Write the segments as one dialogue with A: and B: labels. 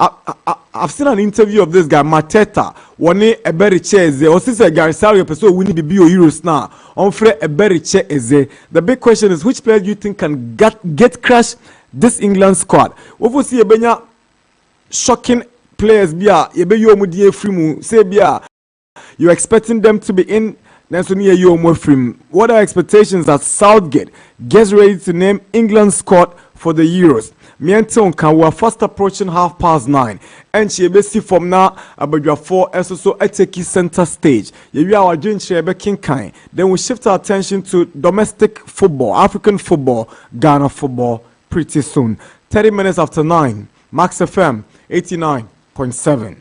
A: I've seen an interview of this guy Mateta. One a better chair is there. Or since a Garisario person winning the BO Euros now, on free a better chair is there. The big question is, which player do you think can get crash this England squad? What we see a benya shocking players bia ye be yo mudie free mu say bia you're expecting them to be in next year you more free. What are expectations that Southgate gets ready to name England squad for the Euros? Mienton can we are fast approaching 9:30 and she be see from now about 4 so take center stage. We are doing Shebe King. Then we shift our attention to domestic football, African football, Ghana football pretty soon. 30 minutes after 9, Max FM 89.7.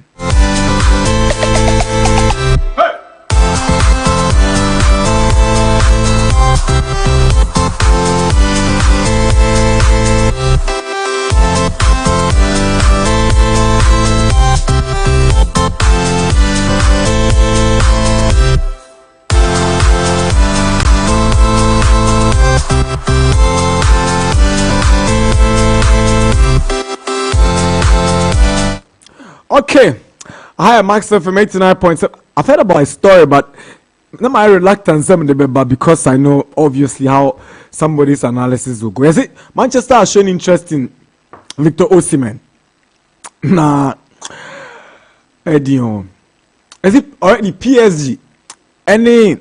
A: Okay, hi, Max from 89.7. I've heard about a story, but not my reluctance but because I know obviously how somebody's analysis will go. Is it Manchester has shown interest in Victor Osimhen? Nah, Eddie, is it already PSG? Any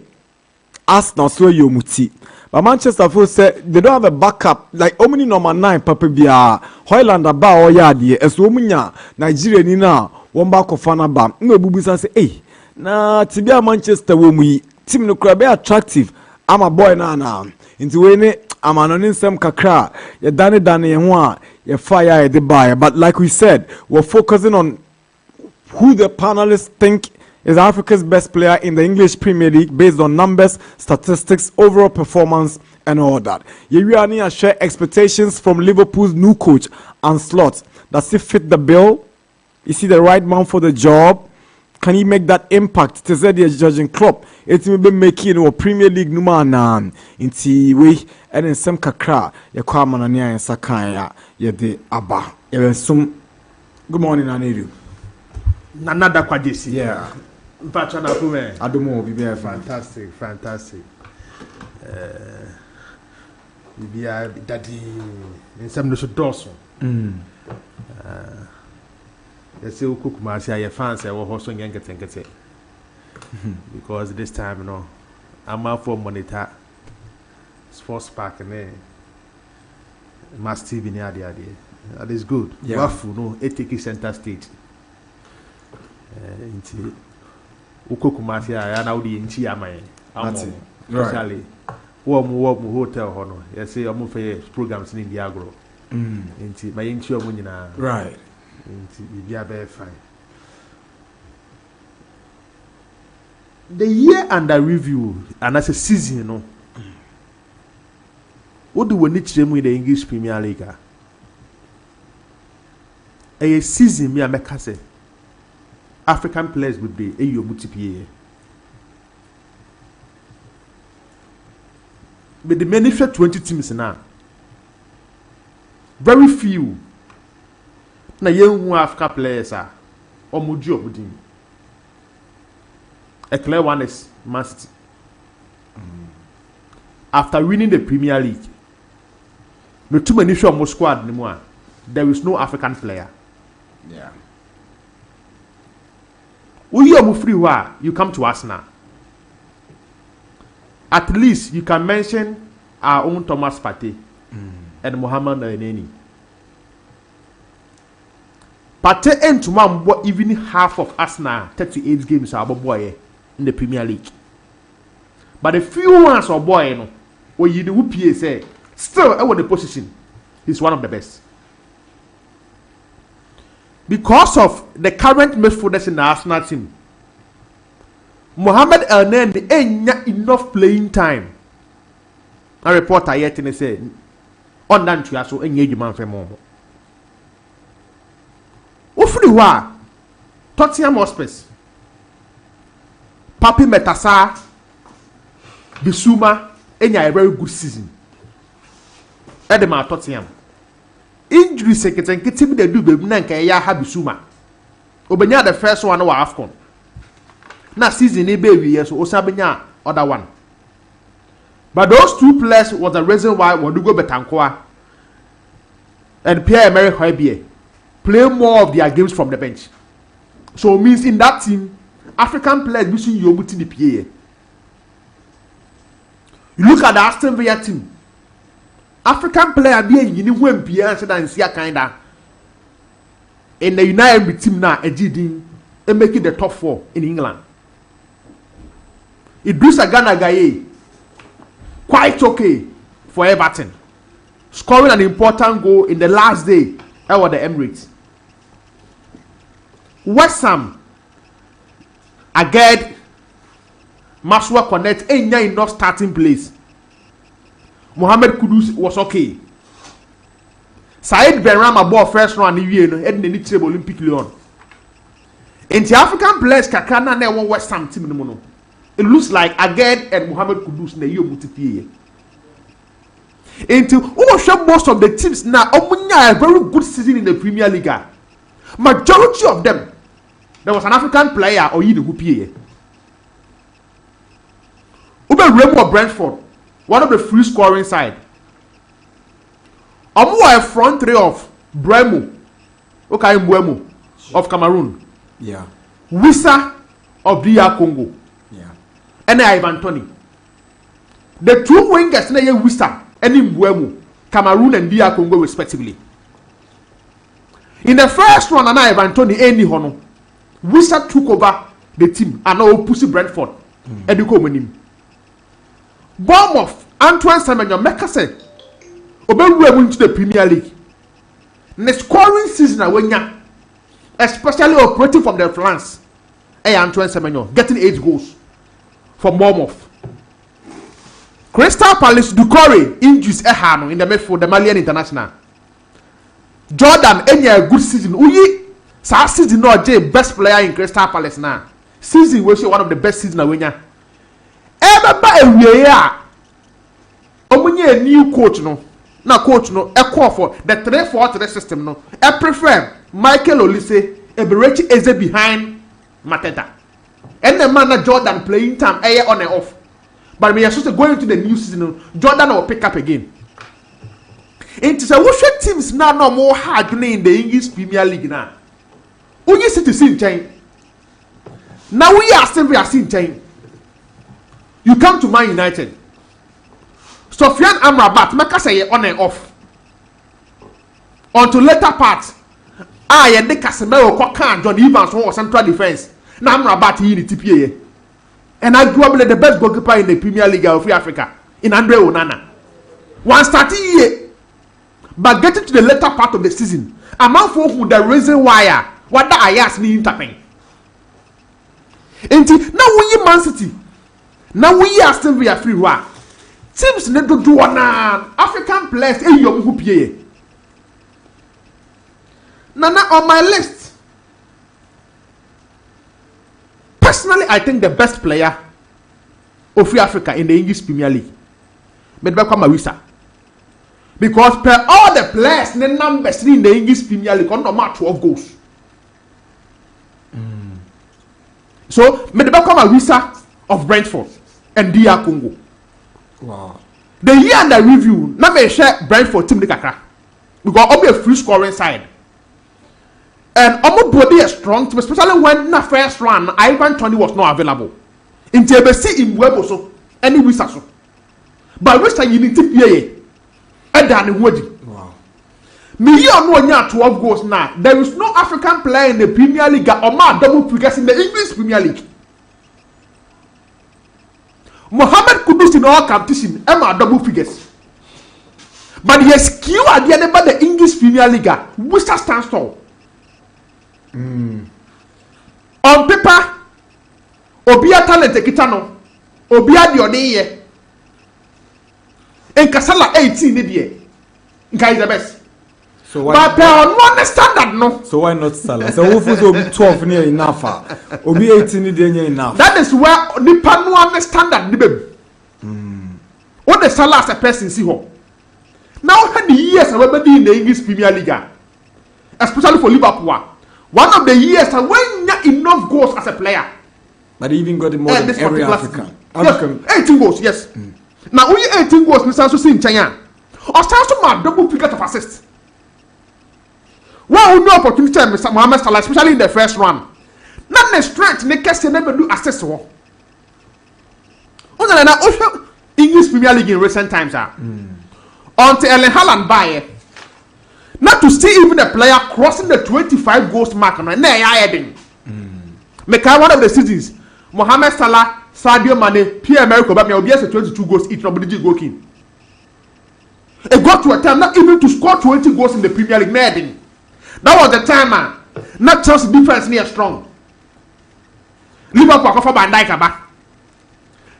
A: Arsenal so you muti? But Manchester Football said they don't have a backup like only number 9 Papa Bia Hoylander ba or yadi as womunya Nigeria ni na one back of fana ba no bubusa say hey na tibia Manchester wo mu team no kura be attractive I'm a boy na into we ne am anonin sem kakra ye dane ye ho a ye fire ye de buy but like we said we're focusing on who the panelists think is Africa's best player in the English Premier League based on numbers, statistics, overall performance, and all that. Yeriani share expectations from Liverpool's new coach and slot. Does he fit the bill? Is he the right man for the job? Can he make that impact? Tezedi judging Klopp. It will be making a Premier League number inti we and in some kakra ya kwa manania and sakaya ya de aba. Good morning, Aniru.
B: Nana Darkwa Gyasi.
A: Yeah.
B: Mpachana kume.
A: Adumo bibia
B: fantastic. Bibia daddy nsem no so doso. Yesi ukukuma sia ye fans e wo ho so ngenkete. Because this time I'm out for monitor Sportspack and Mass TV ni ade. That is good.
A: Yeah.
B: Wafu no take center stage. Inti ukokumasi ya na odi nchi amaye amo especially wo mu hotel hono you say omo fe programs in the agro inti my nchi omo nyina
A: right
B: inti bibia be fine. The year under review and as a season what do we need to in the English Premier League a season me ameka say African players would be a multiplier. But the many 20 teams now. Very few. Na young African players are or Mujo within. A clear one is Man City. After winning the Premier League, no too many show more squad anymore. There is no African player.
A: Yeah.
B: You come to us now. At least you can mention our own Thomas Partey and Mohamed Elneny. Partey and Tumam even half of us now 38 games are boy in the Premier League. But the few ones are boy where you do PSA still over the position. He's one of the best. Because of the current midfielders in the Arsenal team, Mohamed Elneny ain't enough playing time. A reporter yet in say, on that you are so engaged man for more. Ufriwa, Tottenham Hotspur, Papi Metasa, Bissouma, a very good season. Edema Tottenham. injury seketenkete bi da du bebu na nka ya ha bisuma obenya the first one wa AFCON na season e be wi so osabenya other one. But those two players was the reason why Wadugo Betancourt and Pierre-Emerick Højbjerg play more of their games from the bench. So it means in that team, African players missing Yobuti the PA. You look at the Aston Villa team. African player being uniform PA and see a kinda. In the United team now, a GD and making the top 4 in England. Idrissa Gana Gueye. Quite okay for Everton, scoring an important goal in the last day over the Emirates. West Ham again, Maswa Connect ain't enough starting place. Mohamed Kudus was okay. Said Benrahma ball first round in the any table Olympic Lyon. In the African players, Kakana never West Ham team no. It looks like again and Mohamed Kudus na you multiply. Into most of the teams now a very good season in the Premier League. Majority of them, there was an African player or you who PA. Remo Brentford, one of the free scoring side. A front three of Bremo, okay, Mbeumo of Cameroon.
A: Yeah.
B: Wissa of DR Congo. And Ivan Toney. The two wingers na ye Wissa and Mbeumo, Cameroon and DR Congo respectively. In the first one, and Ivan Toney any hono. Wissa took over the team and now Pussy Brentford. And you come with him. Bournemouth, Antoine Semenyo, Mekase. Obenwemu into the Premier League. The scoring season awenya, especially operating from the flanks. Antoine Semenyo getting 8 goals. For Bournemouth. Crystal Palace Ducore injuries ehano in the midfield, the Malian international. Jordan any a good season. Uyi sa season no J best player in Crystal Palace now. Season was one of the best season awenya. Ebeba ewie a omunye a new coach no. Na coach no e call for the 3-4-3 system no. I prefer Michael Olise Eberechi Eze behind Mateta. And the man Jordan playing time on and off. But we are supposed to go into the new season. Jordan will pick up again. It is a worship teams now no more hard in the English Premier League now. We used to see change. Now we are seeing change. You come to Man United. Sofiane Amrabat make us say on and off. Until later part. And the Casemiro Kokan John Evans for central defense. Na Amrabat in the TPA. And arguably the best goalkeeper in the Premier League of Africa. In Andre Onana. One starting year. But getting to the later part of the season. A man for who the reason why. What that I asked me interpret. And now we Man City. Now we are still we are free war. Teams need to do one African players in your who PA. Now on my list. Personally, I think the best player of Free Africa in the English Premier League, Medbekwa Mawisa, because per all the players, the numbers in the English Premier League, on no 12 goals. So Medbekwa Mawisa of Brentford and DR Congo.
A: Wow.
B: The year under review, now me share Brentford team the kakra because I'll be a free scoring side. And almost body a strong team, especially when the first run, Ivan Toney was not available. In TBC in Webo so, any Wissa so. But Wissa you need to play and then Woody.
A: Wow.
B: Me you know 12 goals now. There is no African player in the Premier League or more double figures in the English Premier League. Mohamed Kudus in all competition, Emma double figures. But he has skill at the end of the English Premier League. Wissa stands tall. On paper, Obia talent kitano, Obia di odeye. En Kasala 18 ni die. Nka is the best.
A: So why?
B: But on one standard no.
A: So why not Salah? So Wafu so 12 near enough. Obi 18 ni dey enough.
B: That is where nipa no understand that ni baby. What the Salah as a person see ho. Now, had the years I remember in the English Premier League, especially for Liverpool, one of the years I went enough goals as a player.
A: But he even got more than every African.
B: Yes, 18 goals, yes. Now, only 18 goals, Mr. Also in China. Or stands to my double figure of assists. Well, no opportunity, Mr. Mohamed Salah, especially in the first run. Not the strength, they can never do assist. English Premier League in recent times until Erling Haaland buy not to see even a player crossing the 25 goals mark on heading. Make one of the seasons Mohamed Salah, Sadio Mane, Pierre-Emerick Aubameyang will be 22 goals each. Nobody did goalkeeping. It got to a time not even to score 20 goals in the Premier League. Heading. That was the time not just defense near strong. Liverpool for Van Dijk back.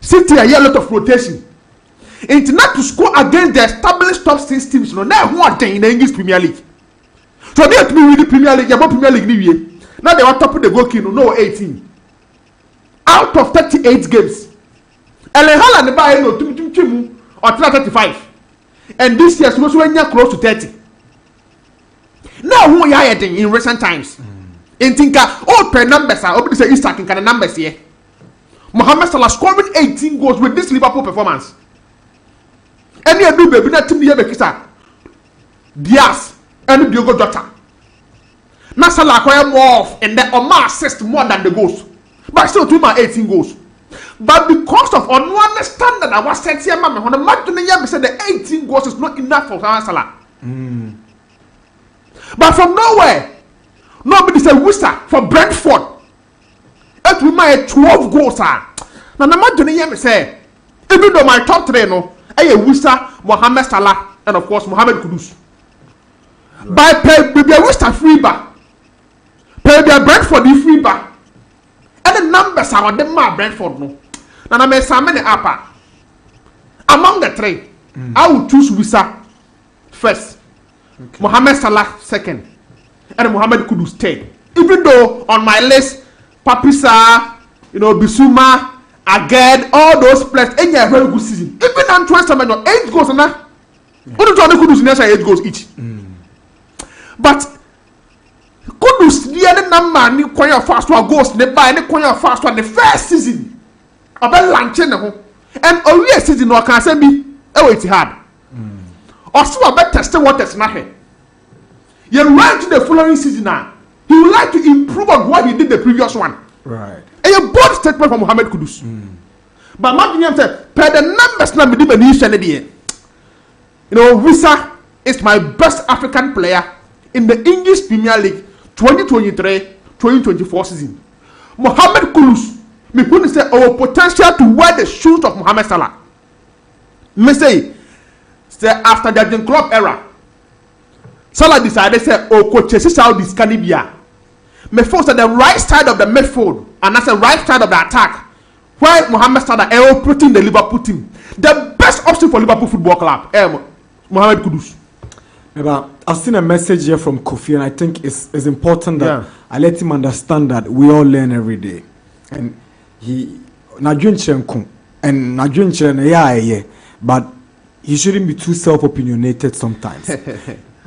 B: City a lot of rotation. It's not to score against the established top 6 teams. No, now who are in the English Premier League? So they have to be with the Premier League. About Premier League new year. Now they want top of the goalkeeper. No 18. Out of 38 games, Erling Haaland buy no or 35. And this year supposed to be close to 30. Now who are heading in recent times? In Tinka, all per numbers are open to say Easter kind of numbers here. Mohamed Salah scoring 18 goals with this Liverpool performance. Any of you baby that team here Bekisa Diaz and Diogo Jota. Now Salah acquire more and the Omar assist more than the goals. But still 18 goals. But because of one standard I was set here, man, when the match said the 18 goals is not enough for Salah. But from nowhere, nobody said whistle for Brentford. It will my 12 goals. Now the match say, even though my top 3 no, I whistle Mohamed Salah and of course Mohamed Kudus. By pay baby whistle free back. Pay the Brentford the free back. And the numbers are them Brentford no. Now I may summon the upper. Among the 3, I will choose Wissa first, Mohamed Salah second, and Mohamed Kudus third. Even though on my list, Papisa, Bissouma, Aged, all those players, any very good season. Even Antoine Semenyo, 8 goals and that. Only Kudus in 8 goals each. But Kudus, the other number, ni kwanya fast one goals, ne buy ni kwanya fast one the first season. About launching and only a season no can say me, it's hard. Or so about testing what is not here. You right to the following season now. He would like to improve on what he did the previous one.
A: Right.
B: And a bold statement from Mohamed Kudus. But Martin said, per the numbers now, Wissa is my best African player in the English Premier League 2023-2024 season. Mohamed Kudus, me couldn't say our potential to wear the shoes of Mohamed Salah. Me say after the Jurgen Klopp era, Salah decided say coach Saudi Scandinavia. Me force at the right side of the midfield and that's the right side of the attack. Where Mohamed Salah is operating the Liverpool team. The best option for Liverpool Football Club, Mohamed Kudus.
A: I've seen a message here from Kofi, and I think it's important that I let him understand that we all learn every day. And he, but he shouldn't be too self-opinionated sometimes.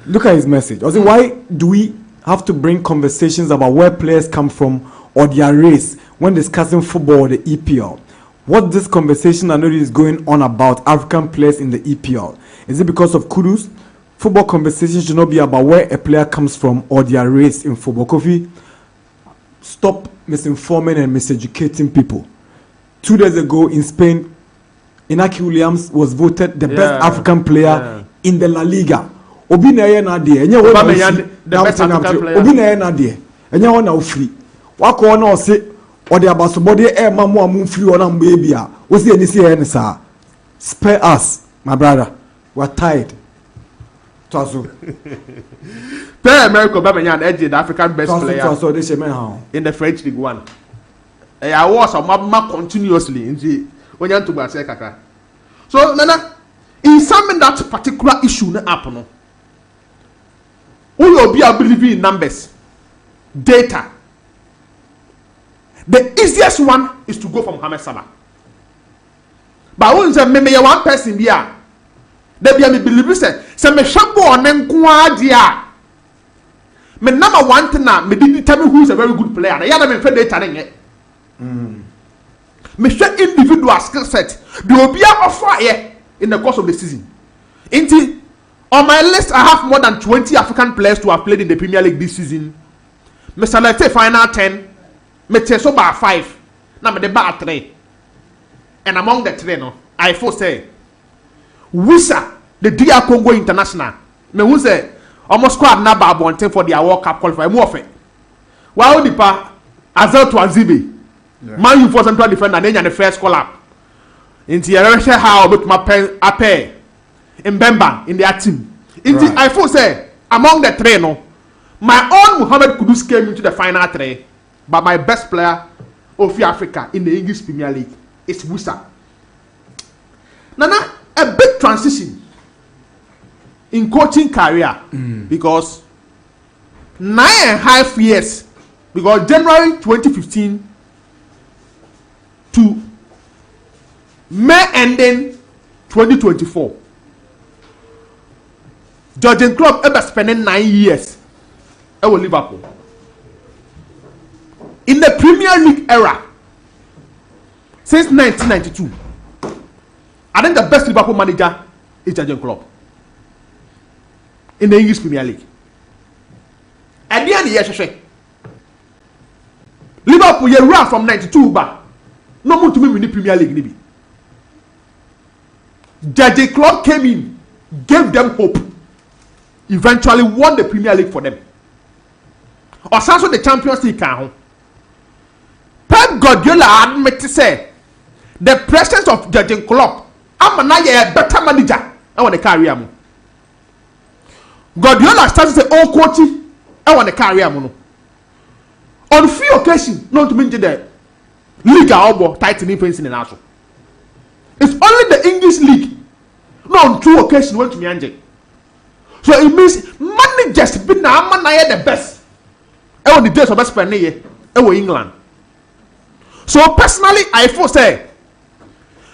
A: Look at his message. I say, why do we have to bring conversations about where players come from or their race when discussing football or the EPL? What this conversation I know is going on about African players in the EPL? Is it because of Kudus? Football conversation should not be about where a player comes from or their race in football. Kofi, stop misinforming and miseducating people. 2 days ago in Spain, Inaki Williams was voted the best African player in the La Liga. Obi na ye na de enye wo the best African player. Obi na ye na de enye wo na ofri. Wako na o se o de abasobode e ma mo amfri o na mba bia. Wo se eni se ye ne sa. Spare us, my brother. We're tired. Twaso.
B: Pierre-Emerick Aubameyang edge the African best player.
A: Twaso de sheme ha.
B: In the French League 1. I was a mama continuously in the when you to say kaka. So Nana, in some that particular issue na happen. Who will be believing in numbers, data. The easiest one is to go for Mohamed Salah. But when you say maybe one person here, There be a believe say me shabo on nko dia. Me number one thing na me did determine who is a very good player. Na ya na me fe data nye. Me share individual skill set. The obia offer here in the course of the season. On my list, I have more than 20 African players to have played in the Premier League this season. Me select final 10. Me take so bar 5. Now me the bar 3. And among the 3, no, I first say, Wisa, the DR Congo International. Me who say, almost squad na bar one for the World Cup qualifier. More of it. While the pa, Azel to Azibi. Man, you for central defender, and then the first call up. Into your how with my pen, a pair. Mbemba in their team. Right. I first say, among the 3, no, my own Muhammad Kudus came into the final 3, but my best player of Africa in the English Premier League is Wusa. Nana, a big transition in coaching career because 9.5 years, because January 2015 to May ending 2024. Jurgen Klopp ever spending 9 years at Liverpool. In the Premier League era, since 1992, I think the best Liverpool manager is Jurgen Klopp. In the English Premier League. At the end of the year, Liverpool you ran from 92 back. No more to me win the Premier League. Jurgen Klopp came in, gave them hope. Eventually won the Premier League for them. Or also the Champions League. Pep Guardiola admitted to say the presence of Jurgen Klopp, I'm a better manager. I want to carry him. Guardiola started to say, "Oh, coach, I want to carry him." On few occasions, not to mention the league or title influence in the national. It's only the English league. No, on 2 occasions went to me. So it means managers be now the best. I want the days of best player in England. So personally, I feel say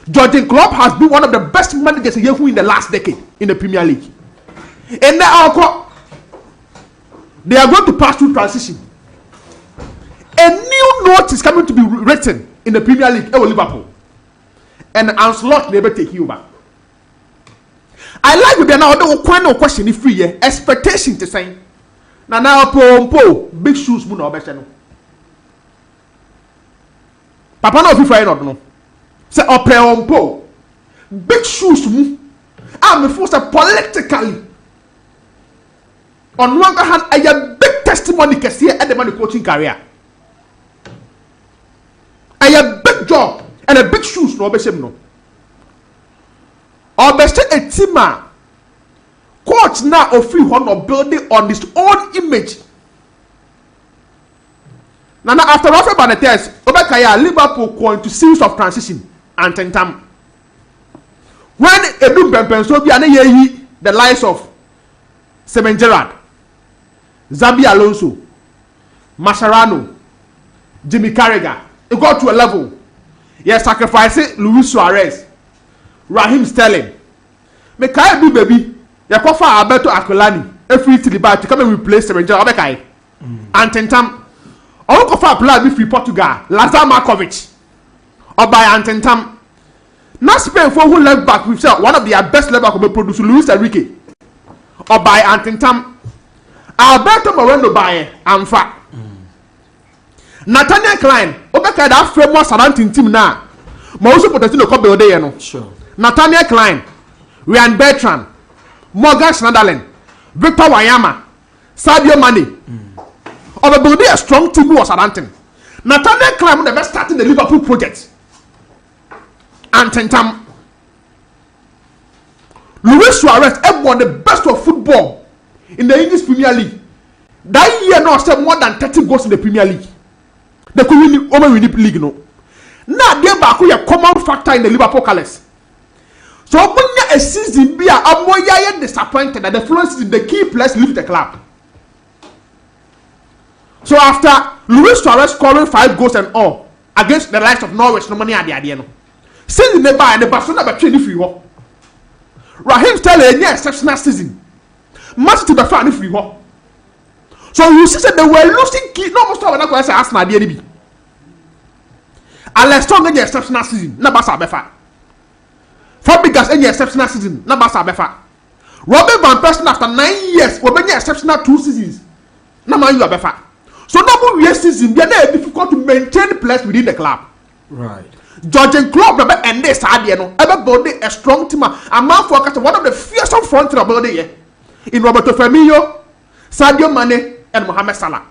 B: Jurgen Klopp has been one of the best managers in the last decade in the Premier League. And now they are going to pass through transition. A new note is coming to be written in the Premier League with Liverpool. And Ancelotti never take you back. I like with now no question if free expectation to say now po big shoes mu na obese no papa na ofifa no no say po big shoes mu am for say politically on one hand a big testimony kese at the man coaching career a big job and a big shoes no obese no or best a team coach now of free one of building on his own image. Now after Rafa Benitez, Obekaya Liverpool going to series of transition and tentam. When Edu Bempenso be the likes of Semen Gerrard, Zabi Alonso, Mascherano, Jimmy Carragher, it got to a level. Yes, sacrificing Luis Suarez. Raheem Sterling. Me kai do baby. Ya kofa Alberto Aquilani. Every to the bar to come and replace Semen Gerrard. Obekai. And tentam. All kofa player be free Portugal. Lazar Markovic. Or by Antentam. Not Spain for who left back with one of their best left back will be produced Luis Enrique. Or by Antentam. Alberto Moreno by Amfa. Nathaniel Klein. Obekai that framework surrounding team now. Ma also potentially no come be no. Sure. Nathaniel Klein, Ryan Bertrand, Morgan Schneiderlin, Victor Wanyama, Sadio Mane. Of a strong team was Southampton. Nathaniel Klein the best starting the Liverpool project. And Tentam. Luis Suarez won the best of football in the English Premier League. That year now said more than 30 goals in the Premier League. They could win the league no. Now they back a common factor in the Liverpool colours. So when a season be a disappointed that the following season the key players leave the club. So after Luis Suarez scoring 5 goals and all against the likes of Norwich, no money at the end. Since the buy and the Barcelona between if you Raheem Sterling any exceptional season. Match to the fan if you want. So you see that they were losing key. No most of them are say Arsenal the enemy. Alex Strong any exceptional season. Na Barca befa. Fabregas any exceptional season. Na Barca befa. Robert Van Persie after 9 years will be exceptional 2 seasons. Na Man U befa. So no more season. They are difficult to maintain players within the club.
A: Right.
B: Judging club number and this idea no ever building a strong team. A man focused one of the fearsome front in the building in Roberto Firmino, Sadio Mane, and Mohamed Salah.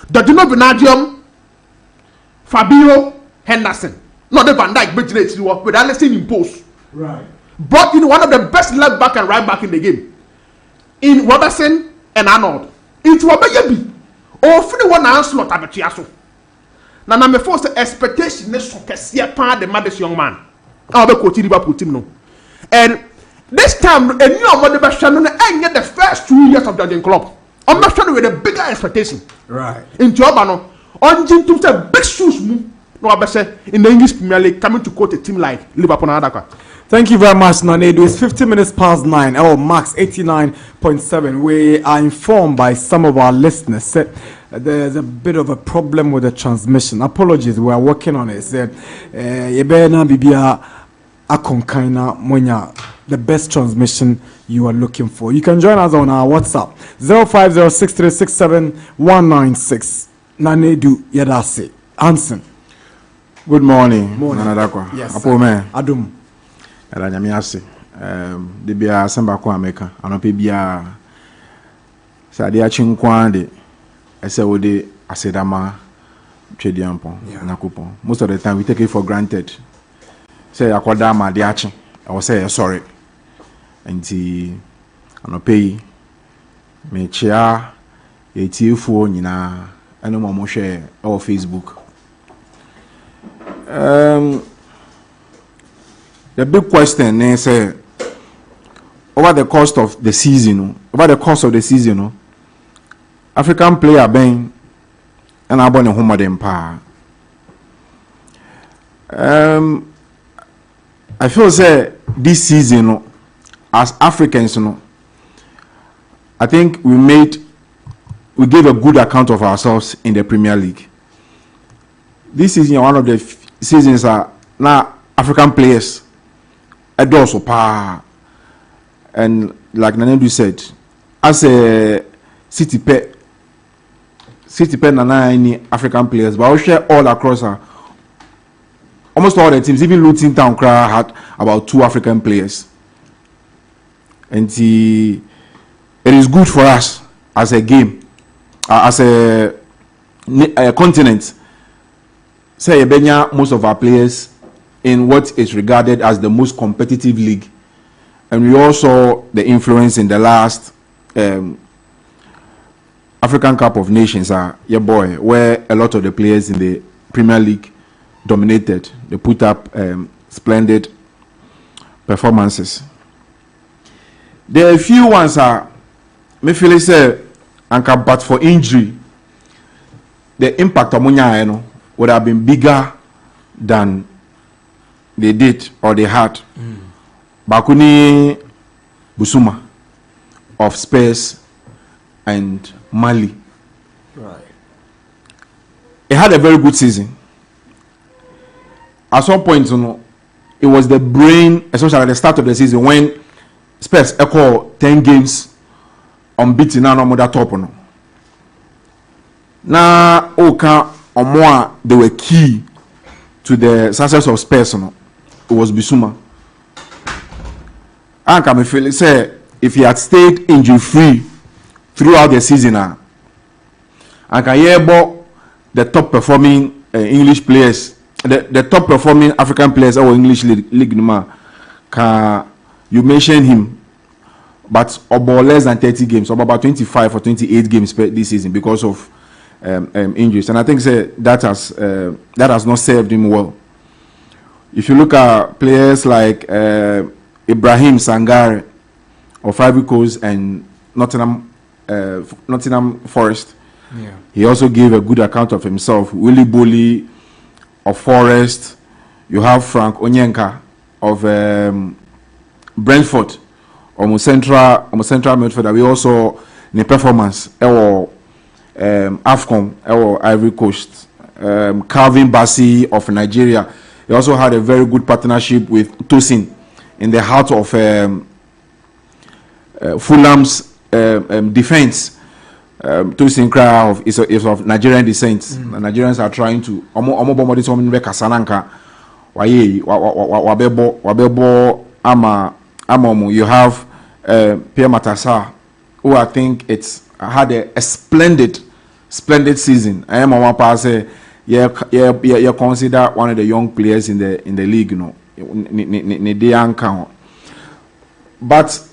B: Dodino Vinadium, Fabio Henderson, not the Van Dijk bridge with Alisson in post.
A: Right.
B: Brought in one of the best left back and right back in the game. In Robertson and Arnold. It's Wabayabi. Or 51 onslaught Abatiaso. Now, I'm forced to expectation is so part the mother's young man. I'll be quoting Liverpool team no. And this time, a new motivation and get the first 2 years of the club. I'm not trying with a bigger expectation.
A: Right.
B: In Jobano, on Jim to say big shoes move. No, I say in the English Premier League coming to quote a team like Liverpool and Darkwa.
A: Thank you very much, Nanedu. It's 50 minutes past 9. Oh, Max 89.7. We are informed by some of our listeners that there's a bit of a problem with the transmission. Apologies, we are working on it. Said, Yebena Bibia Akonkaina Monya, the best transmission you are looking for. You can join us on our WhatsApp 0506367196. Nanedu Yadase. Anson.
C: Good morning.
A: Morning.
C: Darkwa.
A: Yes.
C: Apo me.
A: Adum.
C: Era nyame ase. De bia samba ko ameka. Anope bia sa de achi nkwan de ese wo de asedama twediampon nakopon. Most of the time we take it for granted. Say akoda ma de achi. I will say sorry. Enti anope yi me chia etiefuo nyina eno mo hwe o Facebook. The big question is over the course of the season, African player been and I born in home them pa. I feel say this season as Africans, I think we gave a good account of ourselves in the Premier League. This season, one of the seasons are now African players. Also pa, and like Nanedu said, as a city pet nana any African players, but I share all across almost all the teams, even Luton Town had about 2 African players, and it is good for us as a game, as a continent. Say Benya, most of our players in what is regarded as the most competitive league, and we all saw the influence in the last African Cup of Nations, where a lot of the players in the Premier League dominated. They put up splendid performances. There are a few ones me feel say, but for injury, the impact of Munya would have been bigger than they did or they had. Bakuni Busuma of Spurs and Mali.
A: Right.
C: He had a very good season. At some point, it was the brain, especially at the start of the season, when Spurs echo 10 games unbeaten now no more top. Now, Oka or more, they were key to the success of Spurs. It was Bissouma. And can feel say if he had stayed injury free throughout the season, and can hear about the top performing English players, the top performing African players or English league, can you mention him, but about less than 30 games, about 25 or 28 games this season because of injuries, and I think that has not served him well. If you look at players like Ibrahim Sangare of Ivory Coast and Nottingham Forest, he also gave a good account of himself. Willy Bolly of Forest. You have Frank Onyenka of Brentford, almost central midfielder. We also the performance. AFCON, Ivory Coast. Calvin Bassey of Nigeria. He also had a very good partnership with Tosin in the heart of Fulham's defense. Tosin Kra is of Nigerian descent. Nigerians are trying to you have Pierre Matassa, who I think had a splendid season. I am one pass. You consider one of the young players in the league, you know. But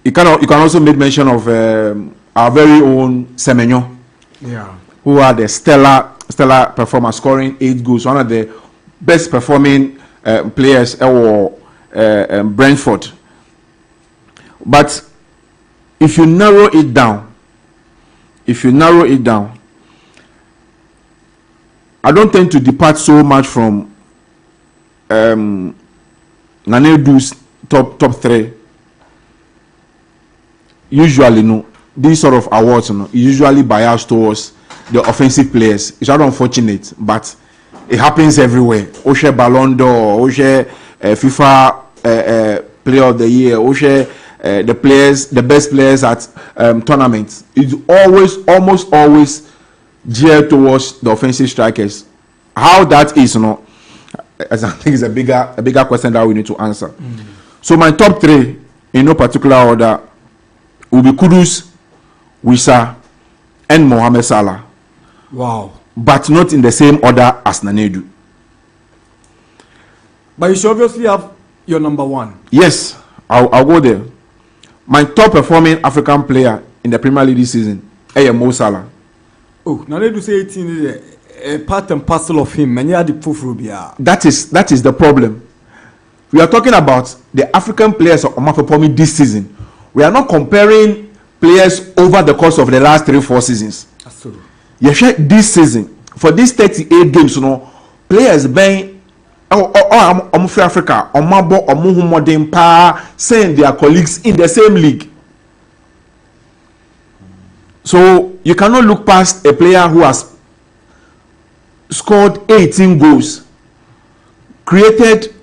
C: you can also make mention of our very own Semenyo, who had a stellar performer, scoring 8 goals, one of the best performing players Brentford. But if you narrow it down, I don't tend to depart so much from Nanedu's top 3. Usually, no, these sort of awards, no, usually biased towards the offensive players. It's not unfortunate, but it happens everywhere. Oshe Ballon d'Or, Oshe FIFA Player of the Year, Oshe the best players at tournaments. It's almost always geared towards the offensive strikers. How that is, you know, as I think is a bigger question that we need to answer. So my top 3, in no particular order, will be Kudus, Wissa, and Mohamed Salah.
A: Wow.
C: But not in the same order as Nanedu.
A: But you should obviously have your number 1.
C: Yes, I'll go there. My top performing African player in the Premier League this season, Mo Salah.
A: Oh, Nanedu say 18 is a part and parcel of him.
C: That is the problem. We are talking about the African players of performing this season. We are not comparing players over the course of the last 3-4 seasons.
A: Absolutely.
C: This season, for these 38 games, you know, players being free Africa, saying their colleagues in the same league. So you cannot look past a player who has scored 18 goals, created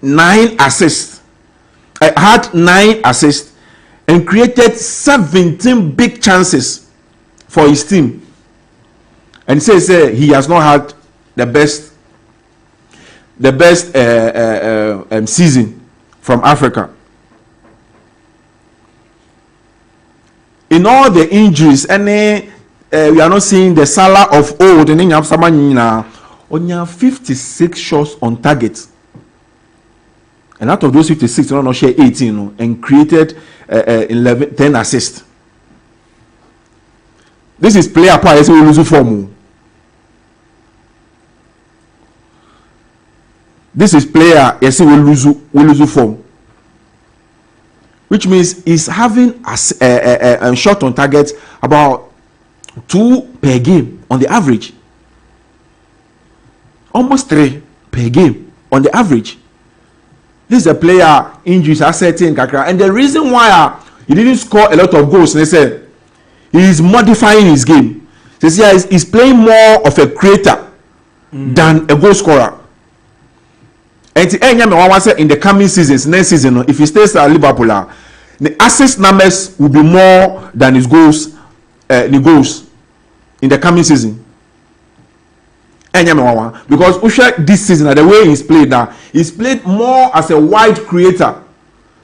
C: 9 assists, had 9 assists, and created 17 big chances for his team, and says he has not had the best season from Africa. In all the injuries, we are not seeing the Salah of old. And only 56 shots on target, and out of those 56, not share 18, and created 10 assists. This is player power. We lose form. This is player. Yes, we lose form. Which means he's having a shot on target about 2 per game on the average. Almost 3 per game on the average. This is a player injuries are setting, and the reason why he didn't score a lot of goals, they said he is modifying his game. They say he's playing more of a creator than a goal scorer. And in the coming seasons, next season, if he stays at Liverpool, the assist numbers will be more than his goals, in the coming season. Because Usha this season, the way he's played now, he's played more as a wide creator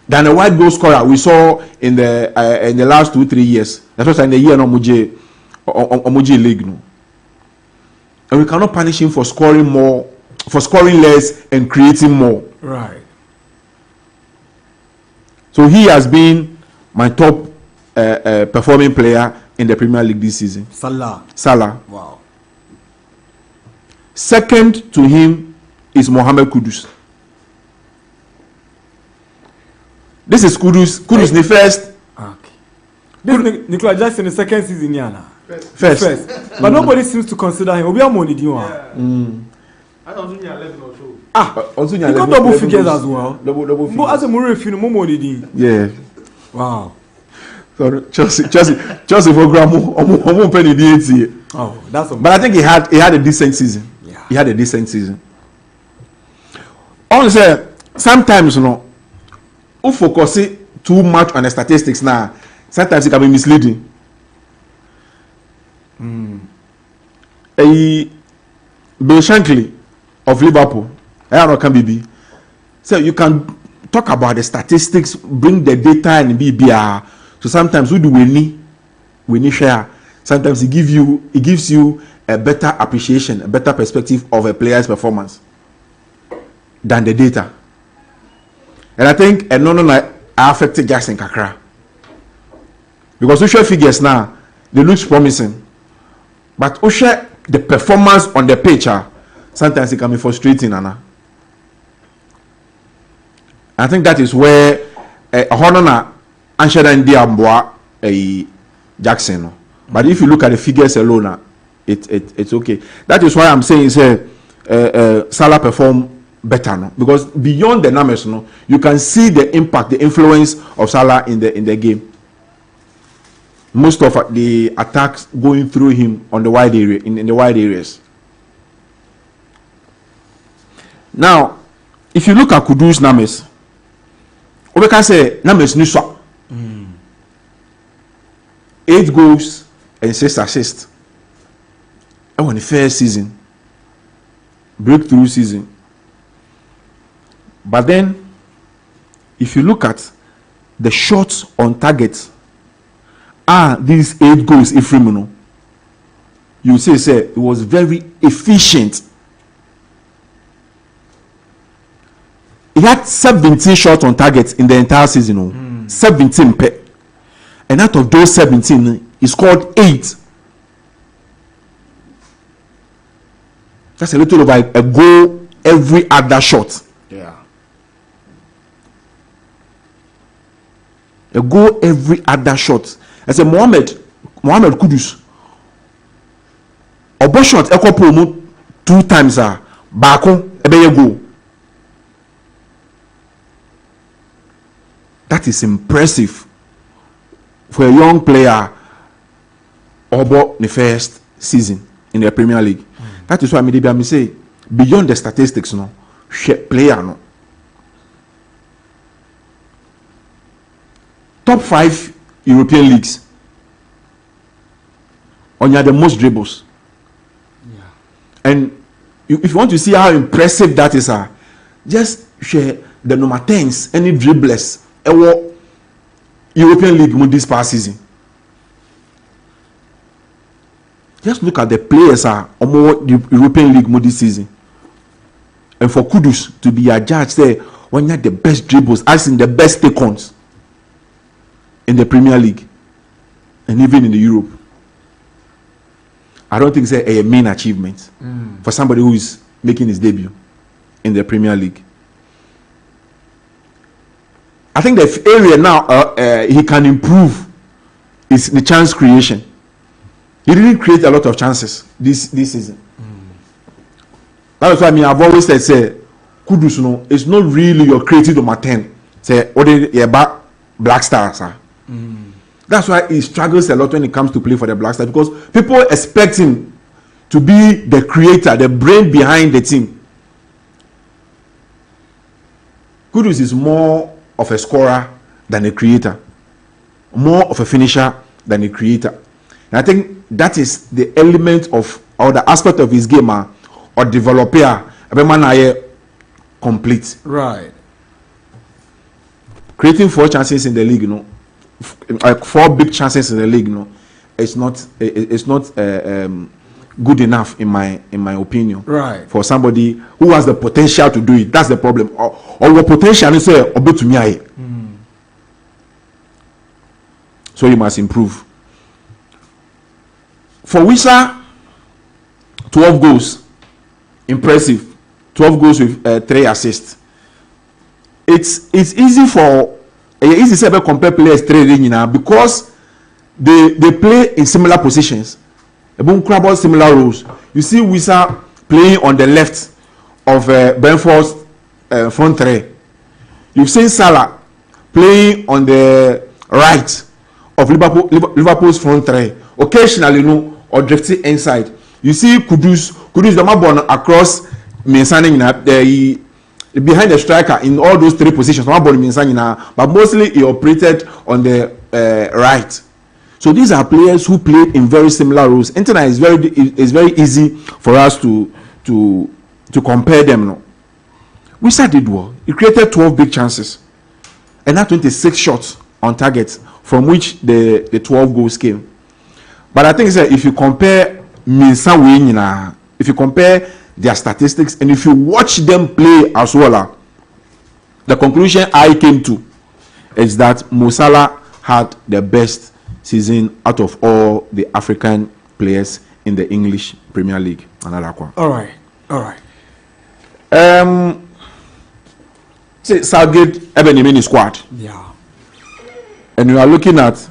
C: than a wide goal scorer we saw in the last 2-3 years. That's what's in the year no Omuji League. No. And we cannot punish him for scoring more, for scoring less and creating more.
A: Right.
C: So he has been my top performing player in the Premier League this season. Salah.
A: Wow.
C: Second to him is Mohamed Kudus. This is Kudus. Kudus the first.
A: Okay. This Nicolas Jackson the second season, Yana.
C: First.
A: But nobody seems to consider him.
B: I don't think 11 or so.
C: Also,
A: you got double figures as well.
C: Double figures.
A: But as a Murray, no more did.
C: Yeah.
A: Wow.
C: So Chelsea for Gramo, almost penny the
A: Oh, that's.
C: But I think he had a decent season.
A: Yeah.
C: He had a decent season. Honestly, sometimes who focus too much on the statistics now, sometimes it can be misleading. Bill Shankly of Liverpool, so you can talk about the statistics, bring the data and BBR. So sometimes we do we need share. Sometimes it gives you a better appreciation, a better perspective of a player's performance than the data. And I think no affected Jackson Kakra. Because we share figures now, they look promising. But we share the performance on the pitch, sometimes it can be frustrating, Anna. I think that is where a honor answered in Diamboa Jackson. But if you look at the figures alone, it's okay. That is why I'm saying Salah perform better, no? Because beyond the numbers, you can see the impact, the influence of Salah in the game. Most of the attacks going through him on the wide area, in the wide areas. Now, if you look at Kudu's numbers, we can say numbers new swap. 8 goals and 6 assists. And when the first season, breakthrough season. But then, if you look at the shots on target, these 8 goals, Ephraim, you say it was very efficient. He had 17 shots on target in the entire season. 17 per. And out of those 17, he scored 8. That's a little over a goal every other shot.
A: Yeah.
C: A goal every other shot. I said Mohamed Kudus. Obo shot equal promo 2 times back on a goal. That is impressive for a young player about the first season in the Premier League. That is why I say beyond the statistics, player top 5 European leagues. On the most dribbles.
A: Yeah.
C: And if you want to see how impressive that is, just share the number 10s, any dribblers, European League this past season. Just look at the players the European League this season. And for Kudus to be a judge there, when you had the best dribbles, as in the best take-ons in the Premier League and even in the Europe. I don't think it's a main achievement for somebody who is making his debut in the Premier League. I think the area now he can improve is the chance creation. He didn't create a lot of chances this season. That's why I've always said, Kudus, it's not really your creative number 10. Say, what is Black Stars? That's why he struggles a lot when it comes to play for the Black Stars, because people expect him to be the creator, the brain behind the team. Kudus is more of a scorer than a creator, more of a finisher than a creator. And I think that is the element of, or the aspect of his game or developer every man complete.
A: Right.
C: Creating 4 chances in the league, like 4 big chances in the league, it's not good enough in my opinion.
A: Right.
C: For somebody who has the potential to do it. That's the problem. Or what potential is to me. So you must improve. For Wisa, 12 goals. Impressive. 12 goals with 3 assists. It's easy for easy to compare players trading because they play in similar positions. Similar roles. You see Wisa playing on the left of Brentford's front three. You've seen Salah playing on the right of Liverpool's front three. Occasionally, or drifting inside. You see Kudus the mabon across Mensani behind the striker in all those three positions. But mostly he operated on the right. So these are players who play in very similar roles. Internet is very easy for us to compare them. No? Wisa did well. He created 12 big chances and had 26 shots on target, from which the 12 goals came. But I think if you compare if you compare their statistics and if you watch them play as well, the conclusion I came to is that Mo Salah had the best season out of all the African players in the English Premier League.
A: All right.
C: Say Southgate Ebenimini squad.
A: Yeah.
C: And you are looking at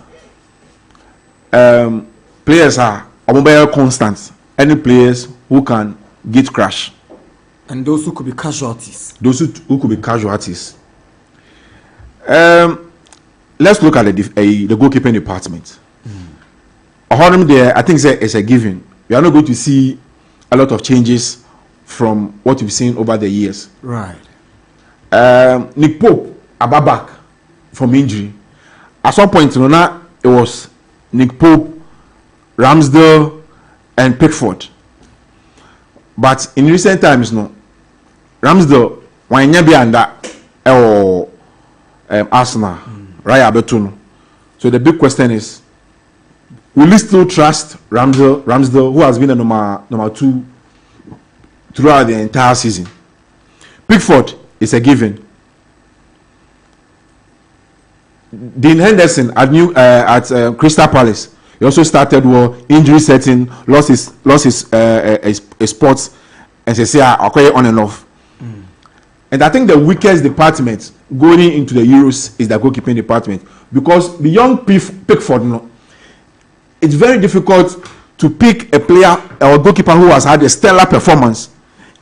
C: players are mobile constant. Any players who can get crash.
A: And those who could be casualties.
C: Who could be casualties. Let's look at the goalkeeping department. There, I think it's a given. We are not going to see a lot of changes from what we've seen over the years.
A: Right.
C: Nick Pope back from injury. At some point, it was Nick Pope, Ramsdale, and Pickford. But in recent times, Ramsdale, when you be under Arsenal, Raya Betuno. So the big question is, will we still trust Ramsdale, who has been a number 2 throughout the entire season? Pickford is a given. Dean Henderson at Crystal Palace. He also started well, injury setting, lost his spots, and say on and off. And I think the weakest department going into the Euros is the goalkeeping department, because beyond Pickford, it's very difficult to pick a player or a goalkeeper who has had a stellar performance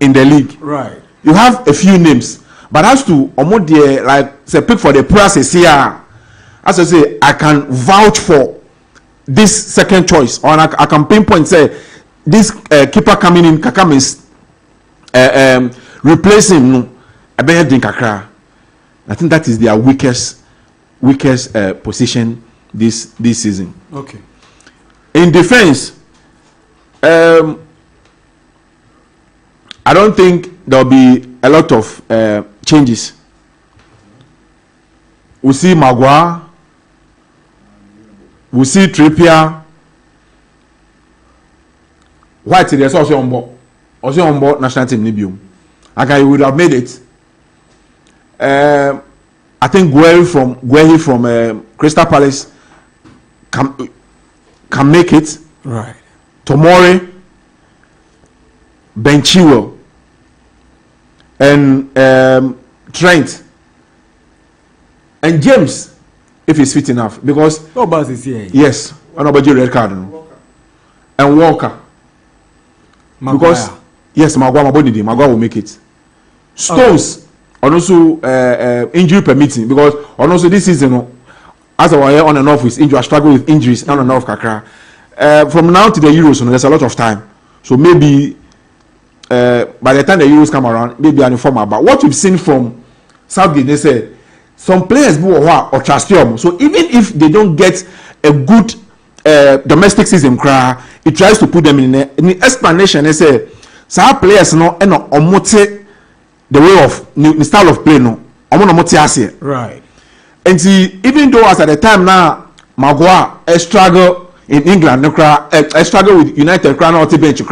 C: in the league.
A: Right.
C: You have a few names, but as to like say pick for the process here, as I say, I can vouch for this second choice, or I can pinpoint say this keeper coming in, Kakam is replacing Kakra. I think that is their weakest position this season.
A: Okay.
C: In defense, I don't think there will be a lot of changes. We see Maguire, we see Trippier. White there's also on board national team Nibium. Okay, you would have made it. I think Guehi from Crystal Palace can make it.
A: Right.
C: Tomori, Ben Chilwell, and Trent, and James, if he's fit enough, because
A: nobody is here.
C: Yes, nobody red card, and Walker.
A: Maguire.
C: Because yes, Maguire will make it. Stones, and also injury permitting, because also this season, as I was on and off with injury, I struggle with injuries on and off Kakra. From now to the Euros, there's a lot of time. So maybe by the time the Euros come around, maybe an informer. But what we've seen from Southgate, they say some players or trust them. So even if they don't get a good domestic season, it tries to put them in the explanation. They say some players omote the way of the style of play
A: Right.
C: And see, even though as at the time now Maguire struggle in England, struggle with United bench,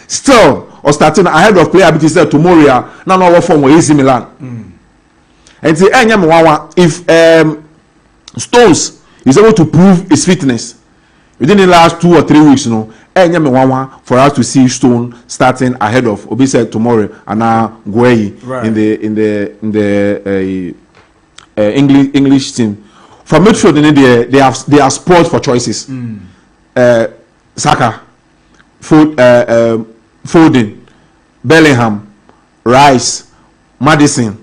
C: still or starting ahead of player ability said tomorrow now what form with AC Milan. And see if Stones is able to prove his fitness within the last 2 or 3 weeks, for us to see Stone starting ahead of Obisa tomorrow and now Guehi in the English team. For midfield, they have sport for choices. Saka, Foden, Bellingham, Rice, Madison,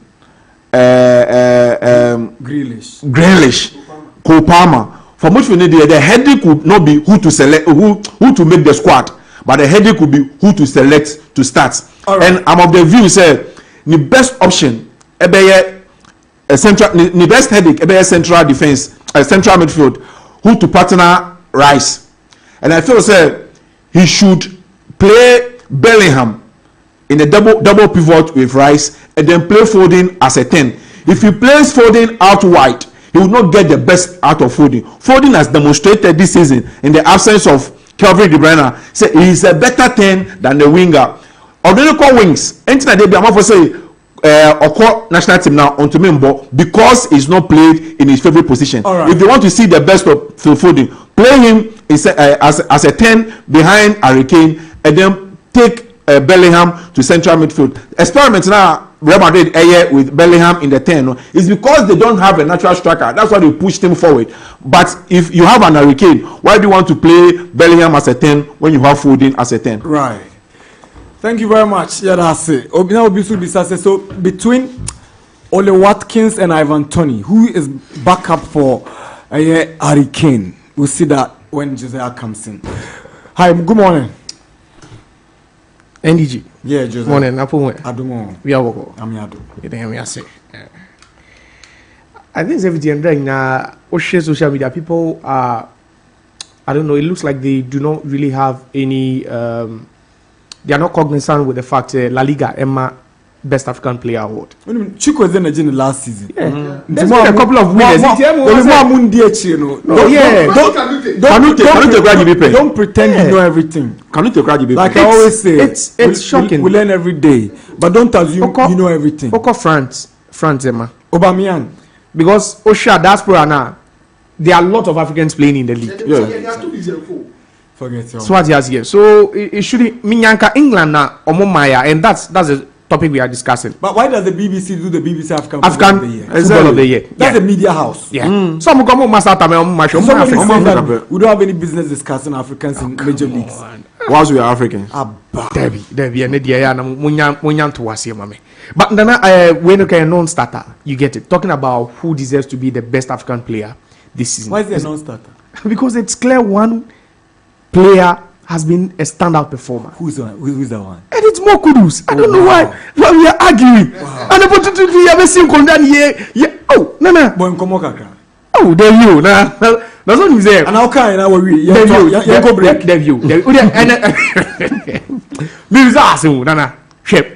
C: Grealish, Cole Palmer. For much we need the headache would not be who to select, who to make the squad, but the headache would be who to select to start. Right. And I'm of the view say the best option, a central, the best headache, central defense, central midfield, who to partner Rice. And I feel say he should play Bellingham in a double pivot with Rice and then play Foden as a 10. If he plays Foden out wide, he will not get the best out of Foden. Foden has demonstrated this season in the absence of Kevin De Bruyne. Say he is a better 10 than the winger. Although call wings, anything that they be I'm for say or national team now on to Mimbo because he's not played in his favorite position. Right. If you want to see the best of Phil Foden, play him as a 10 behind Harry Kane and then take Bellingham to central midfield. Experiment now. Real Madrid with Bellingham in the 10 is because they don't have a natural striker. That's why they pushed him forward. But if you have an Harry Kane, why do you want to play Bellingham as a 10 when you have Foden as a 10?
A: Right. Thank you very much. Yeah, that's it. So between Ole Watkins and Ivan Toney, who is backup for Harry Kane? We'll see that when Jose comes in. Hi, good morning.
D: NDG.
A: Yeah, Jose.
D: Morning, Apo.
A: Adumo.
D: We are woko.
A: Amiado.
D: I think everything right now, social media people are, I don't know, it looks like they do not really have any, they are not cognizant with the fact La Liga Emma Best African Player Award.
A: Chico is in the last season.
D: Yeah. There's been a couple of winners.
A: Don't pretend you know everything. Like I always say,
D: it's shocking.
A: We learn every day, but don't assume you know everything.
D: Oko France Emma.
A: Aubameyang.
D: Because Osha diaspora now, there are a lot of Africans playing in the league.
A: Forget
D: so what he has here. So it should be Minyanka England now Omomaya, and that's the topic we are discussing.
A: But why does the BBC do the BBC African
D: Football of the Year?
A: That's a media house.
D: Yeah. Some come master time.
A: We don't have any business discussing Africans in major leagues.
C: Whilst we are Africans.
D: Debbie, and Munyan to was here, mommy. But then when you can non-starter, you get it. Talking about who deserves to be the best African player this season.
A: Why is there a non-starter?
D: Because it's clear one player has been a standout performer.
A: Who's that one?
D: And it's more Kudus. I don't know why we are arguing. Wow. And the have seen Kondan here. Oh, no. Oh, there you. That's what you say.
A: And how can I worry?
D: There you.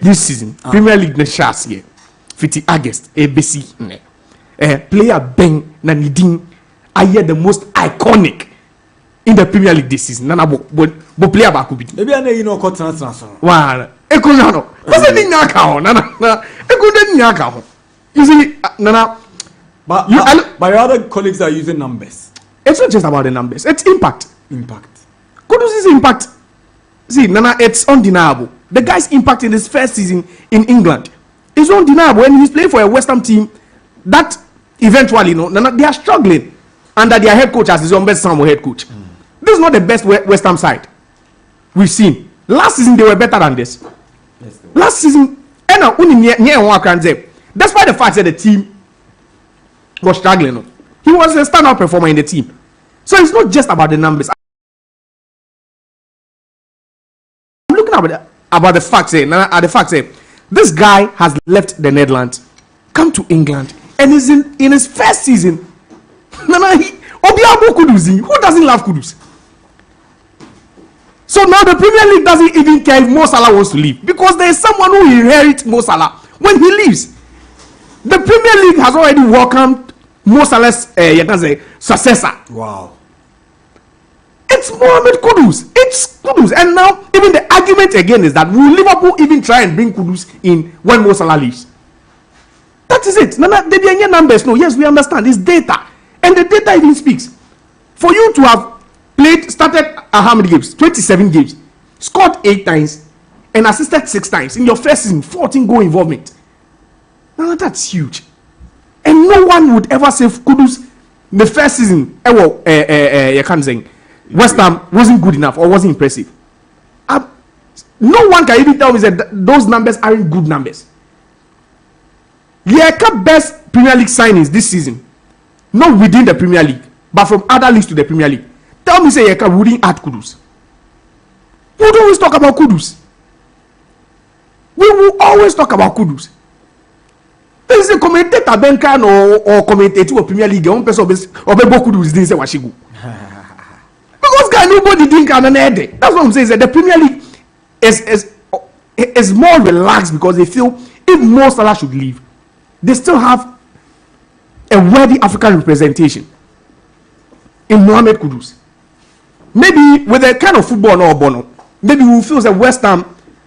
D: This season, Premier League Nations here, 50 August, ABC. Player Ben Nanidin, I hear the most iconic in the Premier League this season. Nana bo player ba kubi.
A: Maybe I know you know cut transfer.
D: Wow. Ekonano. What's the nyaka ho? Nana. Ekunda nyaka ho. You see, Nana.
A: But your other colleagues are using numbers.
D: It's not just about the numbers. It's impact.
A: Impact.
D: Kudus is impact. See, Nana, it's undeniable. The guy's impact in his first season in England is undeniable. When he's playing for a West Ham team, that eventually, Nana, they are struggling under their head coach as his own best head coach. This is not the best West Ham side we've seen. Last season, they were better than this. Yes, last season, despite the fact that the team was struggling, he was a standout performer in the team. So it's not just about the numbers. I'm looking about the facts. This guy has left the Netherlands, come to England, and is in his first season. Who doesn't love Kudus? So now the Premier League doesn't even care if Mo Salah wants to leave, because there is someone who inherits Mo Salah when he leaves. The Premier League has already welcomed Mo Salah's successor.
A: Wow.
D: It's Mohamed Kudus. It's Kudus. And now even the argument again is that will Liverpool even try and bring Kudus in when Mo Salah leaves? That is it. The numbers. No, yes, we understand. It's data. And the data even speaks. For you to have started how many games? 27 games, scored 8 times, and assisted 6 times in your first season, 14 goal involvement. Now that's huge. And no one would ever say Kudus the first season, you can't say West Ham wasn't good enough or wasn't impressive. no one can even tell me that those numbers aren't good numbers. Yeka best Premier League signings this season, not within the Premier League, but from other leagues to the Premier League. Tell me, say Yeka wouldn't add Kudus. We would always talk about Kudus. We will always talk about Kudus. There is a commentator Benkan or commentator of Premier League. One person of Kudus didn't say Washigu. Because guy nobody didn't come and head. That's what I'm saying. That the Premier League is more relaxed because they feel if Mo Salah should leave, they still have a worthy African representation in Mohamed Kudus. Maybe with the kind of football no Bono, maybe we will feel that West Ham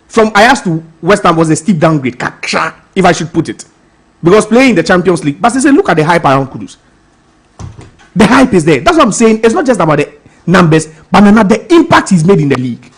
D: from Ajax to West Ham was a steep downgrade, if I should put it, because playing in the Champions League. But they say look at the hype around Kudus. The hype is there. That's what I'm saying. It's not just about the numbers, but the impact he's made in the league.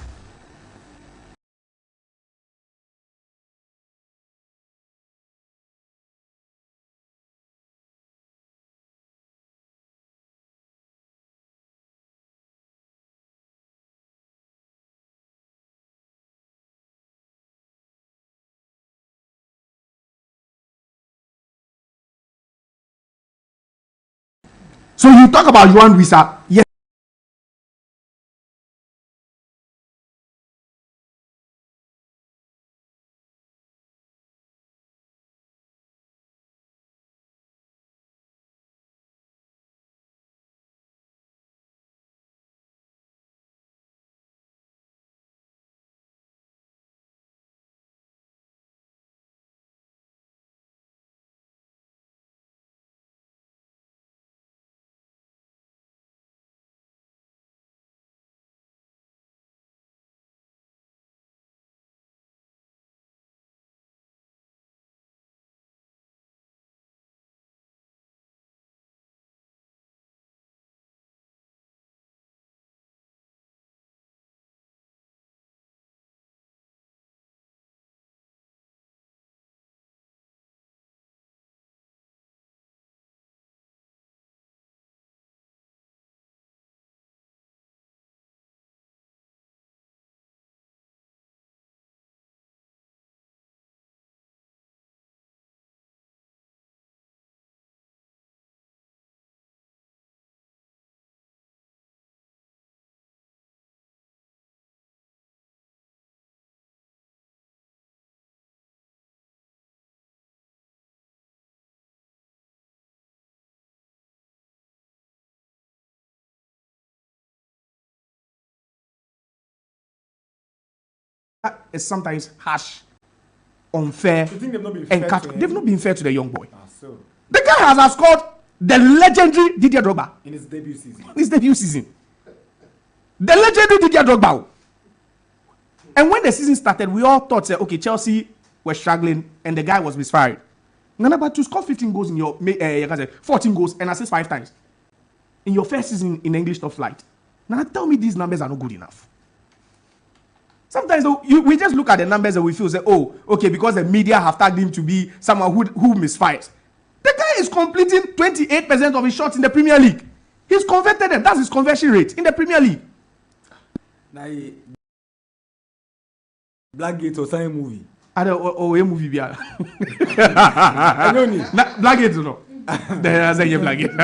D: So you talk about Juan Wissa, yes. Is sometimes harsh, unfair, and they've not been fair to the young boy. The guy has scored the legendary Didier Drogba
A: in his debut season.
D: The legendary Didier Drogba. And when the season started, we all thought, okay, Chelsea were struggling and the guy was misfired. Nana, but to score 15 goals in your 14 goals and assist 5 times in your first season in English top flight. Now tell me these numbers are not good enough. Sometimes we just look at the numbers and we feel say, oh, okay, because the media have tagged him to be someone who misfires. The guy is completing 28% of his shots in the Premier League. He's converted them. That's his conversion rate in the Premier League.
A: Now, Blackgate or some movie.
D: I don't know a movie.
A: I know ni.
D: Blackgate no. There's a Blackgate.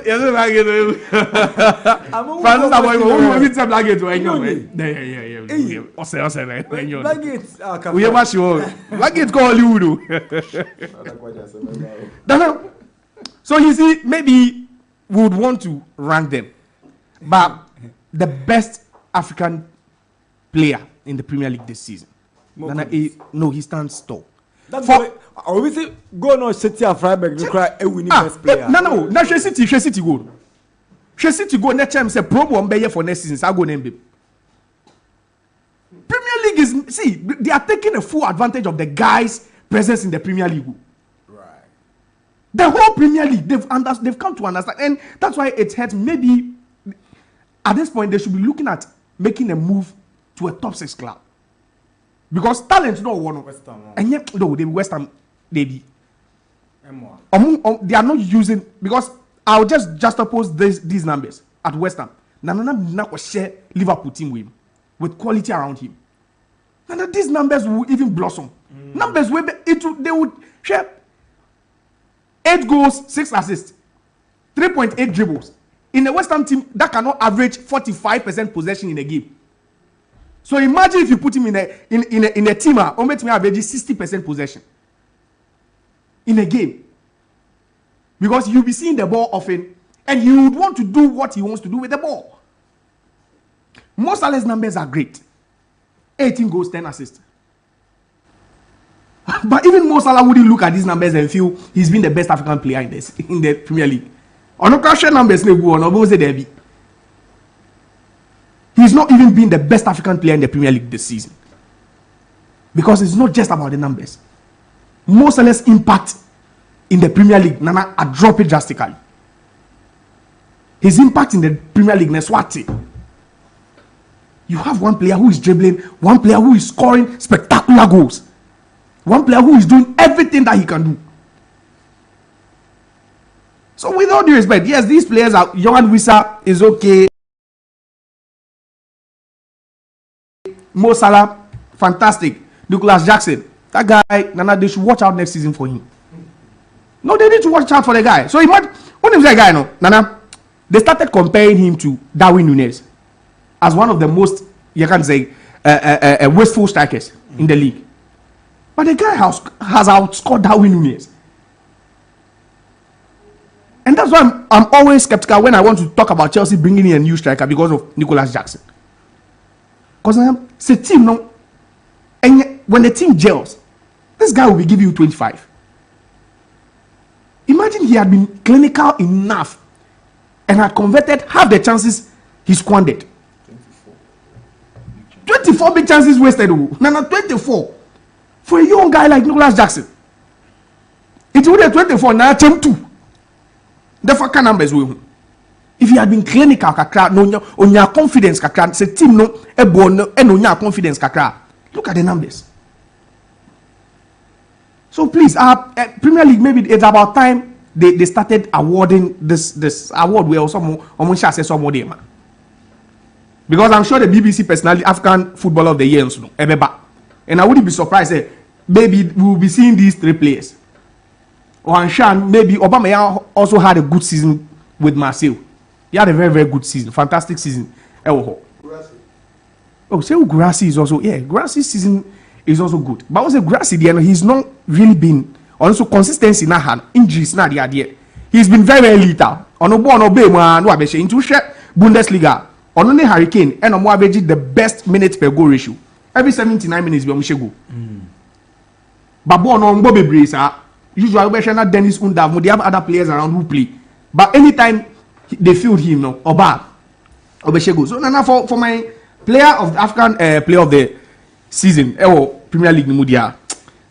D: Yes, Blackgate. Francis Aboy, who will tell Blackgate to enjoy? Yeah. Blackgate. We have a show. Blackgate call Hollywood. So you see, maybe we would want to rank them, but the best African player in the Premier League this season. No, he stands tall.
A: That's why I always say go no City and Freiburg to cry a winning best player.
D: No. Now City go. City go next time say promo on for next season. I go name him. Premier League is they are taking a full advantage of the guys' presence in the Premier League.
A: Right.
D: The whole Premier League they've come to understand, and that's why it hurts. Maybe at this point they should be looking at making a move to a top 6 club. Because talent no one West Ham, and yet no, they West Ham they be. They are not using, because I'll just oppose these numbers at West Ham. Nana was share Liverpool team with quality around him. And these numbers will even blossom. Numbers where they would share 8 goals, 6 assists, 3.8 dribbles. In a West Ham team that cannot average 45% possession in a game. So imagine if you put him in a team who may average 60% possession in a game. Because you'll be seeing the ball often and he would want to do what he wants to do with the ball. Mo Salah's numbers are great. 18 goals, 10 assists. But even Mo Salah wouldn't look at these numbers and feel he's been the best African player in the Premier League. On no crash numbers, he's not even been the best African player in the Premier League this season. Because it's not just about the numbers. Mo Salah's impact in the Premier League, Nana, I drop it drastically. His impact in the Premier League, Neswati. You have one player who is dribbling, one player who is scoring spectacular goals, one player who is doing everything that he can do. So with all due respect, yes, these players are, Johan Wissa is okay. Mo Salah, fantastic. Nicholas Jackson, that guy, Nana, they should watch out next season for him. No, they need to watch out for the guy. So imagine, when is that guy, no, Nana, they started comparing him to Darwin Núñez as one of the most, you can say, wasteful strikers in the league. But the guy has outscored Darwin Núñez. And that's why I'm always skeptical when I want to talk about Chelsea bringing in a new striker because of Nicholas Jackson. Because it's a team, no, and when the team gels, this guy will be giving you 25. Imagine he had been clinical enough and had converted half the chances he squandered. 24 big chances wasted. No, 24. For a young guy like Nicholas Jackson. It would have 24, now 2. The fucking numbers will. If he had been clinical, on your confidence, say team no, and on your confidence, look at the numbers. So please, Premier League, maybe it's about time they started awarding this award where someone shall say somebody, man. Because I'm sure the BBC personality African Footballer of the Year, and I wouldn't be surprised that maybe we will be seeing these 3 players. Or Anshan, maybe Obama also had a good season with Marseille. He had a very, very good season, fantastic season. Oh, say Gyasi is also, yeah, Gyasi's season is also good. But also Gyasi, he's not really been, also consistency in hand, injuries, not the idea. He's been very, very lethal. On a born obey, no abeche into Bundesliga. On only Hurricane, and on more average the best minutes per goal ratio. Every 79 minutes, we are go. But born on Bobby Bracer, usually we not Dennis Undav, they have other players around who play. But anytime they field him, no, Oba, Obeshego. So now for my player of the African player of the season, Premier League Mudia,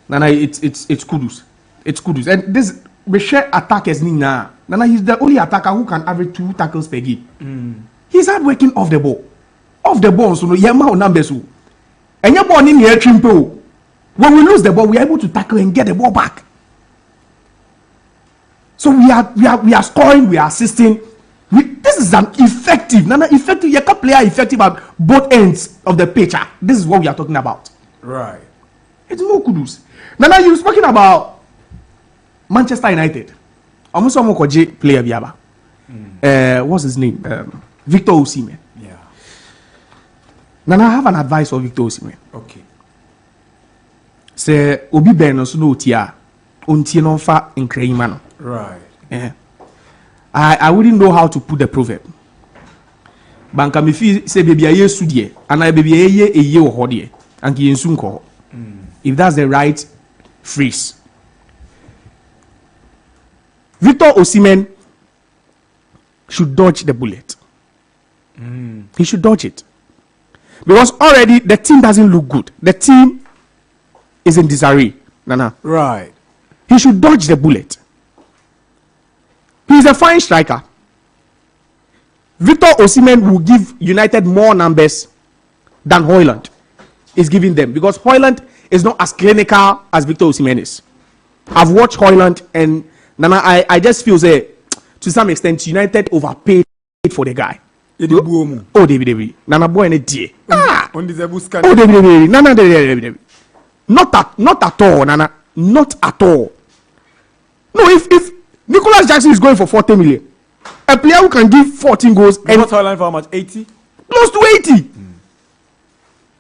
D: Nana, it's Kudus. It's Kudus. And this we share attackers Nina. Nana, he's the only attacker who can average 2 tackles per game. He's hard working off the ball. Off the ball, so no yama numbers. And you're born in here, Trimpo. When we lose the ball, we are able to tackle and get the ball back. So we are scoring, we are assisting. This is an effective, effective. You can player effective at both ends of the pitch. This is what we are talking about.
A: Right.
D: It's no kudus. Nana, you've spoken about Manchester United. Almost some player biaba. What's his name? Victor Osimhen.
A: Yeah.
D: Nana, I have an advice for Victor Osimhen.
A: Okay.
D: Say Obi Ben no so tia unti no fa nkreima no.
A: Right.
D: Yeah. I wouldn't know how to put the proverb. Banka me fi say baby aye su de and I baby eye wo ho de anki yensu nko. If that's the right phrase. Victor Osimhen should dodge the bullet. He should dodge it. Because already the team doesn't look good. The team is in disarray. Nana.
A: Right.
D: He should dodge the bullet. He's a fine striker. Victor Osimhen will give United more numbers than Højlund is giving them. Because Højlund is not as clinical as Victor Osimhen is. I've watched Højlund and Nana, I just feel say to some extent United overpaid for the guy. Oh, David. Nana boy ne die.
A: On the buscan.
D: Oh, David. Nana, David. Not at all, Nana. Not at all. No, if Nicholas Jackson is going for 40 million, a player who can give 14 goals
A: and not Holland for how much? 80?
D: Close to 80.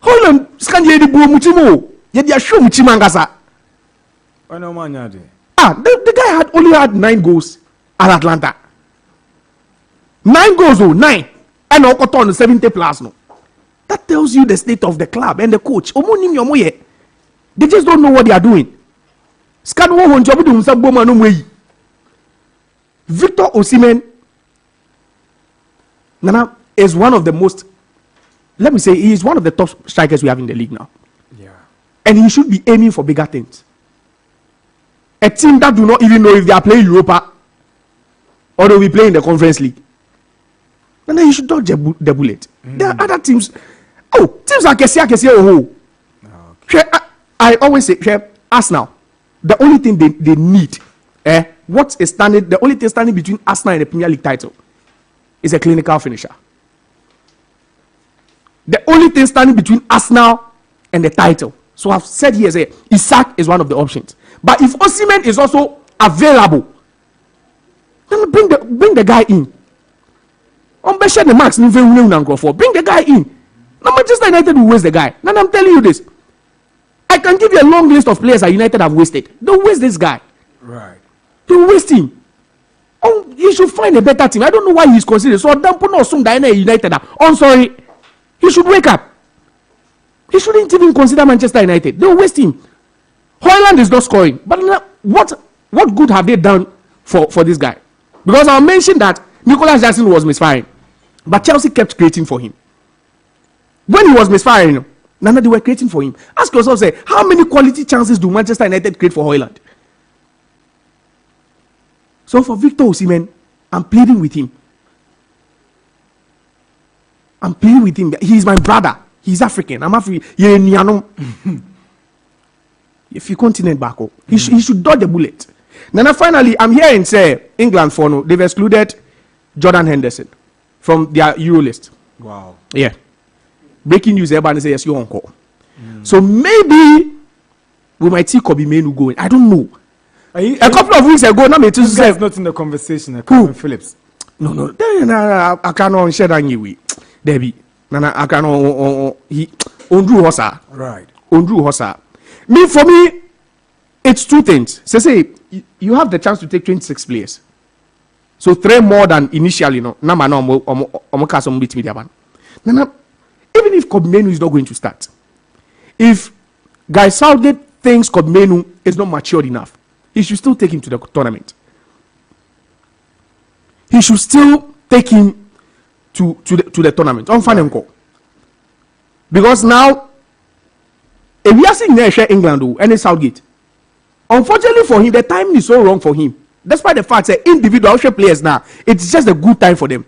D: Holland Scandi the Muchimo. Yet you show Muchimangasa.
A: I know man.
D: The guy only had 9 goals at Atlanta. 9 goals, 9. And Okoton 70 plus no. That tells you the state of the club and the coach. They just don't know what they are doing. Victor Osimhen Nana is one of the most, let me say, he is one of the top strikers we have in the league now.
A: Yeah.
D: And he should be aiming for bigger things. A team that do not even know if they are playing Europa or they will be playing the Conference League. And then you should dodge the bullet. There are other teams. Oh, teams like Kesia. I always say, Arsenal, the only thing they need, what is standing, the only thing standing between Arsenal and the Premier League title is a clinical finisher. The only thing standing between Arsenal and the title. So I've said here, Isaac is one of the options. But if Osimhen is also available, then bring the guy in. Bring the guy in. Now Manchester United will waste the guy. Now I'm telling you this. I can give you a long list of players that United have wasted. Don't waste this guy.
A: Right.
D: Don't waste him. Oh, you should find a better team. I don't know why he's considered. So Dampo no soon United. I'm sorry. He should wake up. He shouldn't even consider Manchester United. Don't waste him. Højlund is not scoring. But what good have they done for this guy? Because I mentioned that Nicholas Jackson was misfiring. But Chelsea kept creating for him. When he was misfiring, Nana, they were creating for him. Ask yourself, say, how many quality chances do Manchester United create for Højlund? So for Victor Osimhen, I'm pleading with him. He's my brother. He's African. I'm African. If you continent back up, he should dodge the bullet. Then finally, I'm hearing say England for no, they've excluded Jordan Henderson from their Euro list.
A: Wow.
D: Yeah. Breaking news, everybody says yes, you're on call. So maybe we might see Kobe Menu going. I don't know. A couple of weeks ago, now
A: this guy is not in the conversation. Who? Phillips.
D: No. I cannot share that you. Debbie. Nana, I cannot. He Ondru Hossa.
A: Right.
D: Ondru Hossa. For me, it's two things. Say, you have the chance to take 26 players. So 3 more than initially, no. Even if Kobe Menu is not going to start, if Guy Southgate thinks Kobe Menu is not matured enough, he should still take him to the tournament. He should still take him to the tournament. On Fanenko. Because now, if we are seeing there England and Southgate, unfortunately for him, the timing is so wrong for him. Despite the fact that individual players now, it's just a good time for them.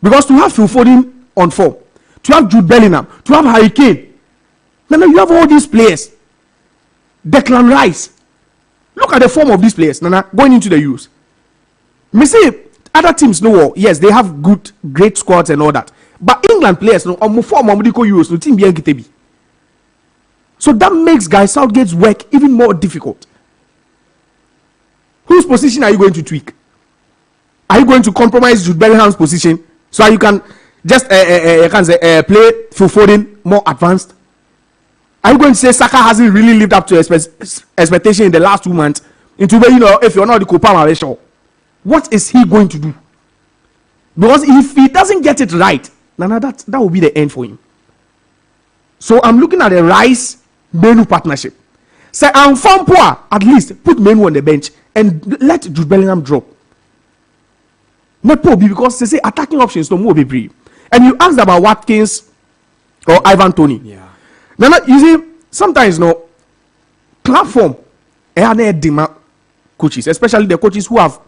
D: Because to have Phil Foden on form, to have Jude Bellingham, to have Harry Kane, now you have all these players. Declan Rice. Look at the form of these players, Nana, going into the Euros. Me say other teams know, yes, they have great squads and all that. But England players, no, on form of Euros, no team be. So that makes Guy Southgate's work even more difficult. Whose position are you going to tweak? Are you going to compromise Jude Bellingham's position so you can just play Phil Foden more advanced? Are you going to say Saka hasn't really lived up to expectation in the last 2 months? Into if you're not the Copa, sure. What is he going to do? Because if he doesn't get it right, that will be the end for him. So I'm looking at a Rice-Menu partnership. Say, I'm from poor, at least put Menu on the bench and let Jude Bellingham drop. Not poor because they say attacking options no more be. And you asked about Watkins or Ivan Toney.
A: Yeah.
D: Now, you see, sometimes platform coaches, especially the coaches who have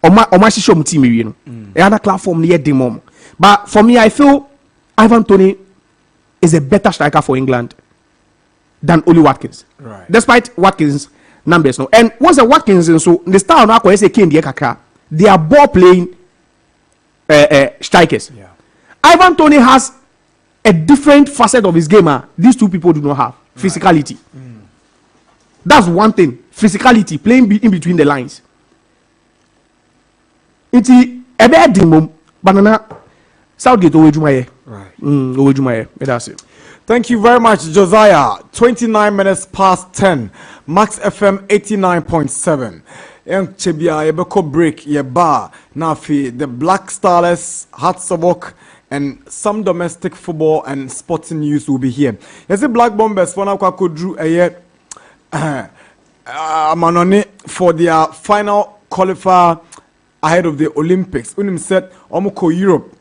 D: Omashishom team, another platform near demom. But for me, I feel Ivan Toney is a better striker for England than Oli Watkins.
A: Right.
D: Despite Watkins' numbers. And once the Watkins, so the style now, they are ball playing strikers.
A: Yeah.
D: Ivan Toney has a different facet of his game. These two people do not have physicality. That's one thing. Physicality, playing in between the lines. It's a bad thing, banana. Southgate Owejumaye.
A: Right.
D: Owejumaye. That's it.
A: Thank you very much, Josiah. 29 minutes past 10. Max FM 89.7. Chebia Yebeko break Yeba Nafi the Black Stars, Hearts of Oak, and some domestic football and sporting news will be here. Yes, the Black Bombers for now could drew a year manone for their final qualifier ahead of the Olympics. Unim said Omoko Europe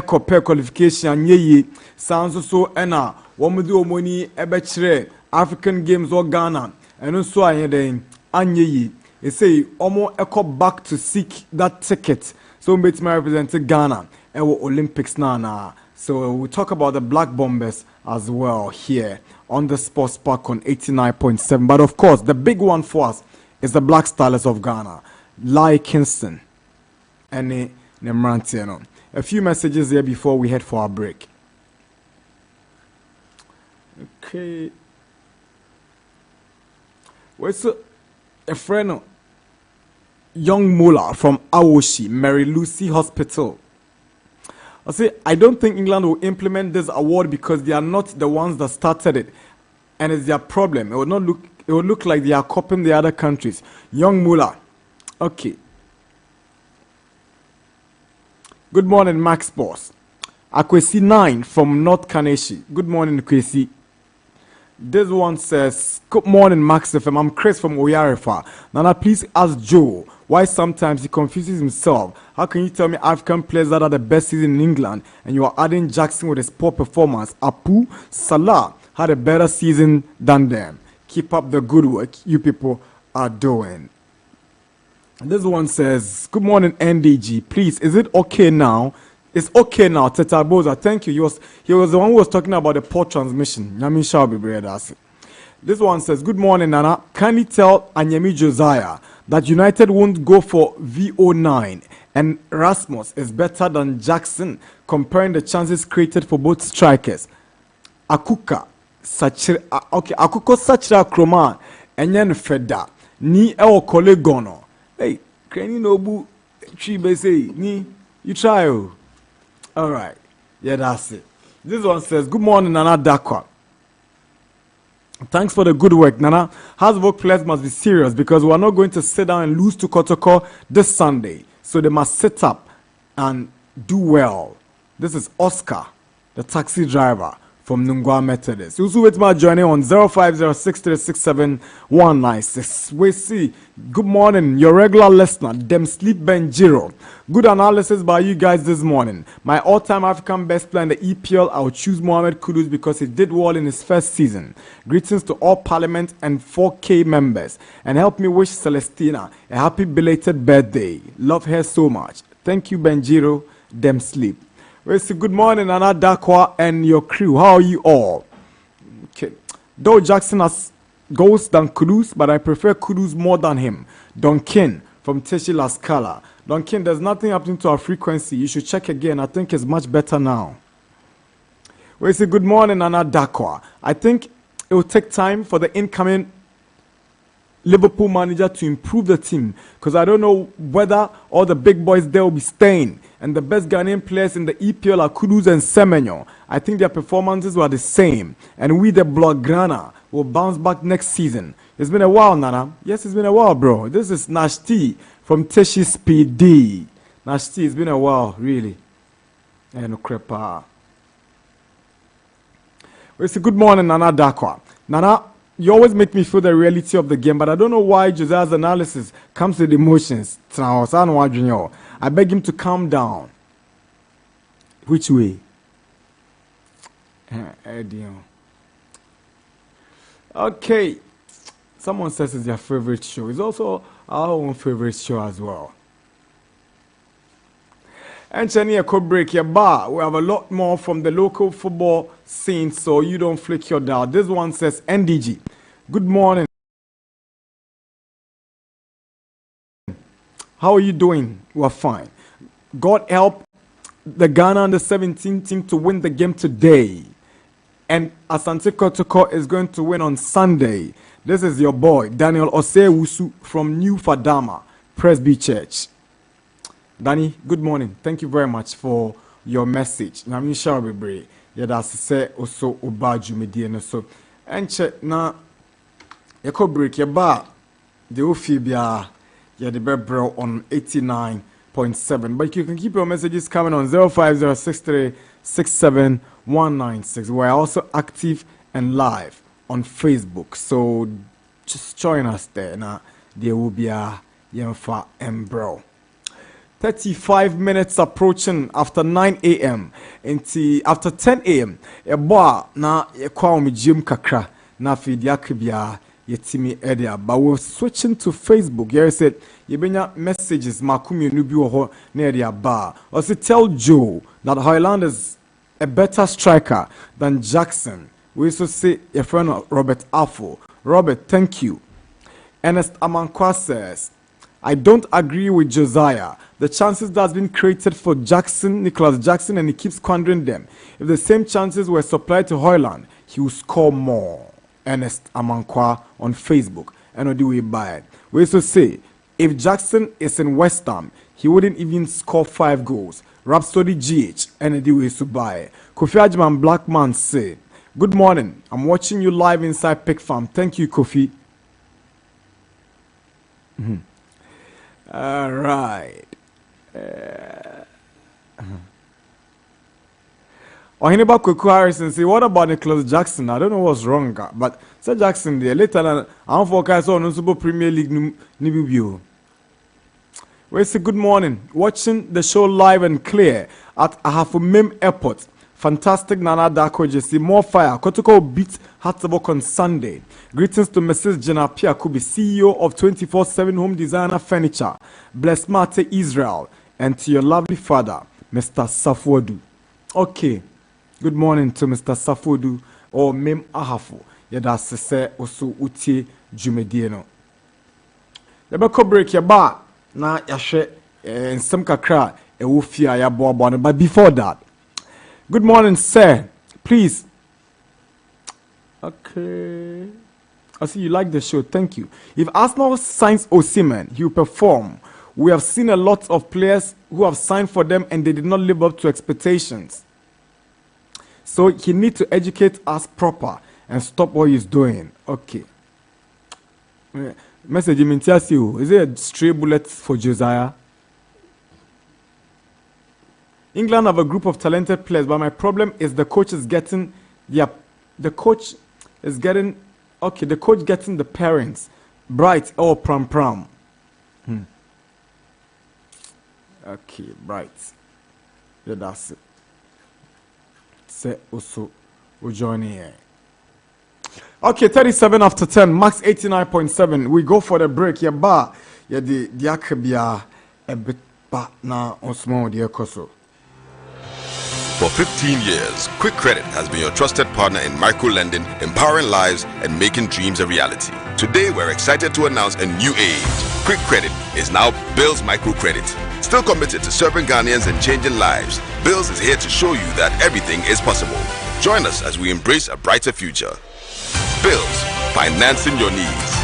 A: compare qualification ye sounds so ena womudu omoni ebechre African Games or Ghana and also ayeden anye they say omo echo back to seek that ticket so mbeti my represent Ghana and Olympics na. So we'll talk about the Black Bombers as well here on the Sportspack on 89.7. But of course, the big one for us is the Black Stars of Ghana, Lai Kingston and Nemrantiano. A few messages here before we head for our break. Okay. Where's a friend, young Muller from Awoshi, Mary Lucy Hospital? I say, I don't think England will implement this award because they are not the ones that started it, and it's their problem. It will look like they are copying the other countries. Young Muller. Okay. Good morning, Max Boss. Akwesi 9 from North Kaneshi. Good morning, Akwesi. This one says, good morning, Max FM. I'm Chris from Oyarefa. Nana, please ask Joe why sometimes he confuses himself. How can you tell me African players that are the best season in England and you are adding Jackson with his poor performance? Apu, Salah had a better season than them. Keep up the good work you people are doing. This one says, good morning, NDG. Please, is it okay now? It's okay now, Teta Boza. Thank you. He was the one who was talking about the port transmission. Yamin Shabi. This one says, good morning, Nana. Can you tell Anyemi Josiah that United won't go for VO9 and Rasmus is better than Jackson, comparing the chances created for both strikers? Akuko Sachira Kroma, Enyen Feda, Ni El Kolegono. Hey, can you know boo? Ni, you try. All right. Yeah, that's it. This one says, good morning, Nana Darkwa. Thanks for the good work, Nana. Hasbrook players must be serious because we are not going to sit down and lose to Kotoko this Sunday. So they must sit up and do well. This is Oscar, the taxi driver from Nungwa Methodist. You also wait my journey on 0506367196. We see. Good morning, your regular listener, Dem Sleep Benjiro. Good analysis by you guys this morning. My all-time African best player in the EPL, I'll choose Mohamed Kudus because he did well in his first season. Greetings to all Parliament and 4K members. And help me wish Celestina a happy belated birthday. Love her so much. Thank you, Benjiro, Dem Sleep. We say good morning, Nana Darkwa and your crew. How are you all? Okay. Though Jackson has goals than Kudus, but I prefer Kudus more than him. Duncan from Teshi La Scala. Duncan, there's nothing happening to our frequency. You should check again. I think it's much better now. We say good morning, Nana Darkwa. I think it will take time for the incoming Liverpool manager to improve the team because I don't know whether all the big boys there will be staying. And the best Ghanaian players in the EPL are Kudus and Semenyo. I think their performances were the same. And we, the Blaugrana, will bounce back next season. It's been a while, Nana. Yes, it's been a while, bro. This is Nashti from Teshi PD. Nashti, it's been a while, really. And Krepa. We say good morning, Nana Darkwa. Nana, you always make me feel the reality of the game, but I don't know why Josiah's analysis comes with emotions. I beg him to calm down. Which way? Okay. Someone says it's their favorite show. It's also our own favorite show as well. And Chania could break your bar. We have a lot more from the local football scene, so you don't flick your dial. This one says NDG. Good morning. How are you doing? We're fine. God help the Ghana under 17 team to win the game today. And Asante Kotoko is going to win on Sunday. This is your boy, Daniel Osewusu from New Fadama, Presby Church. Danny, good morning. Thank you very much for your message. Na mi shall be brave. Yeah, that's say also obaju medie so. Enche na yako break ya ba the ofibia yeah the bebro on 89.7. But you can keep your messages coming on 0506367196. We're also active and live on Facebook. So just join us there. Now there will be a Yemfa and bro. 35 minutes approaching after 9 a.m. After 10 a.m. A bar na kwa gym kakra na feed yakibia yetimi area. But we're switching to Facebook. Here said yebenya messages makumi nubi oho na area bar. Also tell Joe that Highland is a better striker than Jackson. We also say your friend Robert Wafu. Robert, thank you. Ernest Amankwa says, I don't agree with Josiah. The chances that has been created for Jackson, Nicholas Jackson, and he keeps squandering them. If the same chances were supplied to Hoyland, he will score more. Ernest Amankwa on Facebook. And do we buy it? We also say, if Jackson is in West Ham, he wouldn't even score 5 goals. Rhapsody GH, and do we buy it? Kofi Ajman Blackman say, good morning. I'm watching you live inside Pick Farm. Thank you, Kofi. All right. Ohineba Kuku Harrison say, what about Nicholas Jackson? I don't know what's wrong, but Sir Jackson there later I'm focused on Super Premier League Nibibio. We say good morning. Watching the show live and clear at Ahafumim Airport. Fantastic Nana Darkwa Gyasi. More fire. Kotoko beat Hatzabok on Sunday. Greetings to Mrs. Jenna Piakubi, CEO of 24/7 Home Designer Furniture, Bless Mate Israel, and to your lovely father, Mr. Safodu. Okay. Good morning to Mr. Safodu or Mem Ahafu. Yada sese osu uti jumedieno. Yabeko break ya ba na yashe nsem kakra e wo fia ya bo. But before that, good morning, sir. Please. Okay. I see you like the show. Thank you. If Arsenal signs Osimhen, he will perform. We have seen a lot of players who have signed for them and they did not live up to expectations. So he needs to educate us proper and stop what he's doing. Okay. Message him in you. Is it a stray bullet for Josiah? England have a group of talented players, but my problem is the coach getting the coach getting the parents Bright or Pram. Okay, Bright. Yeah, that's it. Say also we'll join here. Okay, 37 after 10, max 89.7. We go for the break. Yeah, ba yeah the akabia a bit ba na on small dear koso.
E: For 15 years, Quick Credit has been your trusted partner in micro-lending, empowering lives and making dreams a reality. Today, we're excited to announce a new age. Quick Credit is now Bills Microcredit. Still committed to serving Ghanaians and changing lives, Bills is here to show you that everything is possible. Join us as we embrace a brighter future. Bills, financing your needs.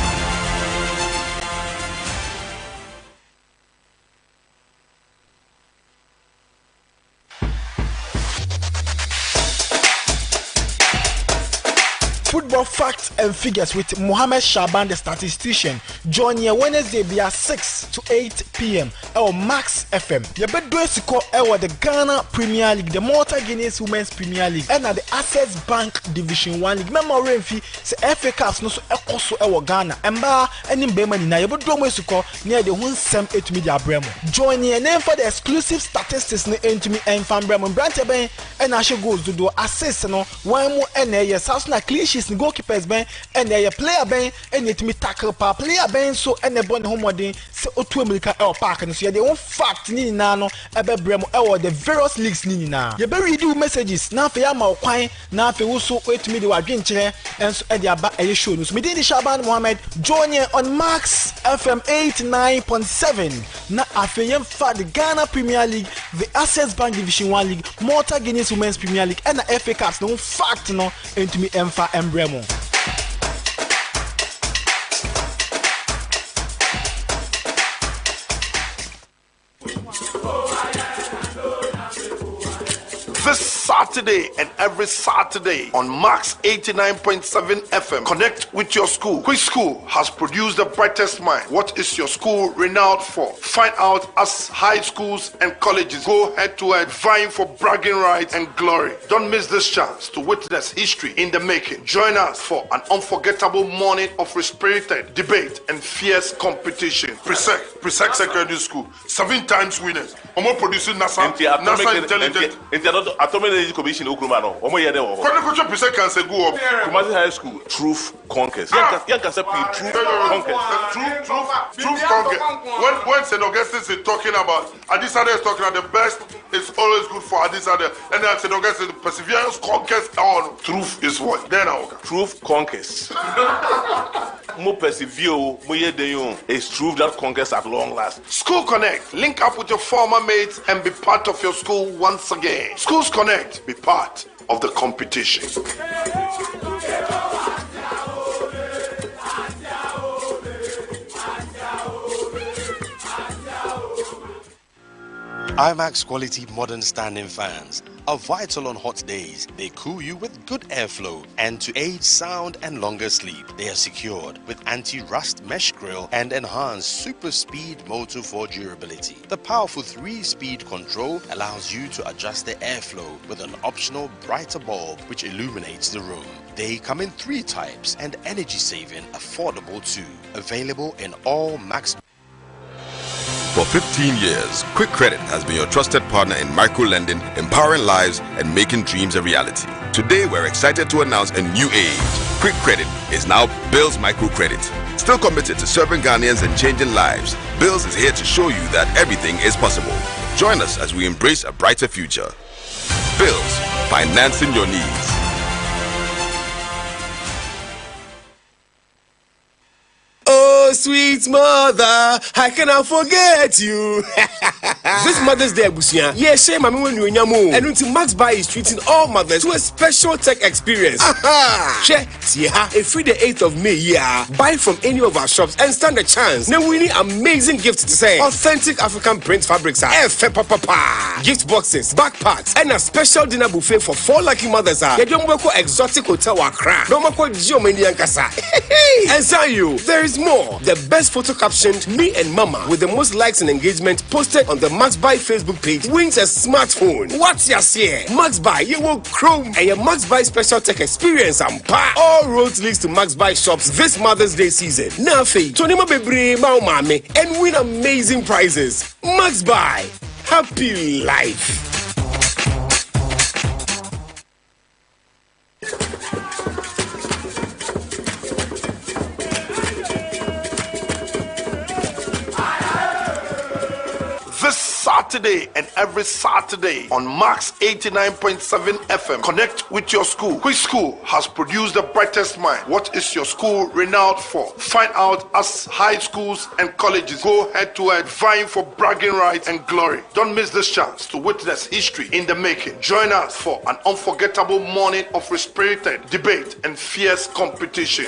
F: Football facts and figures with Mohammed Shaban, the statistician. Join you Wednesday via 6 to 8 p.m. or Max FM. You bet do score the Ghana Premier League, the Malta Guineas Women's Premier League, and the Access Bank Division 1 League. Remember, fee say FA Cups no so also Ghana. Emba any Bema na you bet do score near the 178 media Bremo. Join you name for the exclusive statistics no into me and fan Bremo. Brand and I should go to do assist no one more and yes house na clean sheet challenges in goalkeepers ben and a player ben and it me tackle pa player ben so and a bon homodin se otu America el park and so they won fact ni na no ebe brem e the various leagues ni na ye be read you messages na fe ya ma okwan na fe wo so etumi de wadwen kire enso e de aba e show no so me dey Shaban Mohammed join here on Max FM 89.7 na afeyem fa the Ghana Premier League, the Access Bank Division 1 League, Malta Guinness Women's Premier League and the FA Cups no fact no into me emfa embremo.
G: This Saturday and every Saturday on Max 89.7 FM. Connect with your school. Which school has produced the brightest mind? What is your school renowned for? Find out as high schools and colleges go head to head, vying for bragging rights and glory. Don't miss this chance to witness history in the making. Join us for an unforgettable morning of respirited debate and fierce competition. Presec Secondary School, 7 times winners. Omo producing NASA Intelligent.
H: Atomic Energy Commission Okruma no. Omo yede wo.
G: Kocho Presec can say go up.
H: Kumasi High School, Truth Conquers. Yan can say Truth Conquers.
G: Truth Conquers. When St. Augustine is talking about Adisade is talking about the best is always good for Adisade, and then St. Augustine perseverance conquers all. Truth is what? Then
H: Truth Conquers. Mo persevere, mo yede yon. It's truth that conquers at long last.
G: School Connect. Link up with your former mates and be part of your school once again. Schools Connect. Be part of the competition.
I: IMAX quality modern standing fans are vital on hot days. They cool you with good airflow, and to aid sound and longer sleep, they are secured with anti-rust mesh grille and enhanced super speed motor for durability. The powerful 3-speed control allows you to adjust the airflow with an optional brighter bulb which illuminates the room. They come in 3 types and energy saving, affordable too. Available in all Max.
E: For 15 years, Quick Credit has been your trusted partner in micro-lending, empowering lives and making dreams a reality. Today, we're excited to announce a new age. Quick Credit is now Bills Microcredit. Still committed to serving Ghanaians and changing lives, Bills is here to show you that everything is possible. Join us as we embrace a brighter future. Bills, financing your needs.
J: Oh, sweet mother, how can I forget you? This Mother's Day, Abusia. Yes, shame I when you nyamu. And until Max Buy is treating all mothers to a special tech experience. Aha! Share, see if free the 8th of May, yeah. Buy from any of our shops and stand a chance. Now we need amazing gifts to say. Authentic African print fabrics are gift boxes, backpacks, and a special dinner buffet for 4 lucky mothers. You don't work exotic hotel or crack. Don't work Geomania Kasa. And so you, there is more. The best photo captioned "Me and Mama" with the most likes and engagement posted on the Max Buy Facebook page wins a smartphone. What's your say? Max Buy, you will chrome and your Max Buy special tech experience and pa. All roads leads to Max Buy shops this Mother's Day season. Now, Tonima Bebre, Mau Mame, and win amazing prizes. Max Buy, happy life.
G: Saturday and every Saturday on Max 89.7 FM. Connect with your school. Which school has produced the brightest mind? What is your school renowned for? Find out as high schools and colleges go head to head, vying for bragging rights and glory. Don't miss this chance to witness history in the making. Join us for an unforgettable morning of respirited debate and fierce competition.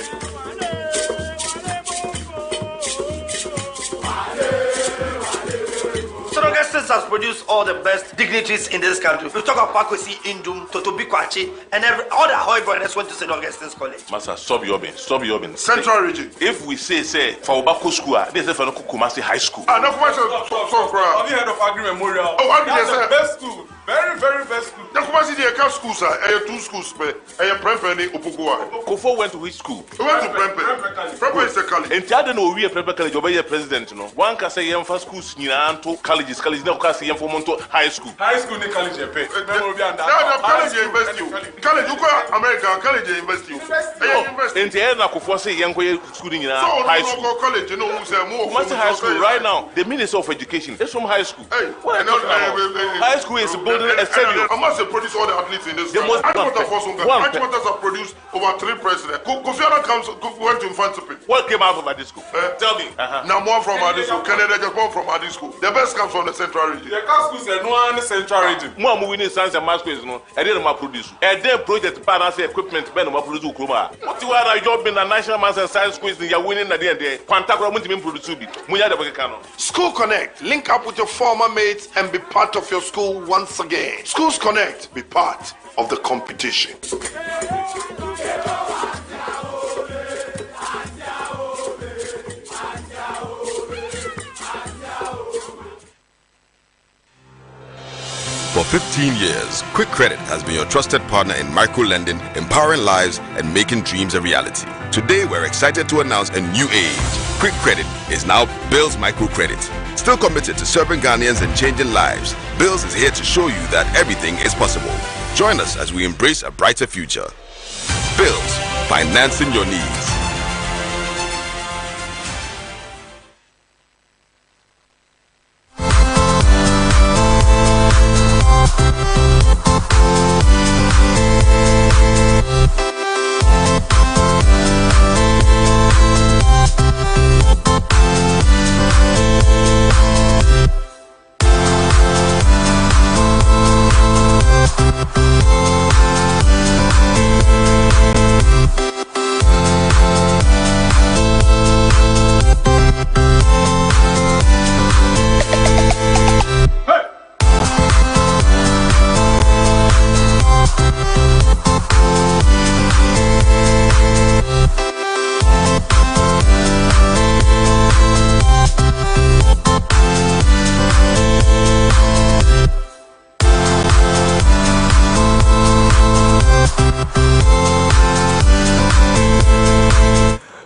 K: Augustus has produced all the best dignitaries in this country. We talk about Pakwesi Indum, Totobi Kwachi, and all the Hoy brothers went to St. Augustine's College.
H: Master, stop your bin.
G: Central region.
H: If we say for Obako School, they say for Kumasi High School.
G: No commercial.
L: Have you heard of Agri Memorial?
G: Oh, Agri
L: That's the best school.
H: Very, very best school.
G: The Kumasi the schools sir. Two schools pe. Prempeh ni Opugua.
H: Kofo went to which school?
G: He went to Prempeh. Prempeh is a college.
H: And Tiada no we Prempeh college obey president no. One can say yam first schools nyina to colleges. College no can say yam for monto high school.
G: High school ni college pe. College university. College you go America college university.
H: University. And Tiada na Kofo say yam go school nyina high school.
G: So college no who say more.
H: Kumasi high school right now. The Minister of Education is from high school. High school is building a stadium.
G: Hamas produce all the athletes in this country. Achimota have produced over 3 presidents. Kofi Annan went to Infantry.
H: What came out of Adi school? Tell me.
G: Now more from Adi school. Canada just more from Adi school. The best comes from the central region.
H: The schools are no one central region. More moving in science and math schools, no. I didn't produce. And then project balance equipment, Ben, what produce Ukroma. What you are job in the national maths and science schools, you are winning at the end. Quantagra won't even produce.
G: School Connect. Link up with your former mates and be part of your school once again. Schools Connect. Be part of the competition.
E: For 15 years, Quick Credit has been your trusted partner in micro-lending, empowering lives and making dreams a reality. Today, we're excited to announce a new age. Quick Credit is now Bill's Microcredit. Still committed to serving Ghanaians and changing lives, Bills is here to show you that everything is possible. Join us as we embrace a brighter future. Bills, financing your needs.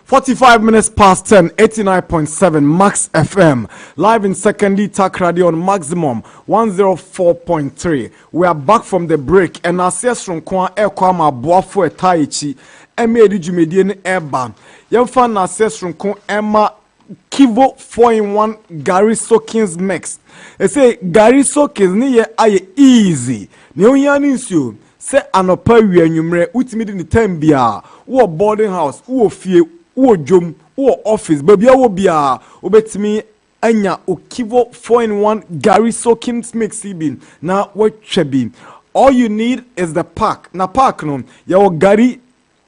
A: .5 past 10, 89.7 Max FM, live in secondary Talk Radio on maximum 104.3. We are back from the break, and our sales from Kwa Kwama Wafu Taichi, Emma Jumedian Eba. Yemfa na sales from Kwa Emma Kivo 4-in-1 Gary Soakins mix. They say Gary Soakins ni ye aye easy. Ni onyani nsuo se anopa wi anwumre utimi di time bia wo boarding house wo fie wo jom wo office babia wo bia obetimi anya Okivo 4-in-1 Gary Soakins mix ibin na watchwe bi. All you need is the pack. Na pack no ya wo Gary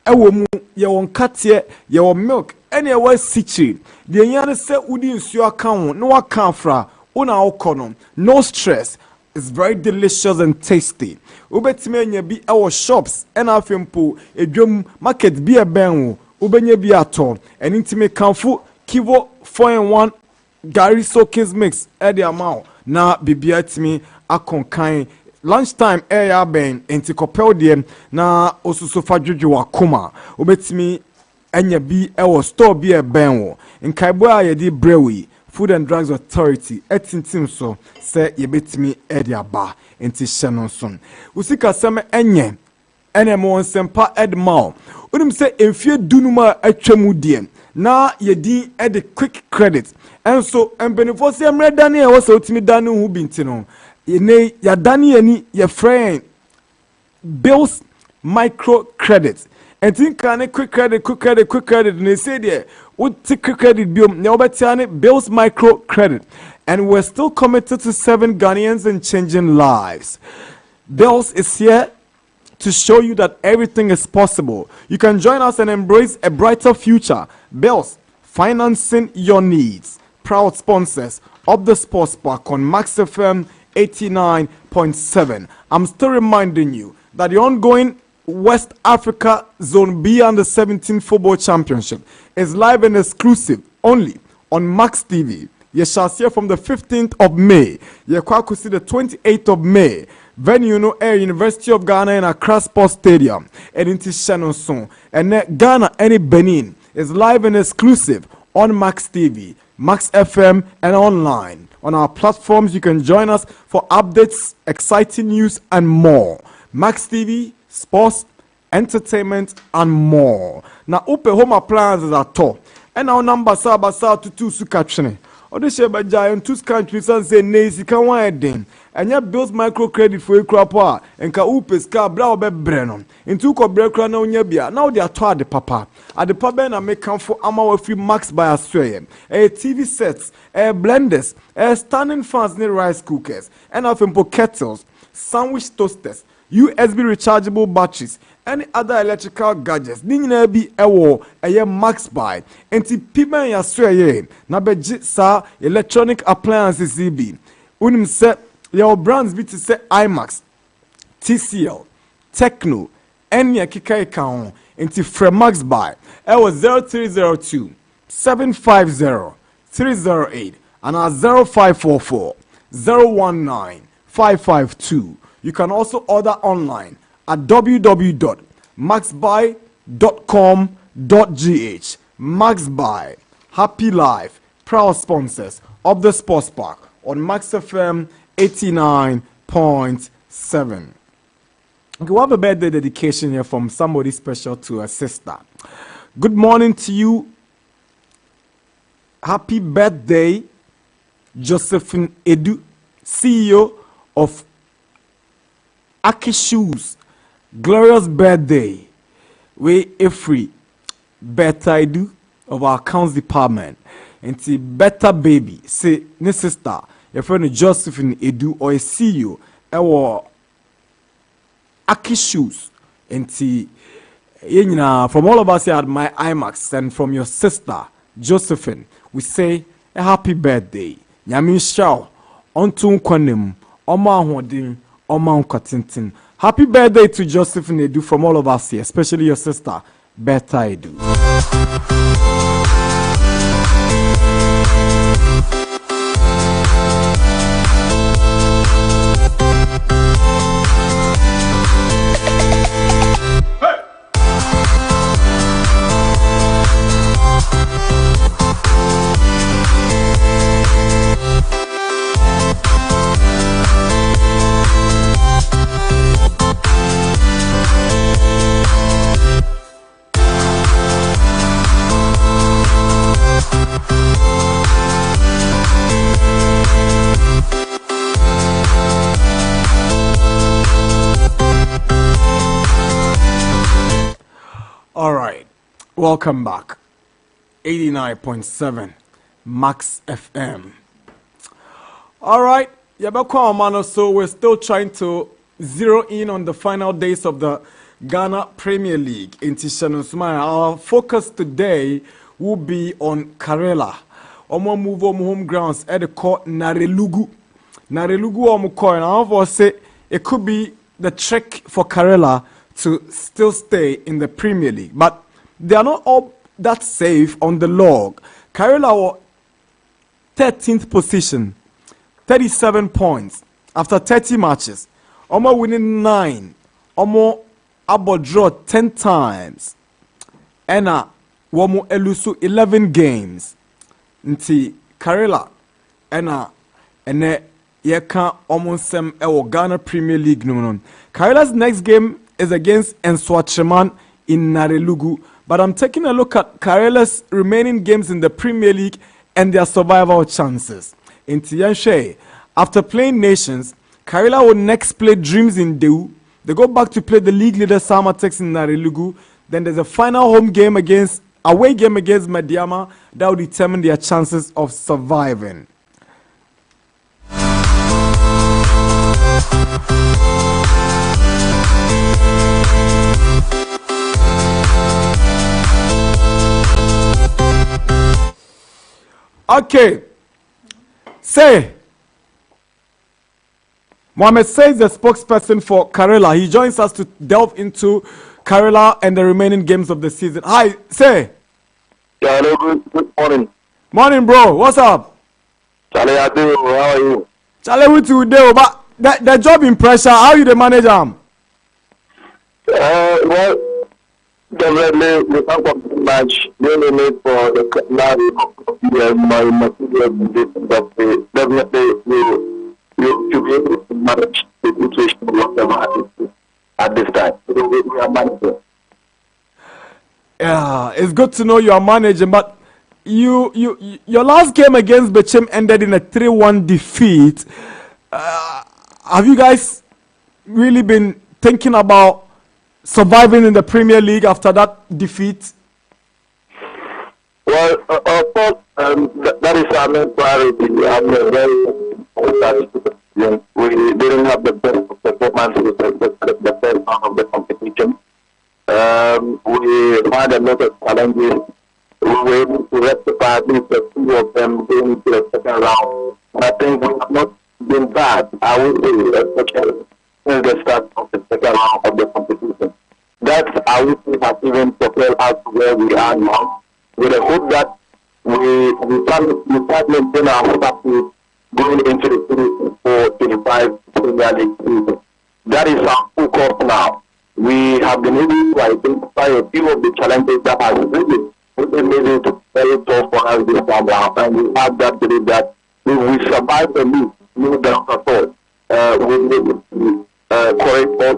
A: ewo mu ya wo nkatie ya wo milk ene ya wo sichi de nyane se udi nsuo aka ho no waka afra una okono no stress. It's very delicious and tasty. Ubetime anya bi ewo shops ena afempo edwom market bi ebenwo ubenya bi ato eni ntime kanfo Kivo 4-in-1 Gary Soakins mix edi amount na bibia timi akonkan lunchtime ya ben enti kopel de na osuso fadwodwo wakoma ubetimi anya bi ewo store bi ebenwo nkaibo a yedi brewi Food and Drugs Authority etintim so se yebetimi edi aba enti shenonson usika seme enye enemo sempa edmal unim se enfie dunuma atwemu die na yedi edi quick credit enso embenefo se emredane e wo se otimi dane hu binti no ne ya dane yani ye friend Bills micro credit and think can quick credit and say there what quick credit bill now Bills micro credit and we're still committed to 7 Ghanaians and changing lives. Bills is here to show you that everything is possible. You can join us and embrace a brighter future. Bills, financing your needs. Proud sponsors of the Sportspack on Max FM 89.7. I'm still reminding you that the ongoing West Africa Zone B Under 17 Football Championship is live and exclusive only on Max TV. You shall see from the 15th of May. You shall see the 28th of May. Venue no air University of Ghana in Accra Sports Stadium. And into Shannon Son. And Ghana any Benin is live and exclusive on Max TV, Max FM, and online. On our platforms, you can join us for updates, exciting news, and more. Max TV, sports, entertainment, and more. Now, open home appliances at all. And our number Sabasa to 2 Sukachene. Or the share by giant 2 countries and say, Nazi can wide then. And you build microcredit for a crop and ka upes car brow be brennon. In 2 cobra no nyabia. Now they are toward the papa. At the pub and I make come for our free Max by Australia. A TV sets, a blenders, a standing fans near rice cookers, and often kettles, sandwich toasters, USB rechargeable batteries, any other electrical gadgets. Nina be a Max buy. Enti pimen ya Australia. Na be sa electronic appliances be. Unim set your brands be to say IMAX, TCL, Techno, any kika account into Fremax buy. It was 0302 750 308 and 0544 019 552. You can also order online at www.maxbuy.com.gh. Maxbuy, happy life, proud sponsors of the Sportspack on Max FM 89.7. Okay, we have a birthday dedication here from somebody special to a sister. Good morning to you. Happy birthday, Josephine Edu, CEO of Aki Shoes. Glorious birthday. We a free better I do of our accounts department. And see better baby. Say, ne sister. Your friend Josephine Edu or a CEO or Aki Shoes and from all of us here at my IMAX and from your sister Josephine we say a happy birthday. Nyami shao onto kwanem oma hodin oma nkatintin. Happy birthday to Josephine Edu from all of us here, especially your sister Better Edu. All right, welcome back. 89.7 Max FM. All right, so we're still trying to zero in on the final days of the Ghana Premier League in Tishanusmaya. Our focus today will be on Karela. Omo move on home grounds at the court Narelugu. Narelugu omo coin. I want to say it could be the trick for Karela to still stay in the Premier League, but they are not all that safe on the log. Karela were 13th position, 37 points after 30 matches. Omo winning 9, Omo abo draw 10 times, Ena womo elusu 11 games. Nti Karela Ena ene yeka Omo sem ewo Ghana Premier League no. Karela's next game is against Enswacheman in Narelugu. But I'm taking a look at Karela's remaining games in the Premier League and their survival chances. In Tianshe, after playing Nations, Karela will next play Dreams in Deu. They go back to play the league leader Samatex in Narelugu. Then there's a final away game against Mediama that will determine their chances of surviving. Okay, say Mohamed says the spokesperson for Karela. He joins us to delve into Karela and the remaining games of the season. Hi, say.
L: Yeah, hello, good morning.
A: Morning, bro. What's up?
L: Charlie, how are you?
A: Charlie, with you there, but the job in pressure, how you dey manage them?
L: Well, definitely we can't compete much. The only need for the last couple of years, my material condition, but definitely you be able to manage the situation whatever happens at this time. So we are managing.
A: Yeah, it's good to know you are managing, but your last game against Bechem ended in a 3-1 defeat. Have you guys really been thinking about surviving in the Premier League after that defeat?
L: Well, of course, that is our main priority. We have a very important. We didn't have the best performance with the first round of the competition. We had a lot of challenges. We were able to rectify at least a few of them going to the second round. I think we have not been bad, I would say, especially since the start of the second round of the competition. That, I would say, has even propelled us to where we are now, with the hope that we can maintain our status going into the series for 25 Premier League season. That is our focus now. We have been able to identify a few of the challenges that have really made it very tough for us this time around, and we have that belief that if we survive the league, no doubt at all, we'll be able to correct all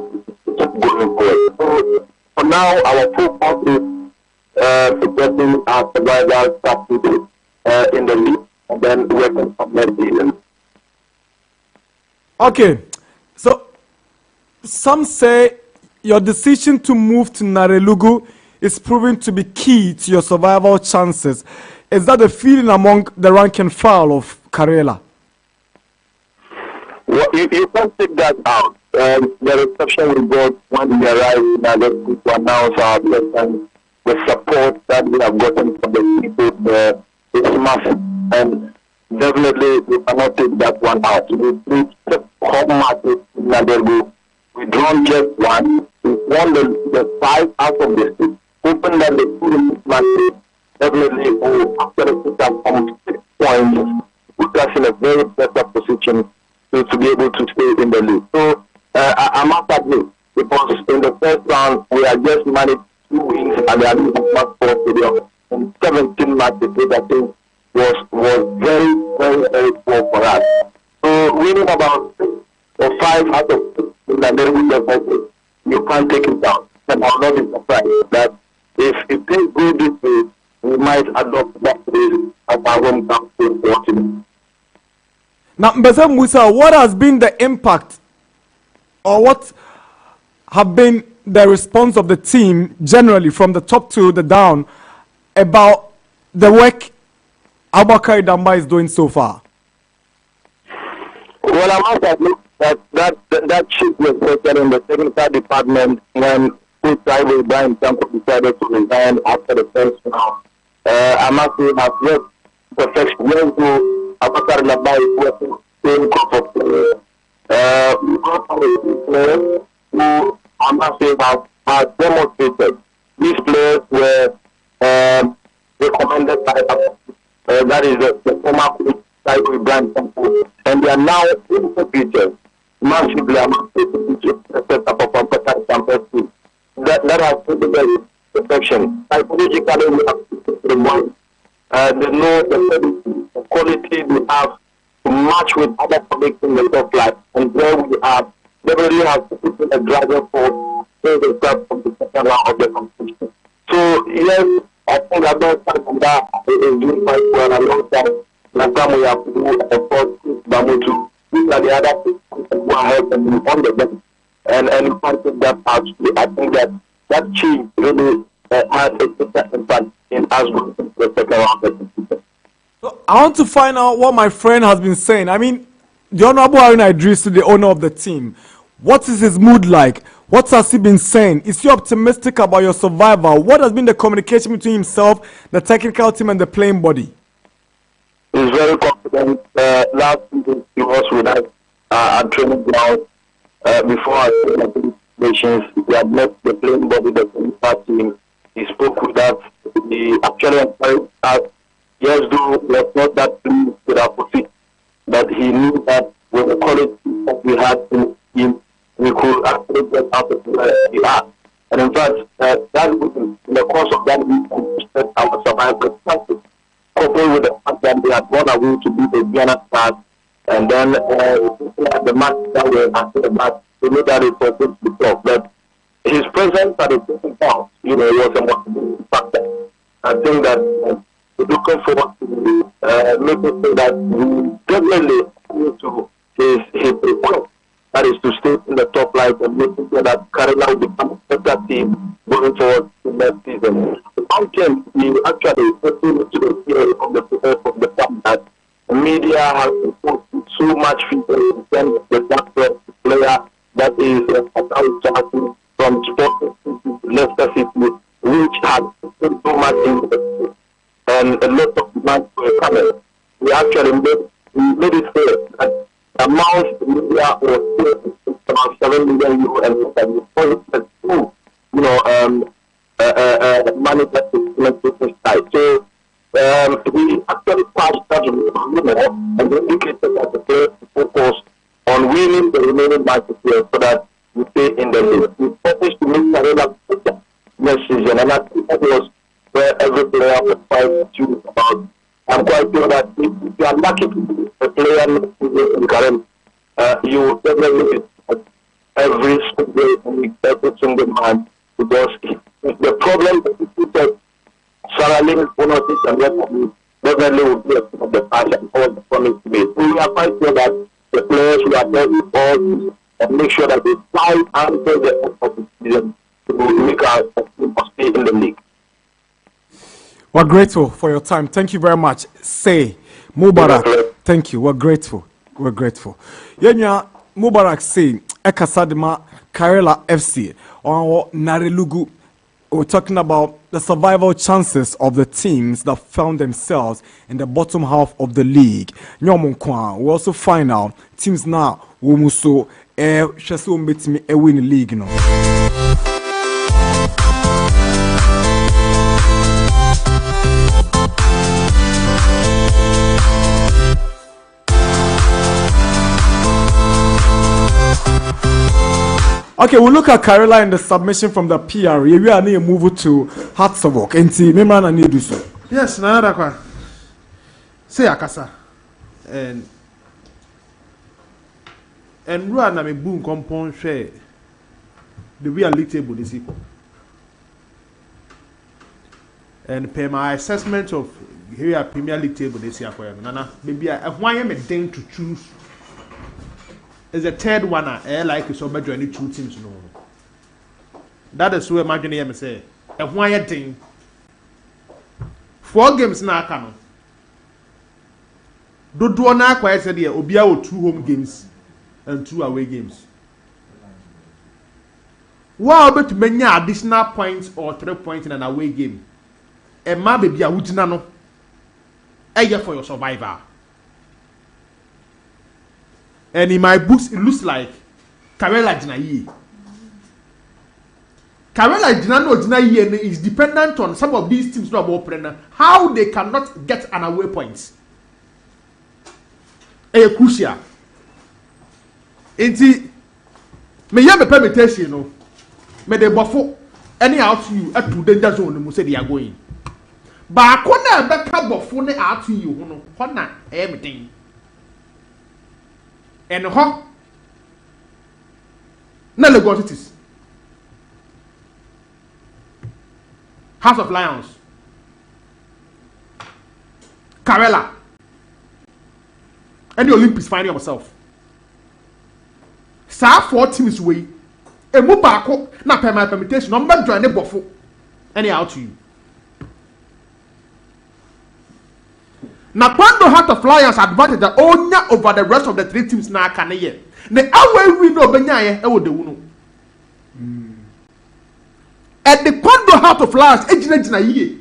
L: going forward. So for now, our focus is progressing our survival status in the league, and then working from next season.
A: Okay, so some say your decision to move to Narelugu is proving to be key to your survival chances. Is that the feeling among the rank and file of Karela?
L: Well, you can't take that out. The reception we got when we arrived in Narelugu to announce our presence, the support that we have gotten from the people is massive. And definitely we cannot take that one out. We reached home market in Narelugu. We drawn just one. We won the 5 out of the 6. Opened up the 2 market. Definitely, after the pickup from 6 points, put us in a very better position to be able to stay in the league. So I must admit, because in the first round we had just managed 2 wins at the Alibu Stadium and 17 matches, which I think was very, very, very poor for us. So winning about 6 or 5 out of 6 in the league, you can't take it down. And I'll not be surprised that if things go this way, we might adopt that way as our home country.
A: Now, Mbese Musa, what has been the impact or what have been the response of the team generally from the top to the down about the work Abubakar Damba is doing so far?
L: Well, I must admit that shift was taken in the technical department when Coach Taiwo Ibrahim Sampo decided to resign after the first round. I must say, has worked perfection. When Abubakar Damba is working same group of players. We got some players who, I must say, have demonstrated. These players were recommended by that is the former coach Taiwo Ibrahim Sampo, and they are now in the future. Massively, I must say, to set up a better campus team. That has been the perfection. Psychologically, we have to remind they know the quality we have to match with other colleagues in the top flight, and where we are, definitely have to put in a driver for the start from the second round of the competition. So, yes, I think I don't think that is doing quite well alongside Nakamu Yaku and Sportspack Bamutu. These are the other people who are helping on the bench. And you can't take that out. I think that change really had a bigger impact in us going to the second round of the competition.
A: So I want to find out what my friend has been saying. I mean, the Honorable Haruna Idris, the owner of the team, what is his mood like? What has he been saying? Is he optimistic about your survival? What has been the communication between himself, the technical team, and the playing body?
L: He's very confident. Last season he was with us at training ground before our nations. He had met the playing body, the technical team. He spoke with us. He actually encouraged us. Yes, though he was not that pleased with our position, but he knew that with the quality that we had in him, we could actually get out of where we are. And in fact, that in the course of that, we could set our survival chances, coupled with the fact that they had gone away to beat the Ghana Stars, and then at the match that were after the match, we knew that it was going to be tough. But his presence at the second half, was a motivating factor. I think that we're looking forward to making sure that we definitely need to his request. That is to stay in the top line and making sure that Kerala will become a better team going forward to next season. One thing we actually put into the fear of the fact that the media has put so much feedback in terms of the Darkwa player that is from Sportspack to Leicester City, which has put so much into the and a lot of demands were coming. We actually made it fair that the amount the media was about 7 million euro and we pointed to, money that is business side. So we actually passed that and indicated that the players focus on winning the remaining matches here so that we stay in the league. We promised to make Kerala better next season, and I think that was where every player was quite curious about. I'm quite sure that if you are lucky to be a player in Kerala, you will definitely be every single man, because the problem that you said, surrounding ownership and revenue definitely will be the passion all the promise to be. We are quite sure that the players who are there with all and make sure that they fight until the end of the season to make our team stay in the league.
A: We're grateful for your time. Thank you very much. Say Mubarak. Thank you. We're grateful. We're grateful. Yenya Mubarak say Ekasadima Kerala FC or Narelugu. We're talking about the survival chances of the teams that found themselves in the bottom half of the league. We also find out teams now who so win the league. Okay, we'll look at Kerala and the submission from the PR. We are now move to Hatsavok. And see, Memran and do so.
B: Yes, Darkwa. Say Akasa. And run na me boom compound share the real league table this equal. And pay my assessment of here Premier League table this year for Nana. Maybe I am a thing to choose. Is a third one like so better any two teams no. That is where imagine him say a one thing 4 games na aka no dodo na akwa say there obia o 2 home games and 2 away games. Wow, bet many additional points or 3 points in an away game. E ma baby a wutina no eye for your survivor. And in my books, it looks like Kerala Jinayi. Kerala Jinayi is dependent on some of these teams not more how they cannot get an away point. A crucial. Inti me have a permutation, no. Me de bofo any out to you at to danger zone mu say they are going. Ba kona be ka bofo ne out to you no. Kona everything. And ho na Lagos it is House of Lions, Kerala, and the Olympics finding yourself. Sa 4 teams way e mu baako na permutation number join ne bofo any out to you. Na quando Heart of Lions advantage that onya over the rest of the 3 teams na aka ne ye. The away win no benya ye e wo de wuno. At the quando Heart of Lions ejina ye.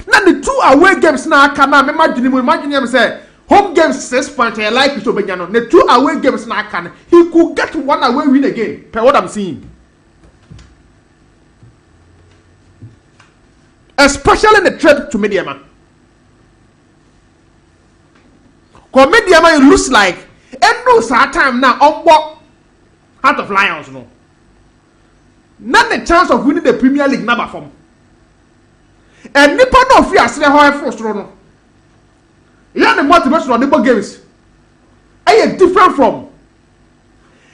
B: Na the 2 away games na aka na me imagine him say home games 6 points I like it to benya no. The 2 away games na aka he could get 1 away win again. Per what I'm seeing. Especially in the trip to Mediama. Comedian, it looks like
D: endo saa time na ombo Heart of Lions no. Not the chance of winning the Premier League number from. And nipa no fi asere ho e frustro no. Yeah, the motivation on the games. Are different from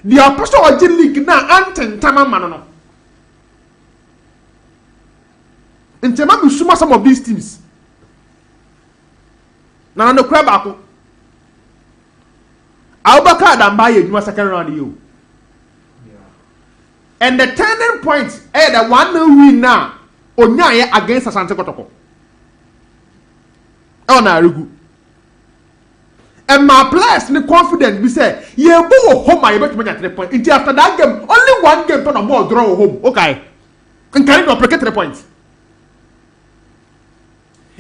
D: the apostle of the league now anten tama man no. In tema we suma some of these teams. Na no crab ako. Abubakar Dambaye you second round you. And the turning point is the one win now Onyaye against Asante Kotoko. Oh na rugu. And my players ni confident we say ye go home I bet me 3 points. Until after that game only one game turn a more draw home. Okay. And can you replicate 3 points?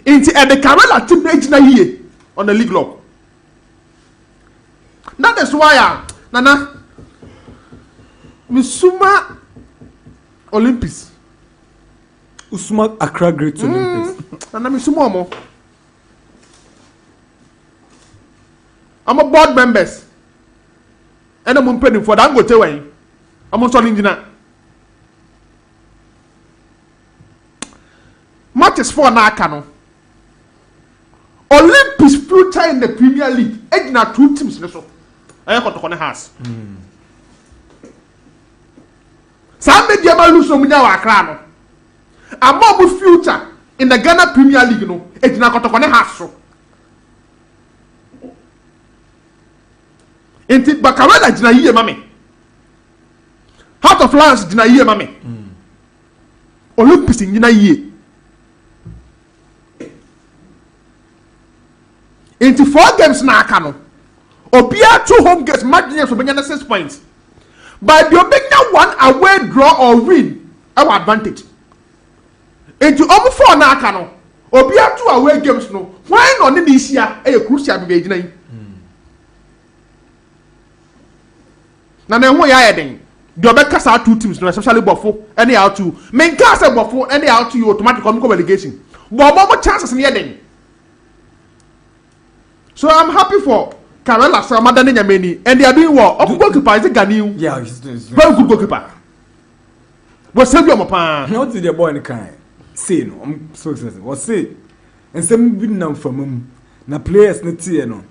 D: Until the Karela team age na here on the league log. That is why Nana Misuma Olympics.
A: Usuma Accra Great Olympics.
D: Nana Misuma mo. I'm a board members. And I'm paying for that. I'm going to tell you. I'm on solid dinner. Matches for Nakano. Olympics future in the Premier League. It's not 2 teams. I got to corner house. Some media lose some money our crown. A more future in the Ghana Premier League. No, it's not got to corner house. Inti Bakarela dina yiye mame. Heart of Lions dina yiye mame. Olympics dina yiye. Inti 4 games na aka no. Obia 2 home games match games so benya 6 points. But the obenya 1 away draw or win our advantage. Inti omu 4 na aka no. Obia 2 away games no. Why no ni this year e crucial be dina yi. Na na ho ya eden the obeka sa 2 teams no especially Wafu any out to men ka say Wafu any out to you automatic come relegation but more chances in eden. So I'm happy for Karela Samada Nyameni and they are doing well. Goalkeeper is Ganiu.
A: Yeah, he's doing
D: very good goalkeeper. What say you papa?
A: What did the boy in kind say no? I'm so excited. What say? And some been now from na players na tie no.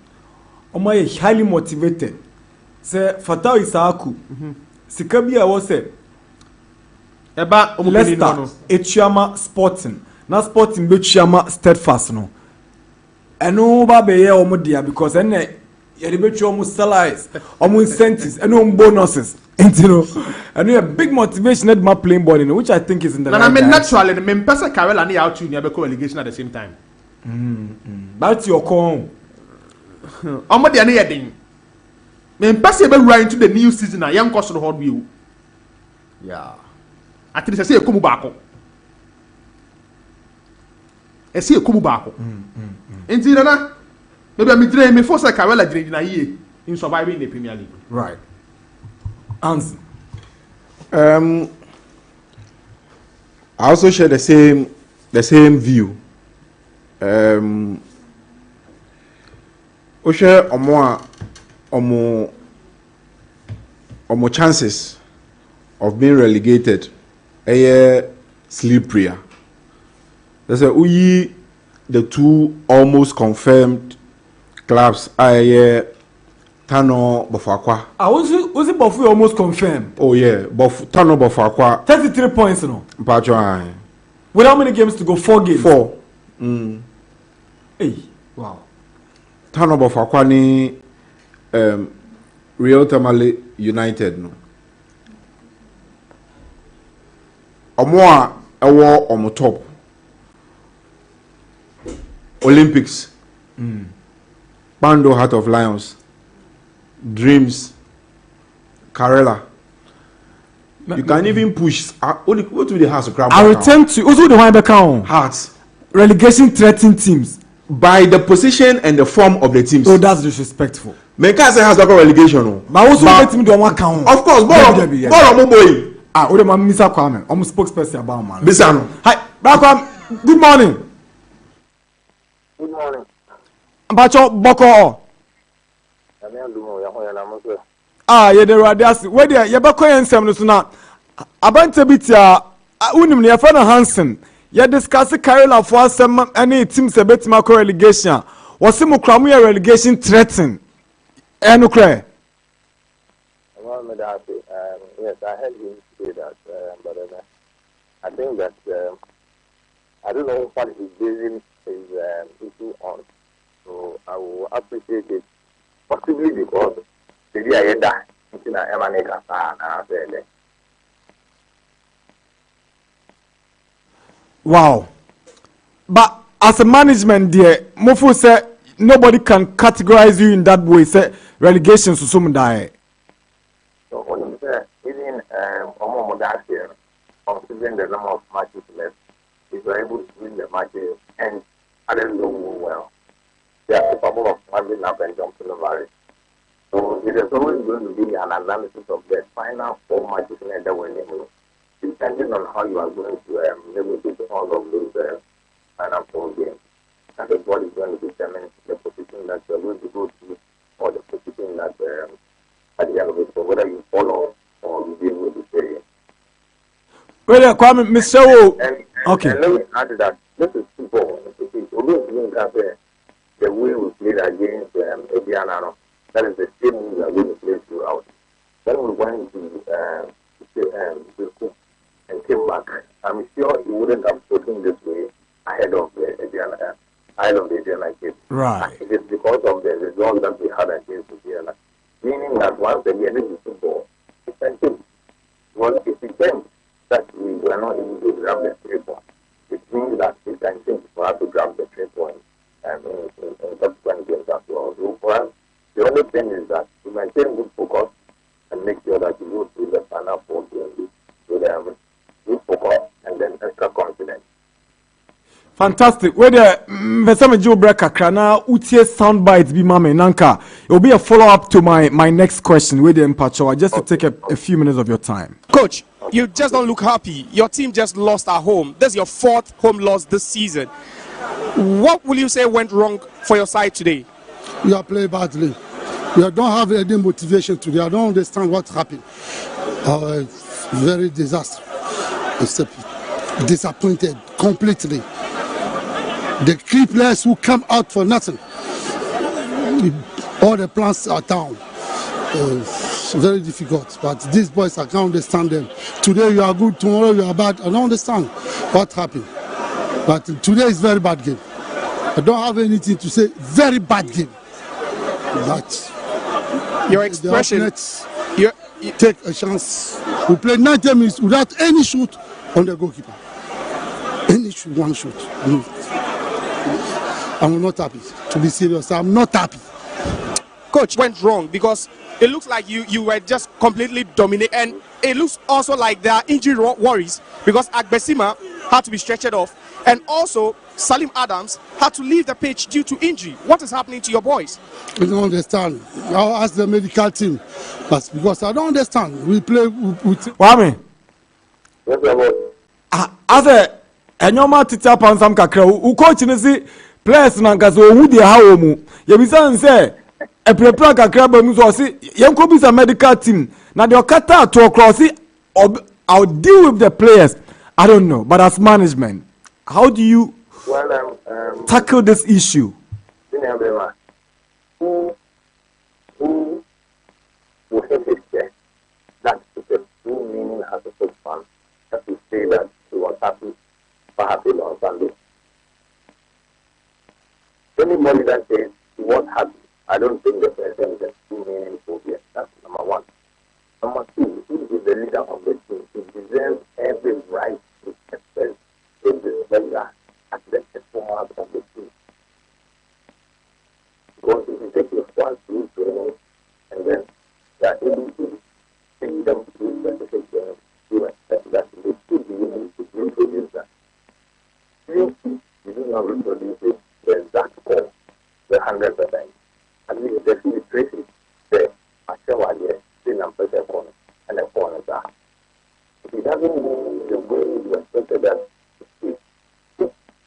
A: Omo highly motivated. Say Fatau Isaaku. Sika bi a wo say
D: eba omupini no.
A: Echiama Sporting. Na Sporting be Chiama Steadfast no. Eno ba be ye omo dia because ene ye dey be omo salaries, omo incentives, eno bonuses. You know, and a big motivation at my playing ball, which I think is in the
D: right. I mean, naturally, the main person Karela and out to never co-allegation at the same time.
A: That's your call.
D: Omo the any thing. Main person be right into the new season. I am cost hard view.
A: Yeah.
D: At least I say a kumu bako. I see a kumu bako. Indeed, maybe I'm dreaming before say Karela dream na year in surviving the Premier League.
A: Right. Answer.
C: I also share the same view. We share omo chances of being relegated. Slippery. That's why the 2 almost confirmed clubs are Tano Bofakwa.
A: Was it Bofu almost confirmed?
C: Oh yeah, Tano Bofakwa.
A: 33 points no.
C: Pacho.
A: With how many games to go? 4 games.
C: 4.
A: Hey, wow.
C: Tano Bofakwa ni Real Tamale United no. Omo ewo omo top. Olympics. Bando Heart of Lions. Dreams, Karela. You can even push. Only go to the house of crowd.
A: I return to also the one back on
C: Hearts.
A: Relegation threatening teams
C: By the position and the form of the teams.
A: Oh, that's disrespectful.
C: Men can't say has like a relegation.
A: But also let me do one count.
C: Of course, ball boy.
A: Ode ma Mr. Kwame. I'm spokesperson about man.
C: Bisano.
A: Hi, Darkwa. Good morning.
L: Good morning.
A: Bacho Boko. ye de radiasi we de ye bako ye nsem no so na abante bitia unim ne yafa na Hansen ye discuss Carolina for asem any team se betima ko relegation wose mu kramu ye relegation threaten eno kra
L: yes, I heard him say that, but I think that I don't know what he's basing his issue on. So I will appreciate it, possibly because maybe I heard that in a Emaneka and
A: wow. But as a management there, Mofu say nobody can categorize you in that way. Say relegation to some die.
L: So when you say even last year, considering the number of matches left, if you're able to win the matches and I don't know well, they are capable of climbing up and jumping over it. So it is always going to be an analysis of the final 4 matches in the winning move, depending on how you are going to negotiate all of those final 4 games. That is what is going to determine the position that you are going to go to or the position that at the end of it, so whether you follow or you deal with the stadium.
A: Well, Kwame, Mr. Okay.
L: And let me add to that. This is football. The way we played against Ediana, that is the same way we are going to play throughout. Then we went to the cook and came back. I'm sure he wouldn't have spoken this way ahead of the Ediana game.
A: Right.
L: It is because of the result that we had against Ediana. Meaning that once again, this is football. Well, it's a shame that we were not able to grab the 3 points. It means that it's a shame for us to grab the 3 points in subsequent games as well. So for us, the only thing is that to maintain good focus and make sure that you go through the final 4 games with good focus and then extra confidence.
A: Fantastic. Whether Vesame Joe Brecker Krana Utie sound bites be mame Nanka. It will be a follow up to my next question with the Empacho. Just to take a few minutes of your time.
J: Coach, you just don't look happy. Your team just lost at home. This is your 4th home loss this season. What will you say went wrong for your side today?
M: We are playing badly. We don't have any motivation today. I don't understand what happened. It's very disastrous. It's disappointed completely. The key players who come out for nothing. All the plans are down. It's very difficult, but these boys, I can't understand them. Today you are good, tomorrow you are bad. I don't understand what happened. But today is very bad game. I don't have anything to say. Very bad game. But
J: your expression,
M: you take a chance. We played 90 minutes without any shoot on the goalkeeper. Any shoot, one shoot. I'm not happy. To be serious, I'm not happy.
J: Coach, went wrong because it looks like you were just completely dominated, and it looks also like there are injury worries because Agbesima had to be stretched off, and also Salim Adams had to leave the pitch due to injury. What is happening to your boys?
M: I don't understand. I'll ask the medical team, but because I don't understand. We play with.
A: Wame. As a enyoma tita pansam kakra, u coach ni si players na nkaso owu de ha wo mu. Ye bisa nse e prepare kakra ba mu so si yenko bisa medical team na de okata to cross I'll deal with the players. I don't know, but as management, how do you tackle this issue?
L: Who will hit it there? That is the true meaning as a football fan. That we say that we was happy on Sunday. Anybody that says he was happy, I don't think the person is a true meaningful here. That's number 1. Number 2, he is the leader of the team. He deserves every right to express his displeasure at the performance of the team. Because if you take your one to training and then you are able to take them to specific games, you expect that they should be able to reproduce that. If you do not reproduce it, the exact score, the 100%, at least they should be tracing the actual idea, the number corner and the corners are. If it doesn't go the way you expected that to see,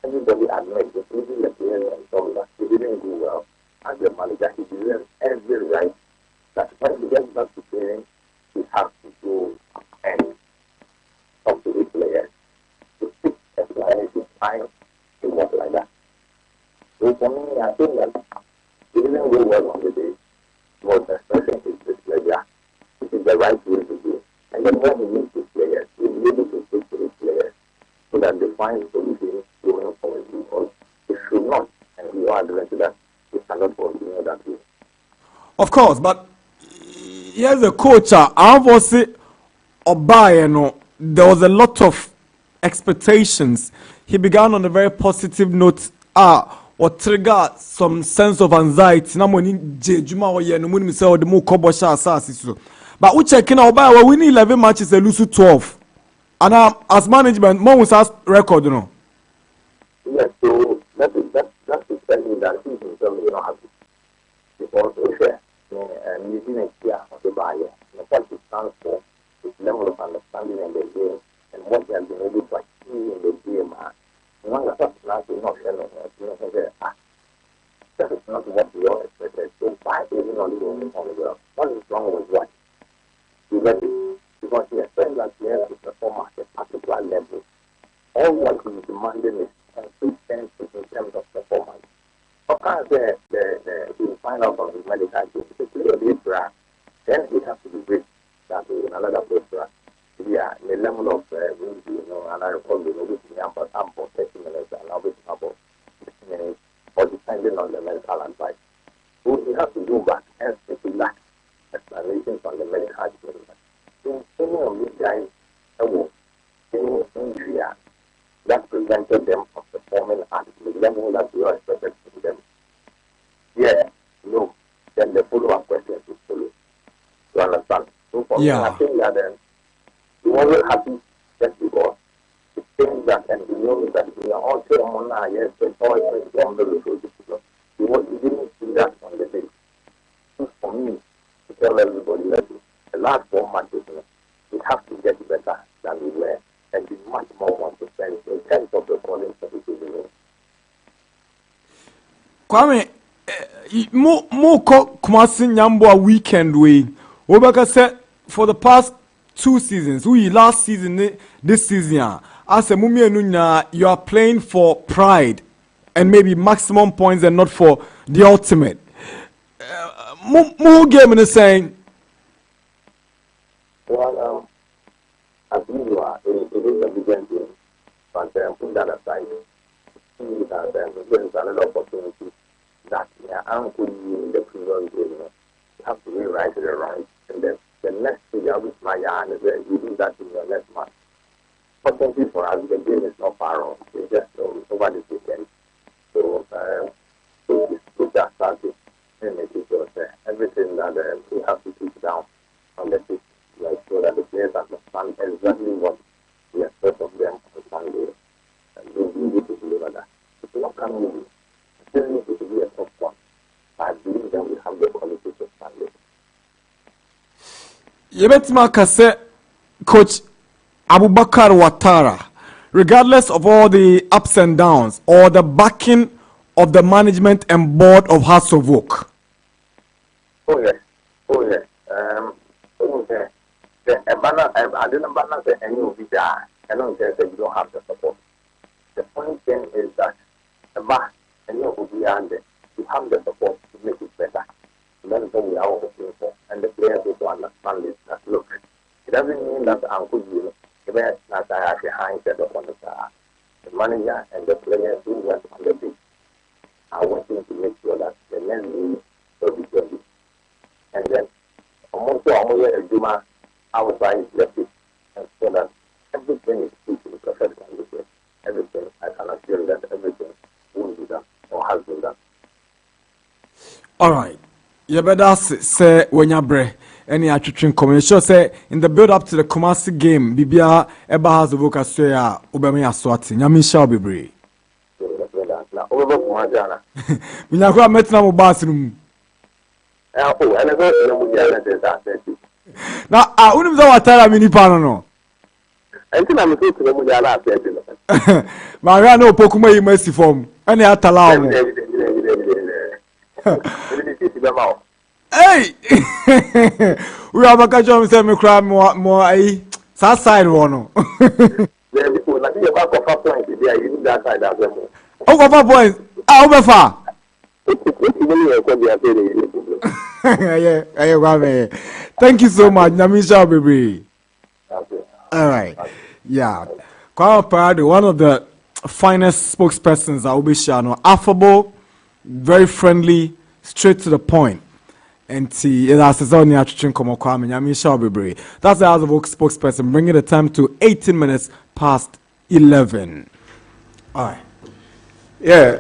L: everybody admits, including the players and all that, he didn't go well. As the manager, he deserves every right that when he gets back to find it was like that. So for me, I think that it didn't go well on the day. But the expression is this player. It is the right way to do. And then when we meet the players, we be able to speak to the players so that they find solutions going forward, because it should not, and we are admitting that it cannot continue that way.
A: Of course, but here's a coach. I was say, there was a lot of expectations. He began on a very positive note. Or trigger some sense of anxiety. Na money jejuma or ye no money say or the mo kobo sha asasi so. But we checking out by we win 11 matches and lose 12. And as management, more was us record, you know.
L: Yes, so that's to tell me that he himself is not happy. Because you didn't hear of the buyer. And what it stands for is level of understanding in the game and what they have been able to achieve in the game. One of the not shelling, that is not what we all expected. So why is it not doing it on the ground? What is wrong with what? You get it? Because he expects that players to perform at a particular level. All what he is demanding is consistency in terms of performance. Of course, you find out from his medical team, if the player is track, then he has to be great. That is another player. Yeah, the level of and I recall the movie for 30 minutes and I'll be about 15 minutes, or depending on the medical advice. So he has to go back and speak to that explanations on the medical advice. So any of these guys have any injury that prevented them from performing at the level that we are expected from them. Yeah, no, then the follow-up questions will follow. You understand? So for me, I think that he wasn't happy just because it seems that, and he knows that we are all saying on now, yes, the toy is on the result. He didn't see that on the day. So for me, to tell everybody that the last 4 matches, we have to get better than we were and be much more consistent in terms of the calling for the season.
A: Kwame, mo Kumasi Nyambo weekend way. Obaka said for the past 2 seasons, last season, this season, as a Mumia Nunya, you are playing for pride and maybe maximum points and not for the ultimate. More game in the saying.
L: Well, as usual, it is a big game, but put that aside. See that there is another opportunity that uncle in the previous game, you have to rewrite it around, and then the next figure with my yarn is you do that in your next match. Fortunately for us, the game is not far off. It's just over the weekend. So, we just started and make it everything that we have to keep down on the pitch, like, so that the players understand exactly what we expect of them on Sunday. And we need to deliver that. It's not coming easy. It still needs to be a tough one. I believe that we have the quality to stand it.
A: Yebetima Kase, Coach Abubakar Ouattara, regardless of all the ups and downs or the backing of the management and board of Hearts of Oak.
L: Oh yes. I didn't banner any of it. I don't care that you don't have the support. The point then is that any of it you have the support to make it better. And that's what we are all looking for. And the players also understand this. That look, it doesn't mean that Uncle you that I have behind the manager and the players who work on the pitch are working to make sure that the next game will be good. And then almost a Juma outside the pitch, and so that everything is put to the professional level. Everything, I can assure that everything will be done or has been done.
A: All right. You better say when you're brave. Any attrition commission say in the build up to the Kumasi game, Bibia Eba has the vocal say Obama Swati, Yamisha Bibri. We are going to meet now bathroom. Now, I wouldn't know what time mini panel.
L: Until I'm going to the Mujala.
A: Mariano Pokuma mercy form. Any Atalao. Hey, we have a catch on me cry more. South side one.
L: So I think you're back of 5 points there. You need that side as well.
A: Oh, 5 points. Over far. Thank you so much, Namisha baby. All right. Yeah. Kwame Parado, one of the finest spokespersons I will be sharing. Affable, very friendly, straight to the point. And that's the only attraction come Kwame Namisha baby. That's the other spokesperson, bringing the time to 18 minutes past 11. All right.
C: Yeah.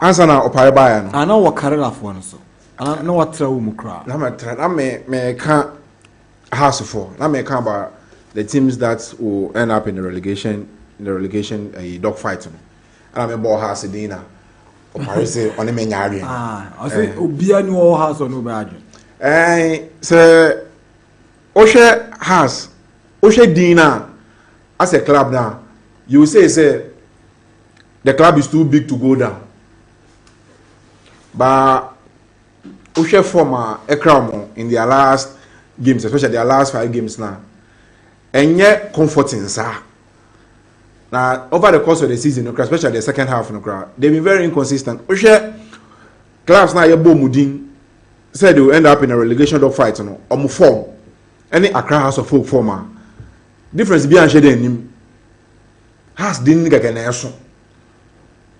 C: Answer now, Opaya Bayan.
A: I know what career for one so. I know what trouble mukra.
C: I may can't house for. I may can't about the teams that will end up in the relegation dogfight. And I may ball house dinner. Opaya say on the main area.
A: I say Obia new house or no bad.
C: Say Oshe house, Oshe dinner as a club now. You say the club is too big to go down. But Ushe former Ekramo in their last games, especially their last 5 games now, and yet comforting, sir. Now, over the course of the season, especially the second half, they've been very inconsistent. Ushe clubs now, Yabo Mudin said they will end up in a relegation dogfight, or form. Any Accra House of Folk former. Difference beyond shedding him has didn't get an answer.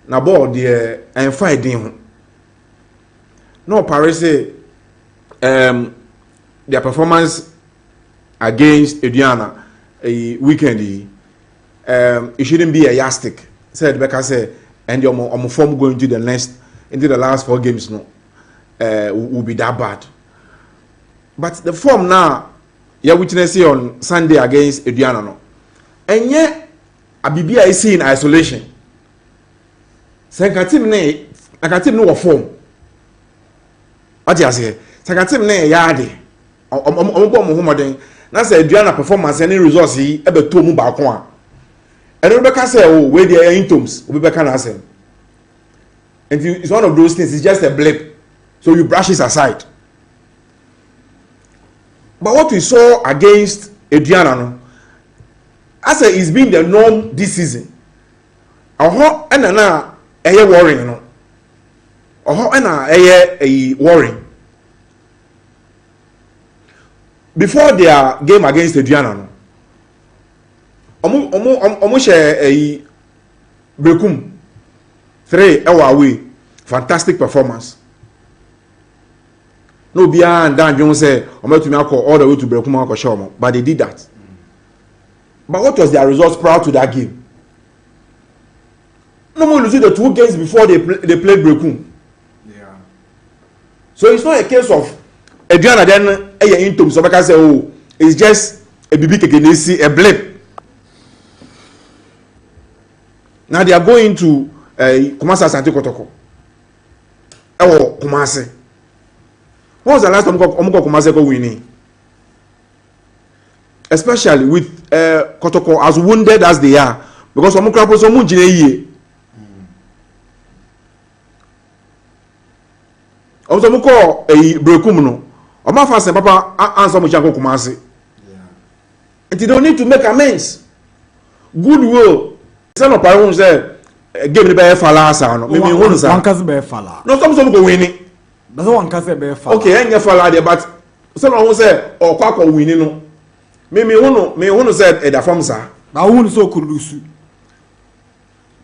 C: Now, board the and fight him. No, Paris say their performance against Ediana a weekend it shouldn't be a yardstick. Said Becca say and your form going into the last 4 games will be that bad. But the form now you're witnessing on Sunday against Ediana no. And yet Abibia is in isolation. Say team no form. What you say? Sakatim ne yade. Ombo Muhammadin. Na say Adriana performance any results yi ebe to mu ba ko a. And Rebecca say oh we dey intoms. Rebecca na say. And it's one of those things, it's just a blip. So you brush it aside. But what we saw against Adriana no, I say it's been the norm this season. Oho na eye worrying no. Oho na eye worrying. Before their game against Adriana no, omo share Brekum 3 away. Fantastic performance. No bia and Dan Jones say omo to me all the way to Brekum ko show, but they did that. But what was their results prior to that game? No more losing the 2 games before they played Brekum. Yeah. So it's not a case of Adriana then into so because say oh it's just a BB Kekenesi a blip. Now they are going to Kumasi Asante Kotoko. Oh Kumasi. When was the last time Kumasi go winning? Especially with Kotoko as wounded as they are, because Omukra so much in also muko Brekum no. Oma fast papa answer much anko Kumasi. And you don't need to make amends. Goodwill. Some of parents say give me be fala asa no. Me won say.
A: One case be fala.
C: No some go winning.
A: That's one case be fala.
C: Okay, any fala there but some of say o kwa winning no. Me won say e da form sa.
A: Na won so kurusu.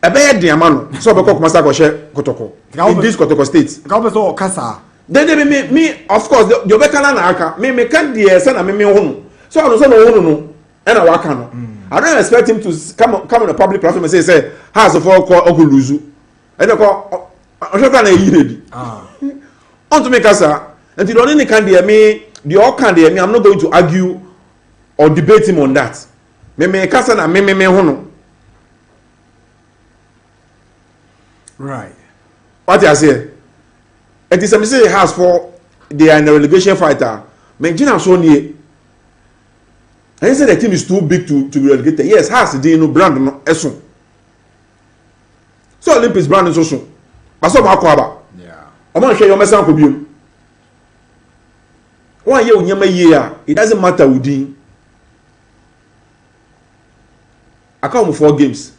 C: Ebe dey amano. So be ko Kumasi ko she Kotoko. In this Kotoko state.
A: Ka be so o kasa.
C: Then me of course the obekana na aka. Me can dey say na me won. So I no say no won no. And I work on. I don't expect him to come on a public platform and say, "Has of all call Oguluzu." And I call Oshaka na on to make us, and you don't need me, the all can me. I'm not going to argue or debate him on that. Me kasa na me hono.
A: Right.
C: What I say? It is a say has for they are in a relegation fighter. Me Gina so near. And he said the team is too big to be relegated. Yes, has the no brand no esun. So Olympics brand is also. But so ma kwaba. Yeah. Omo hwe yo mesan ko biom. One year onyama year, it doesn't matter within. I come 4 games.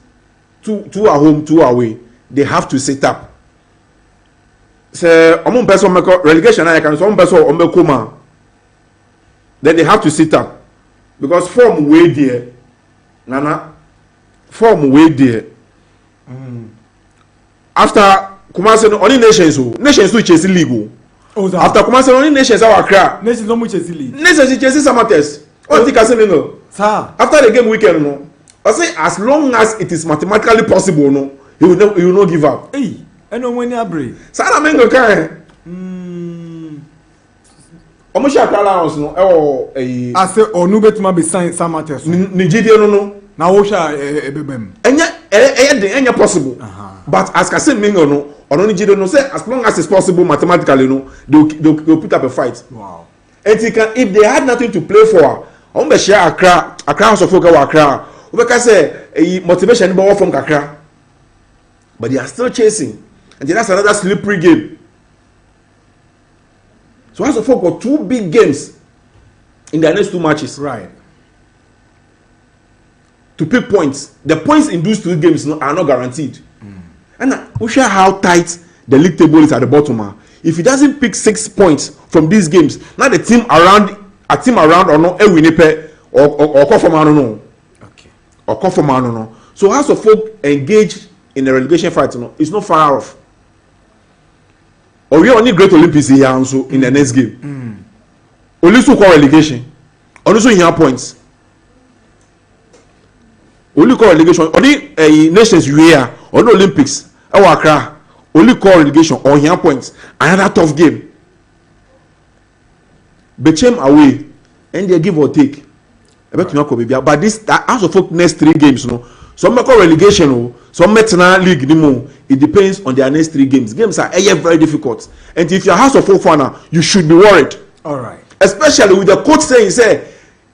C: 2 at home, 2 away. They have to sit up. So, I'm person relegation. I can some person on Koma. Then they have to sit up because form way there. Nana, form way there. After Kumasi only nations to Chelsea league. After Kumasi only nations our cry.
A: Nations no Chelsea league.
C: Nations Chelsea Samates. Oh, think I say no. Sir. After the game weekend no. I say as long as it is mathematically possible no, he will not give up.
A: Hey, I know when you are
C: Sana mengo kai. Omo sha kala house no eh
A: I say onu betuma be sign Samates.
C: Ni jide no.
A: Na wo sha ebebem.
C: Enya possible. But as I say mengo no, onu ni jide no say as long as it's possible mathematically no, they'll put up a fight.
A: Wow.
C: And if they had nothing to play for, omo be share Accra House of Folk wa Accra. We can say motivation from Kakra, but they are still chasing, and that's another slippery game. So House of Folk got 2 big games in their next 2 matches,
A: right?
C: To pick points. The points in those 2 games are not guaranteed, and we share how tight the league table is at the bottom. If he doesn't pick 6 points from these games, now the team around or no, a winner or call from I don't know. Or come from no. So House of Folk engaged in the relegation fight, it's not far off. Or we only great Olympics here also in the next game. Only so call relegation. Only so here points. Only call relegation. Only nations here. Only Olympics. Our Accra. Only call relegation or here points. Another tough game. Bechem away. And they give or take. But this House of Folk next 3 games, some make relegation, some make league, it depends on their next 3 games. Games are very difficult, and if you're House of Folk fan, you should be worried.
A: All right.
C: Especially with the coach saying,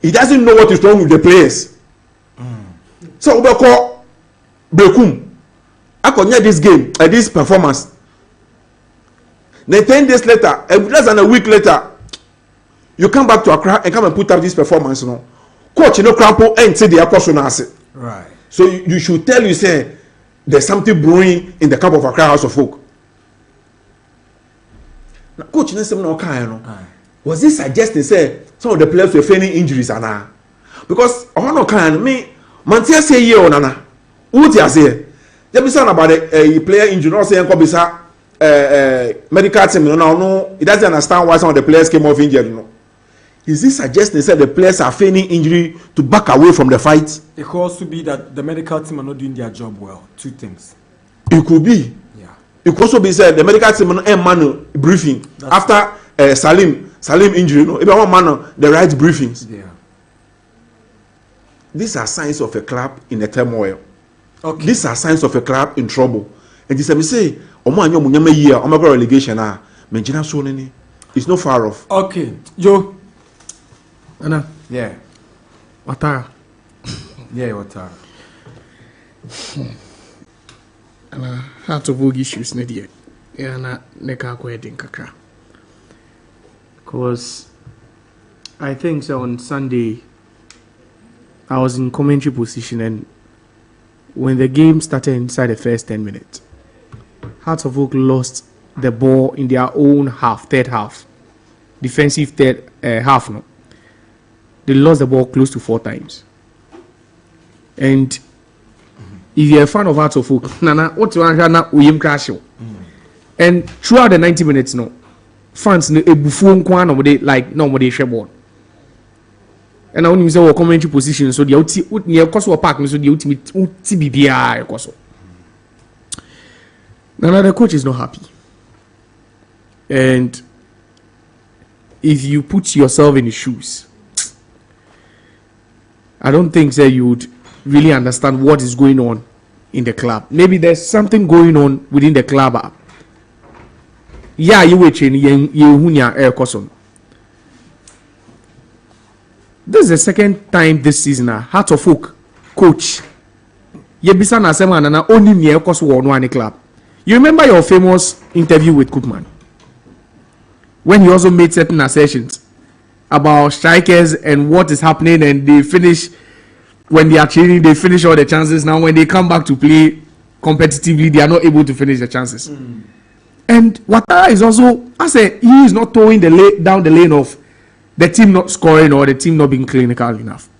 C: he doesn't know what is wrong with the players. So we call Brekum. I could this game, this performance. Then 10 days later, less than a week later, you come back to Accra and come and put up this performance, Coach, crampo and say the question.
A: Right.
C: So you should tell you say there's something brewing in the camp of Accra House of Folk. Now, coach, was this suggesting say some of the players were feigning injuries because I want to me Mantia say ye nana. What you say? There be something about a player injury. Not saying bisa medical team. No, it doesn't understand why some of the players came off injured. Is this suggesting that the players are feigning injury to back away from the fight?
A: It could also be that the medical team are not doing their job well. 2 things.
C: It could be.
A: Yeah.
C: It could also be said the medical team man briefing after Salim injury. If one man the right briefings.
A: Yeah.
C: These are signs of a club in a turmoil.
A: Okay.
C: These are signs of a club in trouble. And this me say, Omo anyo munyama year, Omo go relegation menjina so nini. It's not far off.
A: Okay, Joe.
D: Anna.
A: Yeah.
D: Watara.
A: Yeah, Watara.
D: Anna, Heart of Folk issues nedia. Yeah, na neka kwedin kakra. Because I think so on Sunday I was in commentary position, and when the game started inside the first 10 minutes, Heart of Folk lost the ball in their own half, third half. Defensive third half, no. They lost the ball close to 4 times. And if you're a fan of Heart of Folk, Nana, what you want to William Crash? And throughout the 90 minutes, no, fans no a buffon kwan nobody like nobody share ball. And I only say we commentary position, so the outi near Kosovo Park, so the ultimate TBBI Kosovo. Nana, the coach is not happy. And if you put yourself in his shoes, I don't think that you would really understand what is going on in the club. Maybe there's something going on within the club. Yeah, you watching Yehunya Air Koson. This is the second time this season. Heart of Folk coach. Yebisa na sema na only near Kosovo one club. You remember your famous interview with Koopman, when he also made certain assertions about strikers and what is happening, and they finish when they are training, they finish all the chances. Now, when they come back to play competitively, they are not able to finish the chances. And Ouattara is also, I say, he is not towing down the lane of the team not scoring or the team not being clinical enough.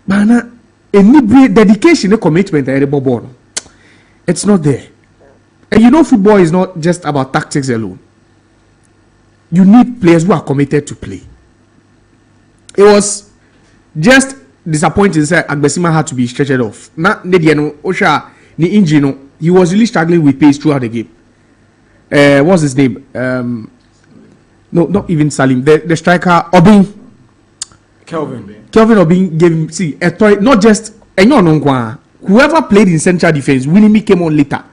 D: But any dedication and commitment at the ball, it's not there. And you know, football is not just about tactics alone. You need players who are committed to play. It was just disappointing that Agbesima had to be stretched off. Not Osha, the injury, he was really struggling with pace throughout the game. What's his name? No, not even Salim. The striker Obin. Kelvin Obin gave him a toy, not just whoever played in central defense. Winnie came on later.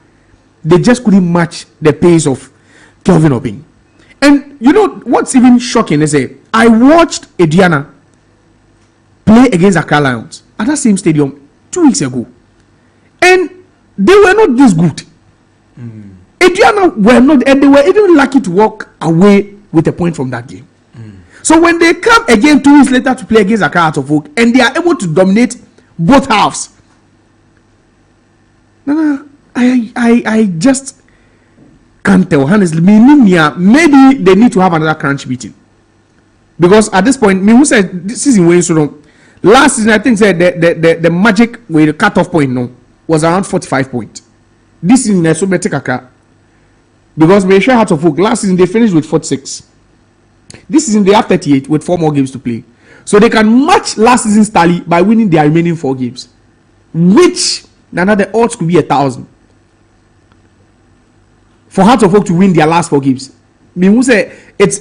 D: They just couldn't match the pace of Kelvin Obin. And you know what's even shocking is I watched Ediana play against Accra Lions at that same stadium 2 weeks ago, and they were not this good. Ediana were not, and they were even lucky to walk away with a point from that game. So when they come again 2 weeks later to play against Accra Hearts of Oak, and they are able to dominate both halves, I just can't tell honestly. Maybe they need to have another crunch meeting, because at this point, who said this season when so last season I think said the magic with the cutoff point was around 45 points. This season is so better because Malaysia Hearts of Oak last season they finished with 46. This season they have 38 with 4 more games to play, so they can match last season's tally by winning their remaining 4 games, which the odds could be 1,000 for Hearts of Oak to win their last 4 games. Who say it's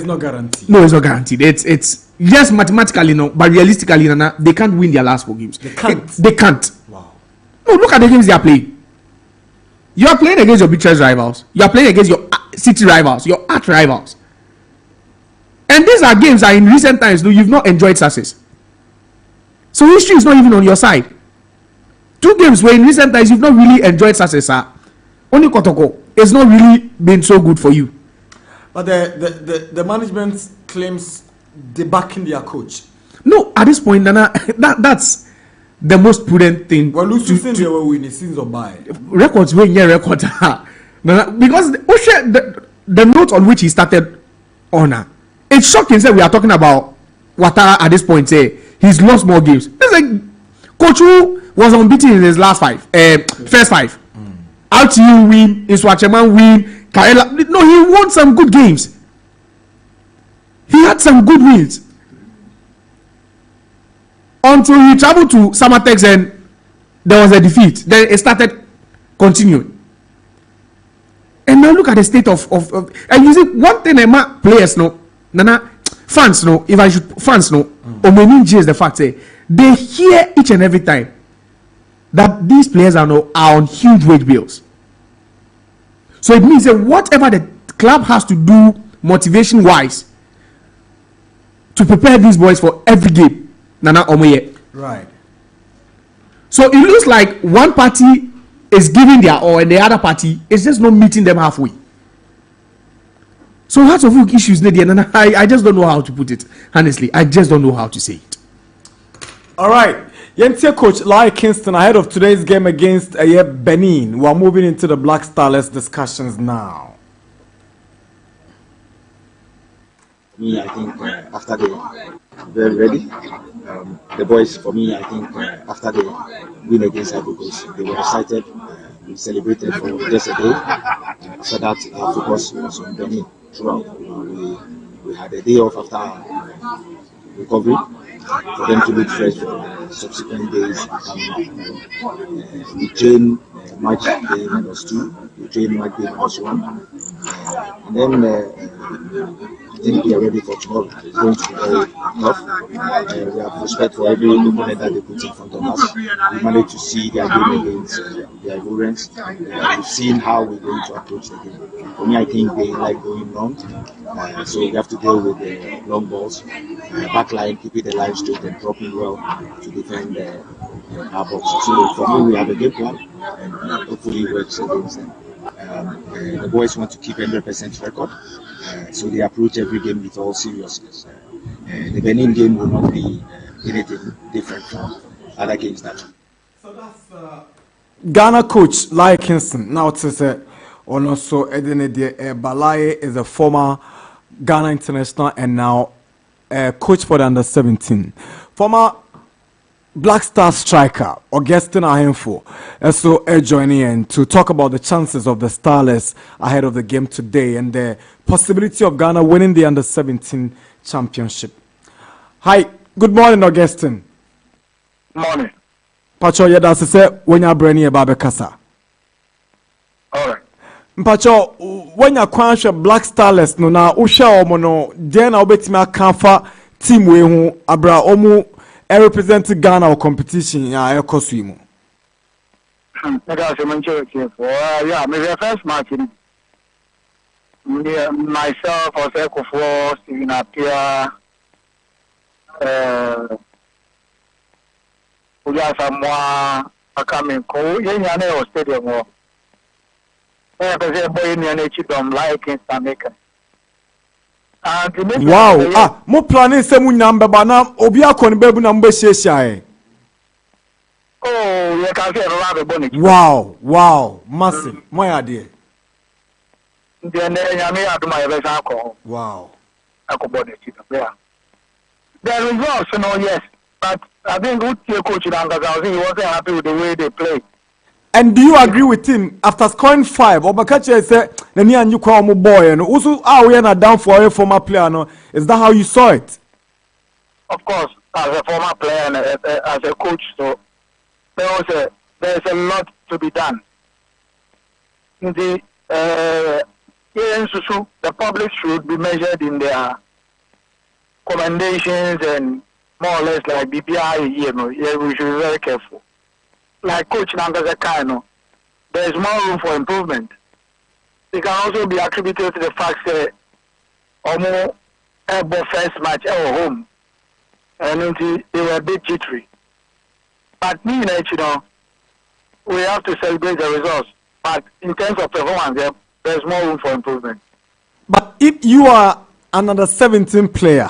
A: not guaranteed.
D: No, it's not guaranteed. It's just mathematically but realistically, they can't win their last 4 games. They can't.
A: Wow.
D: No, look at the games they are playing. You are playing against your biggest rivals. You are playing against your city rivals, your arch rivals. And these are games that in recent times you've not enjoyed success. So history is not even on your side. 2 games where in recent times you've not really enjoyed success. Only Kotoko, it's not really been so good for you.
A: But the management claims they're backing their coach.
D: No, at this point, that's the most prudent thing.
A: Well, losing they were winning since or by
D: records when record because the note on which he started on it's shocking. Say we are talking about Ouattara at this point. Say he's lost more games. It's like coach who was unbeaten in his last 5, first 5. RTU win, Iswacheman win, Kaela. No, he won some good games. He had some good wins. Until he traveled to Samatex and there was a defeat. Then it started continuing. And now look at the state of and you see one thing about players fans if I should fans Omeninji is the fact they hear each and every time that these players are on huge wage bills. So it means that whatever the club has to do motivation wise to prepare these boys for every game.
A: Right.
D: So it looks like one party is giving their all and the other party is just not meeting them halfway. So lots of issues, and I just don't know how to put it. Honestly, I just don't know how to say it.
A: All right. Yentia coach Larry Kingston ahead of today's game against Benin. We are moving into the Black Starlets discussions now.
N: Me, I think after the very ready. The boys, for me, I think after the win against Ivory Coast, they were excited. We celebrated for just a day. After that, our focus was on Benin throughout. We had a day off after recovery for them to look fresh for the subsequent days. We trained match day minus 2, we trained match day minus 1, and then I think we are ready for tomorrow. It's going to be very tough. We have respect for every opponent that they put in front of us. We managed to see their game against the Ivorians. We've seen how we're going to approach the game. For me, I think they like going long. So we have to deal with the long balls. Backline, keeping the line straight and dropping well to defend our box. So for me, we have a game plan and hopefully it works against them. The boys want to keep 100% record. So they approach every game with all seriousness. the Benin game will not be anything different from other games that.
A: So that's Ghana coach Lai Kingston. Now to say, and also Edenede Balaye is a former Ghana international and now coach for the under-17. Former Black Star striker Augustine Ahemfo also joining in to talk about the chances of the Starlets ahead of the game today and the possibility of Ghana winning the under-17 championship. Hi, good morning, Augustine.
L: Morning.
A: Pacho yeda se when you bring your babe kasa.
L: Alright.
A: Pacho when you kwanhwe Black Starlets no na uhwe omo no den na obetimi akanfa team we hu abra omo represent Ghana or competition ya ekoso imu.
L: That's a mention for yeah, maybe the first match in myself or for Stephen Apia Uja Samoa Akamenko, Yanyane or Stadium or boy in Chidom like in Jamaica.
A: Wow, mo planning semu number bana obi akoni bebu na mbe shesha.
L: Oh, you can say a bonnet.
A: Wow, massive. My idea.
L: Then Yami had my best alcohol.
A: Wow.
L: Alcohol, yeah. The results, yes. But I think good coach in Angaza, he wasn't happy with the way they play.
A: And do you agree with him after scoring 5? Obakache said, "Nani and you call me boy." And also, we are down for a former player. No, is that how you saw it?
L: Of course, as a former player and as a coach, so there's a lot to be done. The public should be measured in their commendations and more or less like BPI. We should be very careful. Like Coach Nangazakano, there is more room for improvement. It can also be attributed to the fact that almost every first match at home, and they were a bit jittery. But we have to celebrate the results. But in terms of performance, there's more room for improvement.
A: But if you are another 17 player,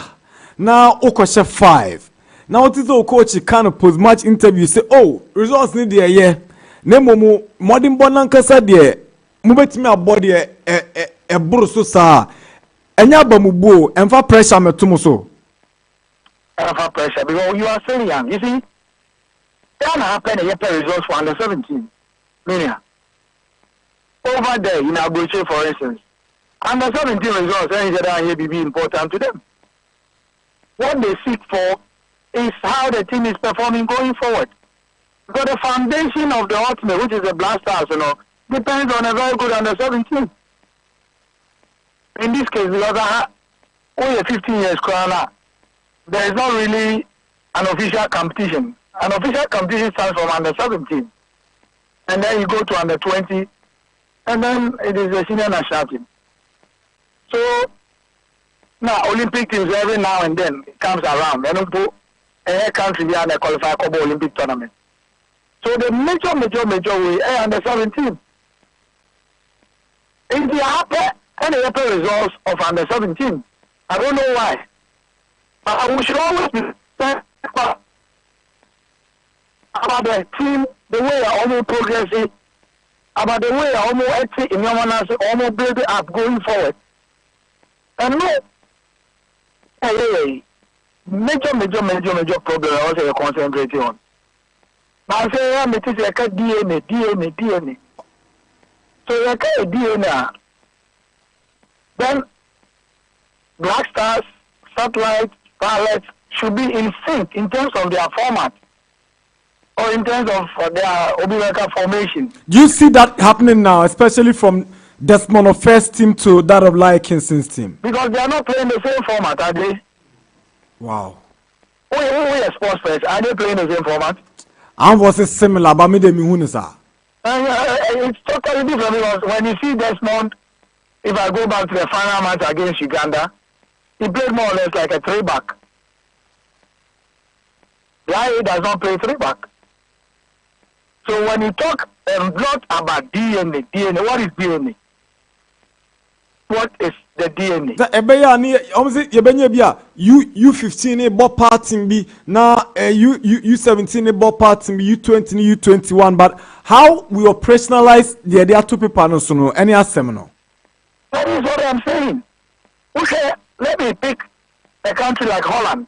A: now Okosha 5. Now it is a coach kind of post match interview say, oh, results need the year. Nemo modern bonankasa de mubetimi abodi e bruso sa. Enya bamubo emfa pressure metumo so.
L: Emfa pressure because you are still young. You see, that happen a year results for under 17. Minia. Over there in Abuja, for instance, under 17 results, any that here be important to them. What they seek for is how the team is performing going forward. Because the foundation of the ultimate, which is the Black Stars, depends on a very good under 17. In this case, because only 15 years, there is not really an official competition. An official competition starts from under 17. And then you go to under 20. And then it is a senior national team. So, now Olympic teams every now and then it comes around. A country they qualify for the Olympic tournament. So the major way under 17. If they happen any results of under 17, I don't know why. But we should always be about the team, the way I almost progressing, about the way I almost in almost build it up going forward. And no, major problem I also concentrating on. Now I say, I'm DNA. So you can DNA. Then Black Stars, Satellite, Starlets should be in sync in terms of their format or in terms of their Obimeka formation.
A: Do you see that happening now, especially from Desmond of first team to that of Lai Kingston's team?
L: Because they are not playing the same format, are they?
A: Wow.
L: We are Sportspack. Are they playing the same format?
A: I was similar, but me de mihunisa.
L: It's totally different because when you see Desmond, if I go back to the final match against Uganda, he played more or less like a 3-back. Lai does not play 3-back. So when you talk a lot about DNA, what is DNA? what is the DNA.
A: The ebeya ni almost yebenya bia U15 bo parting bi na U17 bo parting bi U20 U21 but how we operationalize the other two people no so no any asem no.
L: That is what I'm saying. Okay, let me pick a country like Holland.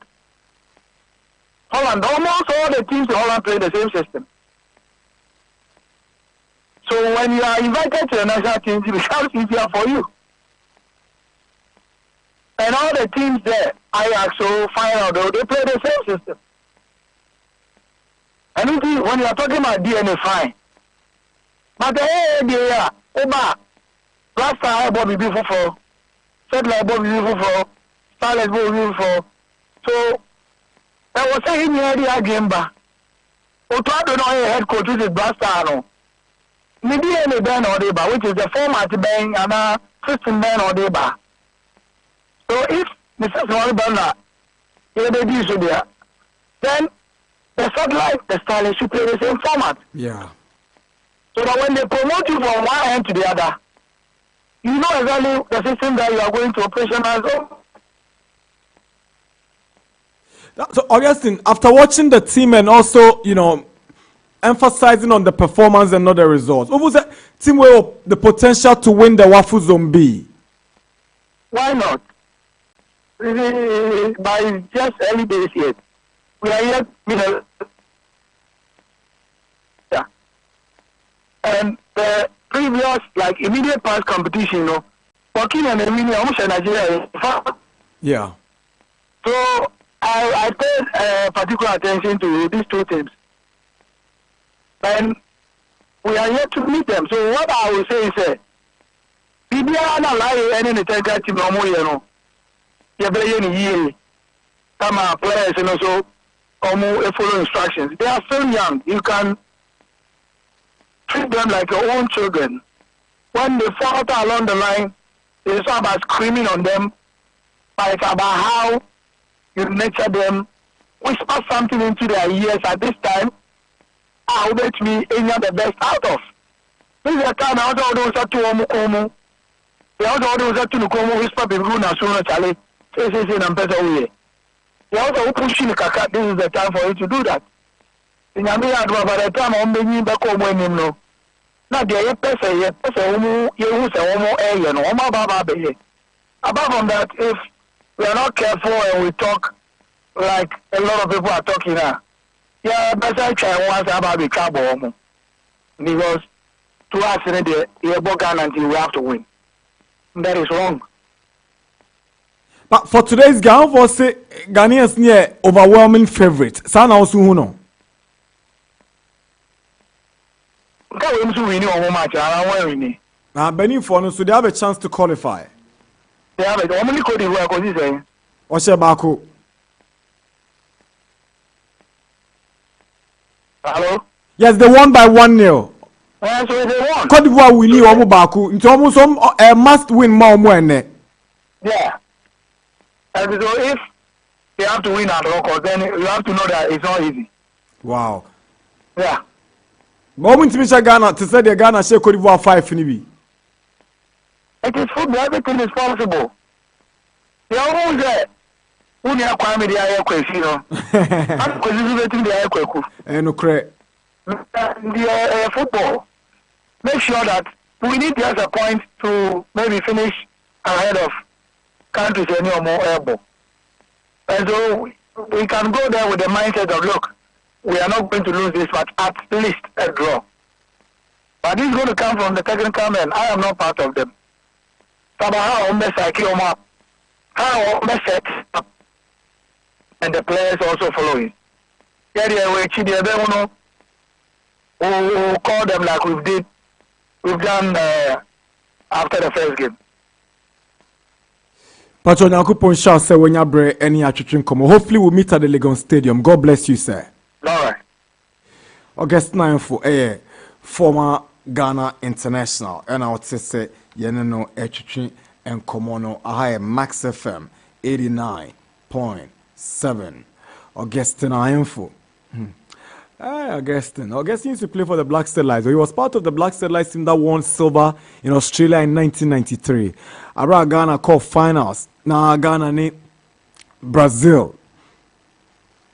L: Holland, almost all the teams in Holland play the same system. So when you are invited to the national team, it becomes easier for you. And all the teams there, Ajax, so Feyenoord, they play the same system. And when you are talking about DNA, fine. But the idea, last time I bought me before, Settler I bought me before, Starless bought me before. So, I was saying here the agenda. Oto don't know head coach is Blaster. Maybe any Ben or Deba, which is the format Ben and system Ben or Deba. So if Mr. Smallbanda is there, then the satellite, the Starless should play the same format.
A: Yeah.
L: So that when they promote you from one end to the other, you know exactly the system that you are going to operationalize.
A: So Augustine, after watching the team and also, emphasizing on the performance and not the results, what was that team with the potential to win the Wafu Zone B?
L: Why not? By just early days yet. We are yet middle. Yeah. And the previous, immediate past competition, Joaquin and Emilio, almost Nigeria.
A: Yeah.
L: So I paid particular attention to these two teams. And we are yet to meet them. So what I will say is, PBR not like any technical team no more, Some are players and also follow instructions. They are still young. You can treat them like your own children. When they falter along the line, it's not about screaming on them, but it's about how you nurture them, whisper something into their ears at this time. I'll bet me any the best out of. This is a time I also do that to Omu. They also do that to Nukomu, whisper people now sooner, Charlie. Say, I'm better away. They also pushing the kaka. This is the time for you to do that. In Yamia, by the time I'm bringing back home when you know. Now, the person, you who's a homo area, and Oma Baba Bay. Apart from that, if we are not careful and we talk like a lot of people are talking now, yeah, better try once about the trouble. Because to us, you're bogan until we have to win. That is wrong.
A: But for today's game, for say Ghanaians near overwhelming favorite. Sana also who know. Now Benin for so they have a chance to qualify.
L: They have a only code where I say.
A: What's your Baku?
L: Hello?
A: Yes, they won by 1-0.
L: So they won.
A: Cote d'Ivoire will need Omo Baku. It's almost a must win more.
L: Yeah. And so if they have to win at all, then you have to know that it's not easy.
A: Wow.
L: Yeah.
A: Moment to Ghana to say the Ghana share Cote d'Ivoire 5 nibi.
L: It is football, everything is possible. They always there. Who near Kwame the air question? I'm considering the air question.
A: No correct.
L: The football. Make sure that we need just a point to maybe finish ahead of countries any or more able. And so we can go there with the mindset of, look, we are not going to lose this match, at least a draw. But this is going to come from the technical men. I am not part of them. And the players also following. We'll call them like we've done after the first game.
A: Patron Yakupon shall say when you bring any attrition come. Hopefully we'll meet at the Legon Stadium. God bless you, sir.
L: All right.
A: August 9 for former Ghana International. And I would say no attrition and Komono a Max FM 89.7. August 9 for. Augustine used to play for the Black Starlights. He was part of the Black Starlights team that won silver in Australia in 1993. Around Ghana called finals. Now Ghana need Brazil.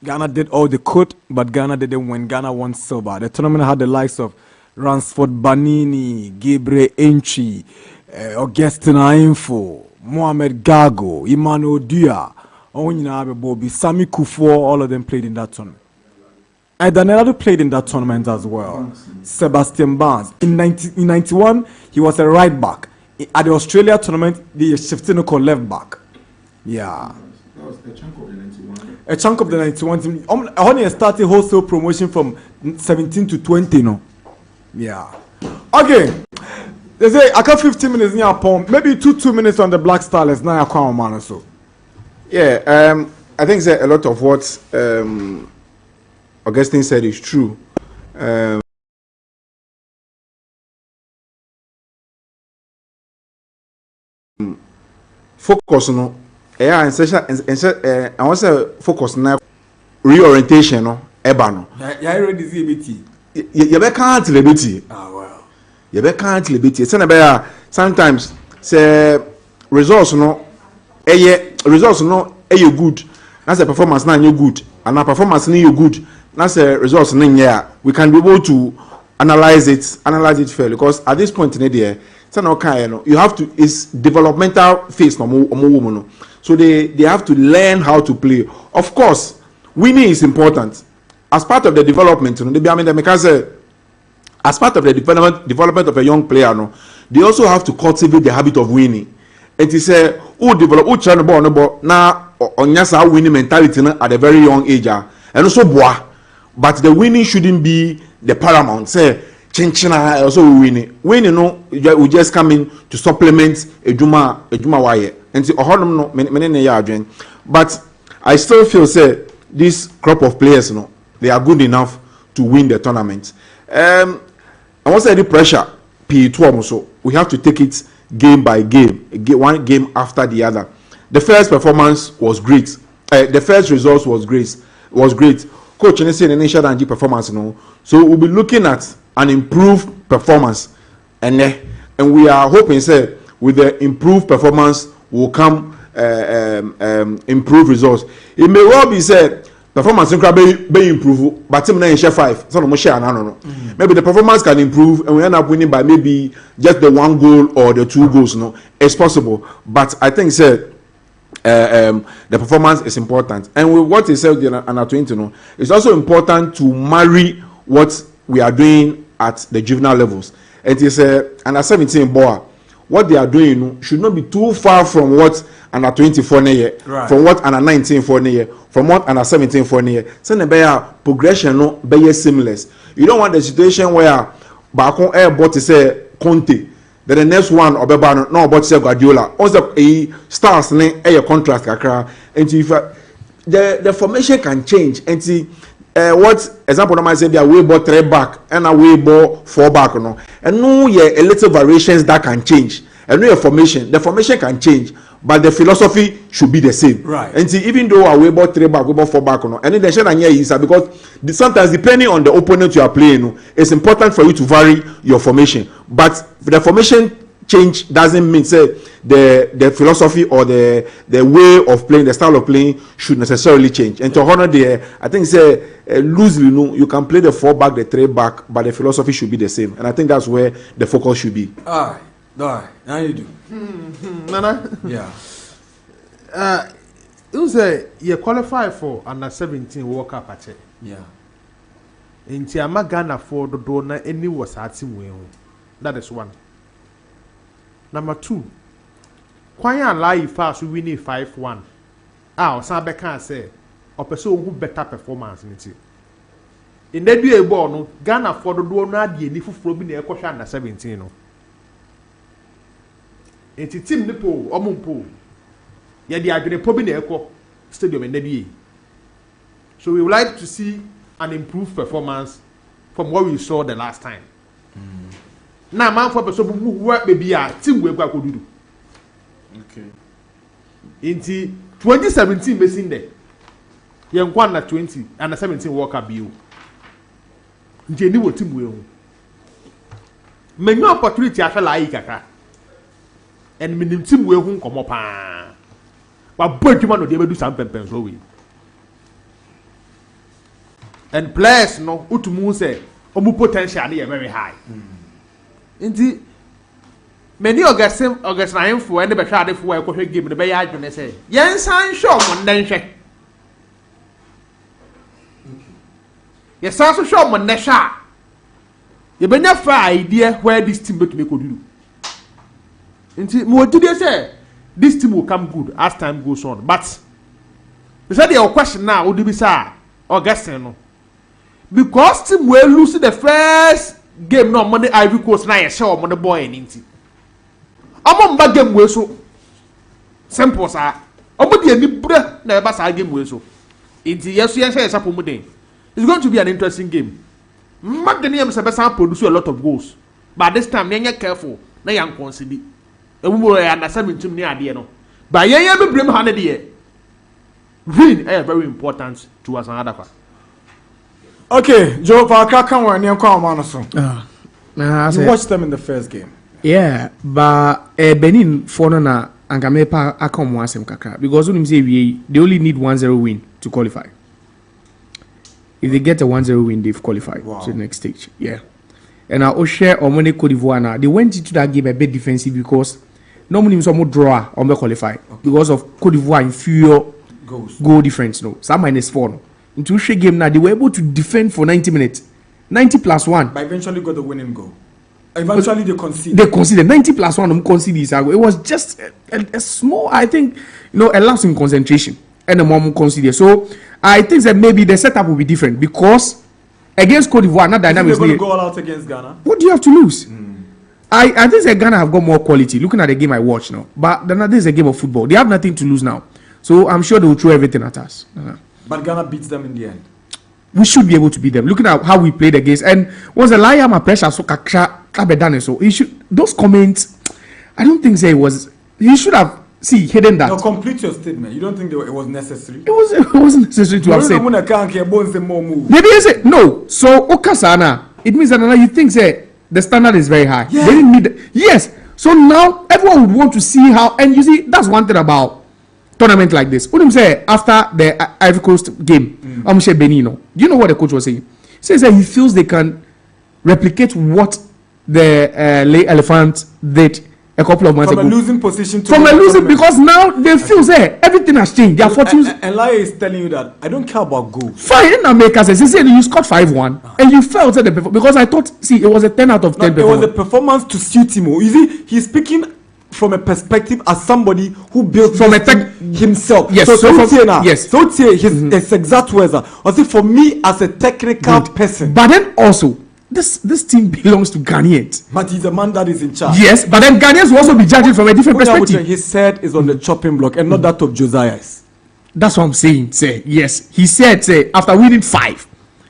A: Ghana did all they could, but Ghana didn't win. Ghana won silver. The tournament had the likes of Ransford Banini, Gabriel Enchi, Augustine Ainfo, Mohamed Gago, Emmanuel Dia, Bobby, Sami Kufo, all of them played in that tournament. And Danelado played in that tournament as well. Sebastian Barnes. In 1991, he was a right back. At the Australia tournament, they shifted to left back. Yeah.
C: That was a chunk of the 91.
A: A chunk of the 91 team. Only started wholesale promotion from 17 to 20, no? Yeah. Okay. They say, I got 15 minutes near upon. Maybe 2 minutes on the Black Starlets. Now I can't man or so.
C: Yeah, I think a lot of what Augustine said is true. Focus no, yeah, and I want to focus na reorientation no, eba no.
A: Yeah, ready to see BT.
C: You be can't liberty.
A: Ah well.
C: You be can't liberty. It's na sometimes say results no, results no, good. That's a performance na you good, and a performance na you good. That's a results in here. We can be able to analyze it fairly because at this point in the day, you have to it's developmental phase no. So they have to learn how to play. Of course, winning is important as part of the development. As part of the development of a young player, no, they also have to cultivate the habit of winning. And it say develop try no now on your winning mentality at a very young age, and also boy. But the winning shouldn't be the paramount. Say, chinchina also winning. Winning, no, we just come in to supplement a juma waye. And see, no, many years. But I still feel say this crop of players, no, they are good enough to win the tournament. I want to say the pressure. P2 so we have to take it game by game, one game after the other. The first performance was great. The first results was great. Coach and the initial and performance, no. So we'll be looking at an improved performance, and we are hoping, say, with the improved performance will come improved results. It may well be said performance be improve, but team na share 5. So no share no. Maybe the performance can improve, and we end up winning by maybe just the 1 goal or the 2 goals. No, it's possible, but I think say. The performance is important, and with what he said under 20, no, it's also important to marry what we are doing at the juvenile levels. And it's under 17 boy, what they are doing should not be too far from what under 24 year, right. From what under 19 for year, from what under 17 for year. So the progression no be seamless. You don't want the situation where back on air bought to say Conte. Then the next one Obeba no about say Guardiola. Also a stars ne a contrast kakra. And if the formation can change. And see what example I say they are way ball 3 back and a way ball 4 back no. And no a little variations that can change. And no formation, the formation can change, but the philosophy should be the same. Right. And see, even though a way ball 3 back, way ball 4 back no, and then the share here is because sometimes depending on the opponent you are playing, no, it's important for you to vary your formation. But the formation change doesn't mean say the philosophy or the way of playing, the style of playing should necessarily change. And to honor the, I think say loosely, no, you can play the 4 back, the 3 back, but the philosophy should be the same. And I think that's where the focus should be.
A: All right, now you do.
B: Nana?
A: Yeah.
B: You say you qualify for under 17 World Cup at it.
A: Yeah.
B: In Tiama Ghana for the donor any was at way. That is one. Number 2. Kwanya lie fast we win 5-1. Ah, Sabe can say or person who better performance in it. In that way, born Ghana for the donor the any for being a question under 17. Enti team ne po omumpo ye di adwene po bi na ekọ stadium en dey. So we would like to see an improved performance from what we saw the last time. Na man for person bu work be a team we gba kodudu.
C: Okay.
B: Enti 2017 besin there. Ye nkwa na 20 and 17 World Cup bio. nje ni wo team we ho menyo opportunity ahwe la yi kaka and minim team we ho nkomo pa wa bodwuma no de bedu sam pempen so we and players no utumu say omu potential dey very high nti many August 9 for and be hwade for e kohwe game no be ya adwene say yen san show mo ndan hwe yes so show mo nnehwa ye benya fa idea where this team bet me koduru nti mo did say this team will come good as time goes on but they said your question now would be say August no because team will lose the first game no money Ivory Coast na ye show mo the boy nti amomba game we so simple sa omo de ani bra na e ba sa game we so nti yeso yen say sapo mu den it's going to be an interesting game Magdenium Sebastian produce a lot of goals but this time yen careful na yan consider emumo ya na 17 ni ade no but yen be blame ha na de win very important to us another part.
A: Okay, Joe Parker can one near Kwamano so. You watched them in the first game.
D: Yeah, but Benin for na Angamepa akom wasem kakra because when say they only need 1-0 win to qualify. If they get a 1-0 win, they've qualified to the next stage. Yeah. And our Osher or Mone Cote d'Ivoire now, they went into that game a bit defensive because normally some draw or qualify because of Cote d'Ivoire inferior goal difference. No, some -4. No. Into Osher game now, they were able to defend for 90 minutes, 90+1.
A: But eventually got the winning goal. Eventually they conceded.
D: They conceded 90+1. Conceded. It was just a small, I think, a lapse in concentration, and the mom conceded. So I think that maybe the setup will be different because against Cote d'Ivoire, not dynamics.
A: They're going to go all out against Ghana.
D: What do you have to lose? I think that Ghana have got more quality. Looking at the game I watch now, but this is a game of football. They have nothing to lose now, so I'm sure they will throw everything at us.
A: But Ghana beats them in the end.
D: We should be able to beat them. Looking at how we played against, and was a liar my pressure so so he should those comments. I don't think it was. He should have hidden that.
A: No, complete your statement. You don't think it was necessary?
D: It wasn't necessary to have said. Maybe you say no. So Okasana, it means that you think the standard is very high. Yeah. They didn't need yes. So now everyone would want to see how, and you see that's one thing about tournament like this. What do you say after the Ivory Coast game? Benino. Do you know what the coach was saying? He says that he feels they can replicate what the Lay Elephant did a couple of months ago.
A: From a losing position to
D: from a losing because now they feel everything has changed. Their fortunes.
A: And Lai is telling you that I don't care about goals.
D: Fine, in America says he said you scored 5-1 and you felt the because I thought it was a 10 out of 10.
A: It was a performance to suit him. You see, he's speaking from a perspective as somebody who built
D: from a
A: himself.
D: Yes.
A: So his exact words are. I say for me as a technical person.
D: But then also. This team belongs to Ghanaians.
A: But he's a man that is in charge.
D: Yes, but then Ghanaians will also be judging from a different perspective.
A: His head is on the chopping block and not that of Josiah's.
D: That's what I'm saying. Yes. He said, after winning 5,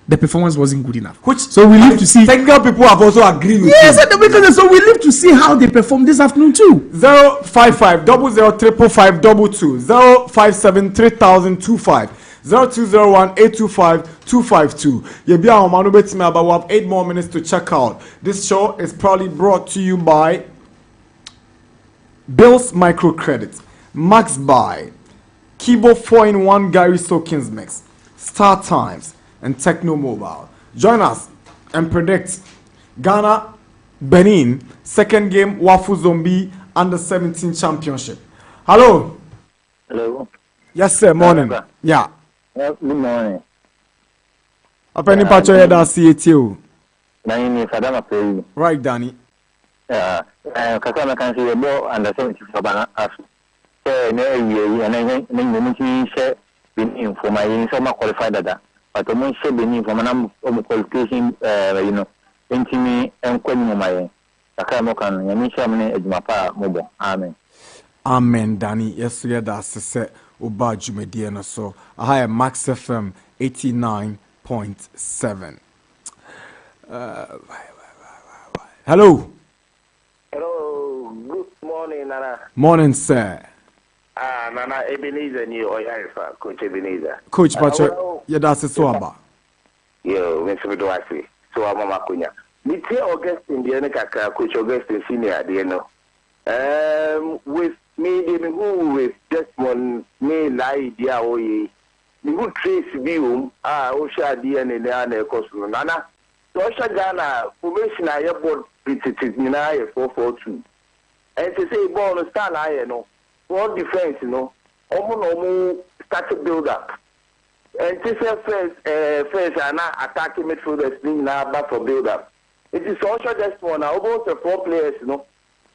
D: the performance wasn't good enough. So we live to see.
A: Technical people have also agreed with
D: yes, because so we live to see how they perform this afternoon too.
A: 055 00 522 057 3025 0201 825 252. Yebia Omanu betime about we have 8 more minutes to check out. This show is proudly brought to you by Bill's Microcredit, Max Buy, Kibo 4-in-1 Gary Soakins Mix, Star Times, and Techno Mobile. Join us and predict Ghana, Benin, second game Wafu Zombie under 17 championship. Hello.
L: Hello.
A: Yes, sir. Morning. Yeah.
L: Good morning.
A: Apa ni pacho ya da CAT o.
L: Na ni Sadama play.
A: Right, Danny.
L: Kaka na kan say bo under 17 Sabana as. Na yi na ni ni share Benin for my so ma qualified dada. But mo share Benin for manam qualification intimi enkwani mo my. Kaka mo kan ni share me ejuma pa mo bo. Amen.
A: Amen, Danny. Yes, yeah, that's the Oba Jumedie no so. I have Max FM 89.7. Hello.
O: Hello. Good morning, Nana.
A: Morning, sir.
O: Nana Ebenezer ni Oyarifa, Coach Ebenezer.
A: Coach Pacho, yeah, that's the swaba.
O: Yo, Mr. Dwasi. so Mama Kunya. Mite Augustine the Kaka, Coach Augustine Senior, with me, who with just one me lie, dear, me who trace view, Osha DNA, the Cosmo Nana. So Osha Ghana, formation I board visited Nina 442. And to say, born a star, I know, for defense, almost started build up. And to say first, and attacking midfielders, now back for build up. It is also just one, almost 4 players,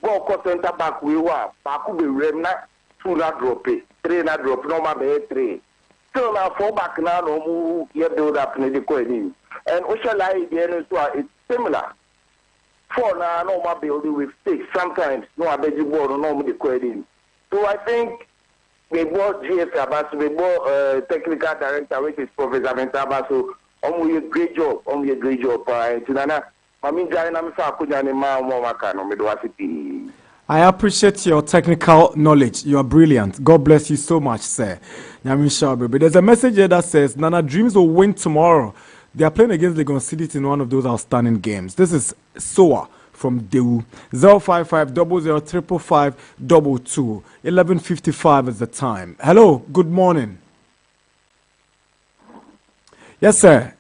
O: Ball center back we were, Baku be remna, 2 na drop it, 3 na drop, no matter 3. Still now 4 back now, no move, you build up in the coin. And Oshala again, it's similar. 4 now, no more building with 6. Sometimes, no, I beg you, board, no, the coin. So I think we bought GF Abasu, we bought technical director, which is Professor Mentabasu, only a great job, and Tunana. I
A: appreciate your technical knowledge. You are brilliant. God bless you so much, sir. But there's a message here that says Nana Dreams will win tomorrow. They are playing against Legon City in one of those outstanding games. This is Soa from Dewu. 055-00-555-22. 11:55 is the time. Hello, good morning. Yes, sir.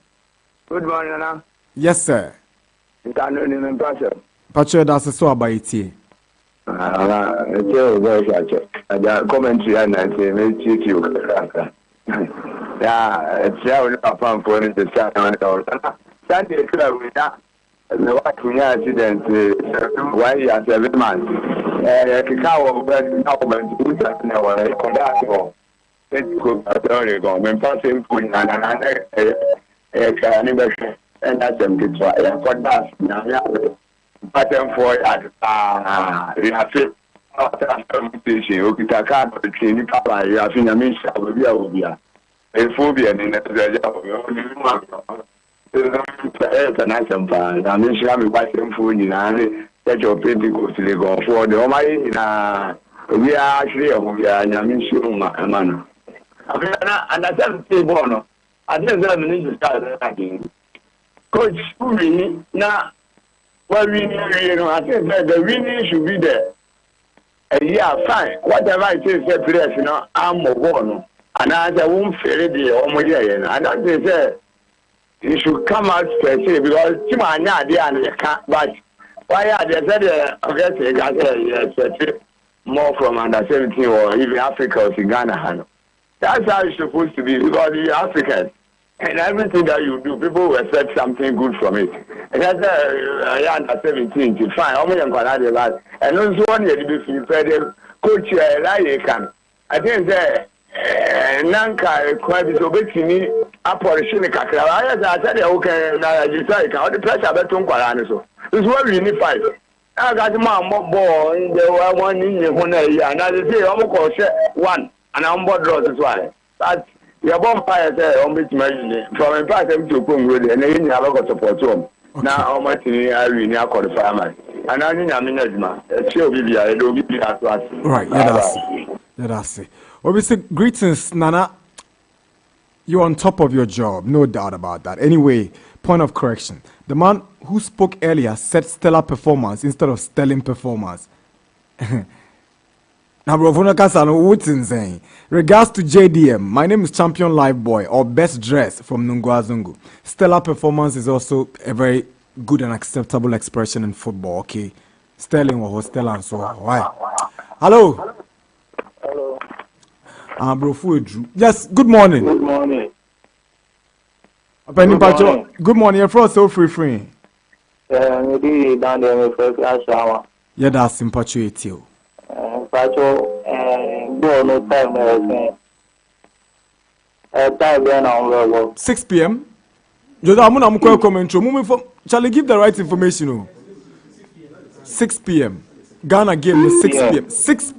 P: Good morning, Nana.
A: Yes, sir. Pacho, that's a so about it.
P: Commentary and I say, make you. Yeah, it's a fun for it to start on the Sunday club with that. The Wafu accident, why you are 7 months. Kikao, but now when you never conduct. Let's go to go. When passing point and anniversary. And that's them to try. I got that. Now, pattern for at Rafi. After station, Okitaka, the training papa, Rafina Misha, will be a phobia in the and I am fine. I mean, she have a white phone in a set your Pentecost to go for the Almighty. We are actually a man. And I said, Bono, I didn't have to start attacking. Coach, now, well, I think that the winning should be there. Yeah, fine. Whatever it is, I'm a one. And I won't fail it. And I say, you should come out per se because Timanya, but why are they said, more from under 17 or even Africa or Ghana? That's how it's supposed to be because you're African. And everything that you do, people will expect something good from it. And that's under 17, it's fine. How many and also one year to be prepared, coach, I think that Nanka quite disobeying apparition. I said, okay, now you say, how the pressure about Tonquarano. It's what we unified. I got my more in the one in the 1 year, and I say, almost one, and I'm bored draws as well. But your bonfire there on which imagine from a part to Congo, and then you have got support to him. Now, how much I really call the farmer. And I mean, it's your baby, I don't give you that to us.
A: Right, that's it. Obviously, greetings, Nana. You're on top of your job, no doubt about that. Anyway, point of correction. The man who spoke earlier said stellar performance instead of sterling performance. Now, regards to JDM, my name is Champion Lifeboy or Best Dress from Nungwazungu. Stellar performance is also a very good and acceptable expression in football, okay? Sterling or Stellar and so on. Why? Hello?
O: Hello.
A: Yes, good morning.
O: Good morning.
A: Good morning. You're from so free.
O: Maybe down there with first class shower.
A: Yeah, that's sympathetic you.
O: Pacho, go no time time now
A: 6 p.m. Shall I give the right information? 6 p.m. Ghana game is 6 p.m. 6.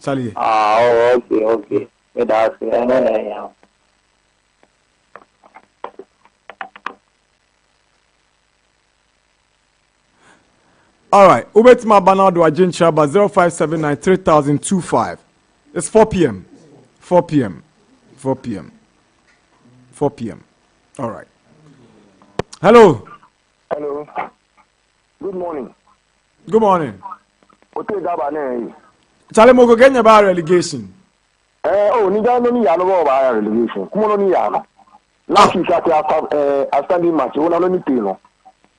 A: Charlie.
O: Okay. That's it.
A: All right. Ubetima Banado Ajin Chaba 0579 3025. It's 4 p.m. 4 p.m. 4 p.m. 4 p.m. All right. Hello.
L: Hello. Good morning.
A: Good morning.
L: Okay, Gabane.
A: Charlie Moko Kenya ba relegation.
L: Ni no ni ya no ba relegation. Kumo no ni ya no. Last week at a standing match, one no ni no.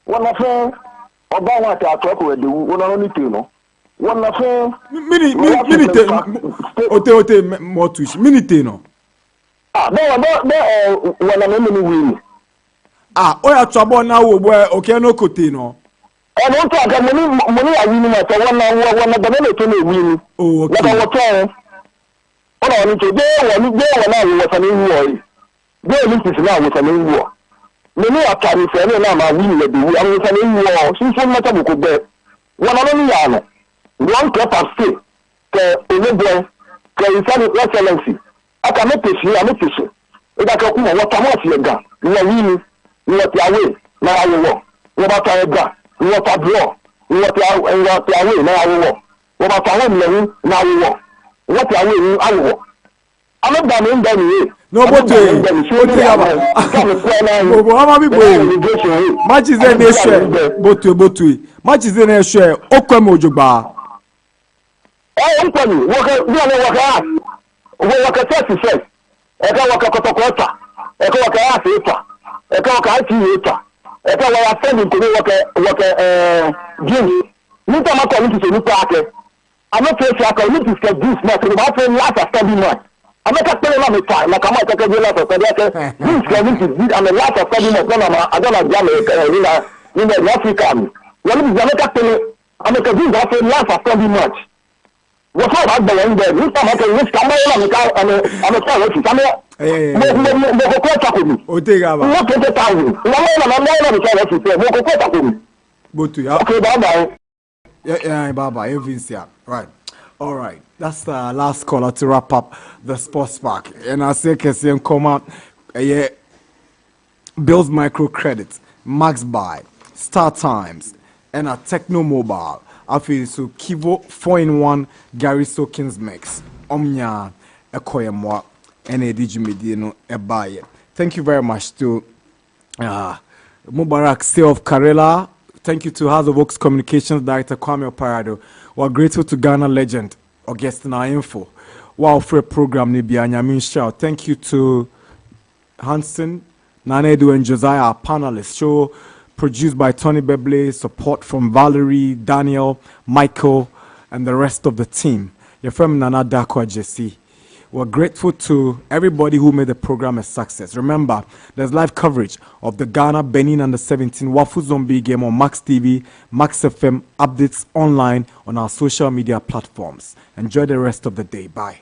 L: One of oba wa ta talk with the one no ni no. One of
A: minute ote more twitch. Minute no.
L: No, one no win.
A: Oya trouble now we okay no kote no.
L: And one talk money I win at one the to win.
A: Oh, okay.
L: What I need to do when I was an war. They Olympics now with an war. Many are carrying for any number of women. I was an war. Since one matter would be one only yana. One cup of state. The excellency. I can make this here, I make this. If I can come what I'm off your gun. You are winning. You are your way. Now I will walk. What about our gun? You are draw. You are your way. Now I will walk. What about our home? Now I will walk. What are we? I will walk. I'm not done in the
A: no, but match is in a share. Botu. Match is in a share. Okwemojuba.
L: I'm telling you, work a 36. I can work a Kotokota. I can work a Africa. I can work a theater. I can work a sending to work a gym. Nita Maka to look at I'm not sure I can look at this match, but I last a study match. I'm not telling them time, like I'm not taking the last of study. This guy is I'm the last of study match. I don't know in the African. When is the telling I'm not doing that last of study match. What's all about the end there? This time I can risk I'm a child.
A: Okay, bye-bye. Yeah, bye-bye. Right. All right. That's the last caller to wrap up the Sportspack. And I say, Kessian come out. Bill's Microcredit, Max Buy, Star Times, and a Techno Mobile. I feel so Kivo 4-in-1 Gary Sokins Mix. Omnia Ekoyemwa and a Digimedino Ebaye. Thank you very much to Mubarak Stay of Karela. Thank you to House of Oaks Communications Director Kwame Oparado. We're grateful to Ghana legend Augustina Info. Wow, for a program Nibia Nyamin Shao. Thank you to Hansen, Nanedu and Josiah, our panelists. Show produced by Tony Beble, support from Valerie, Daniel, Michael, and the rest of the team. You're from Nana Darkwa Gyasi. We're grateful to everybody who made the program a success. Remember, there's live coverage of the Ghana Benin Under-17 Wafu Zombie game on Max TV, Max FM, updates online on our social media platforms. Enjoy the rest of the day. Bye.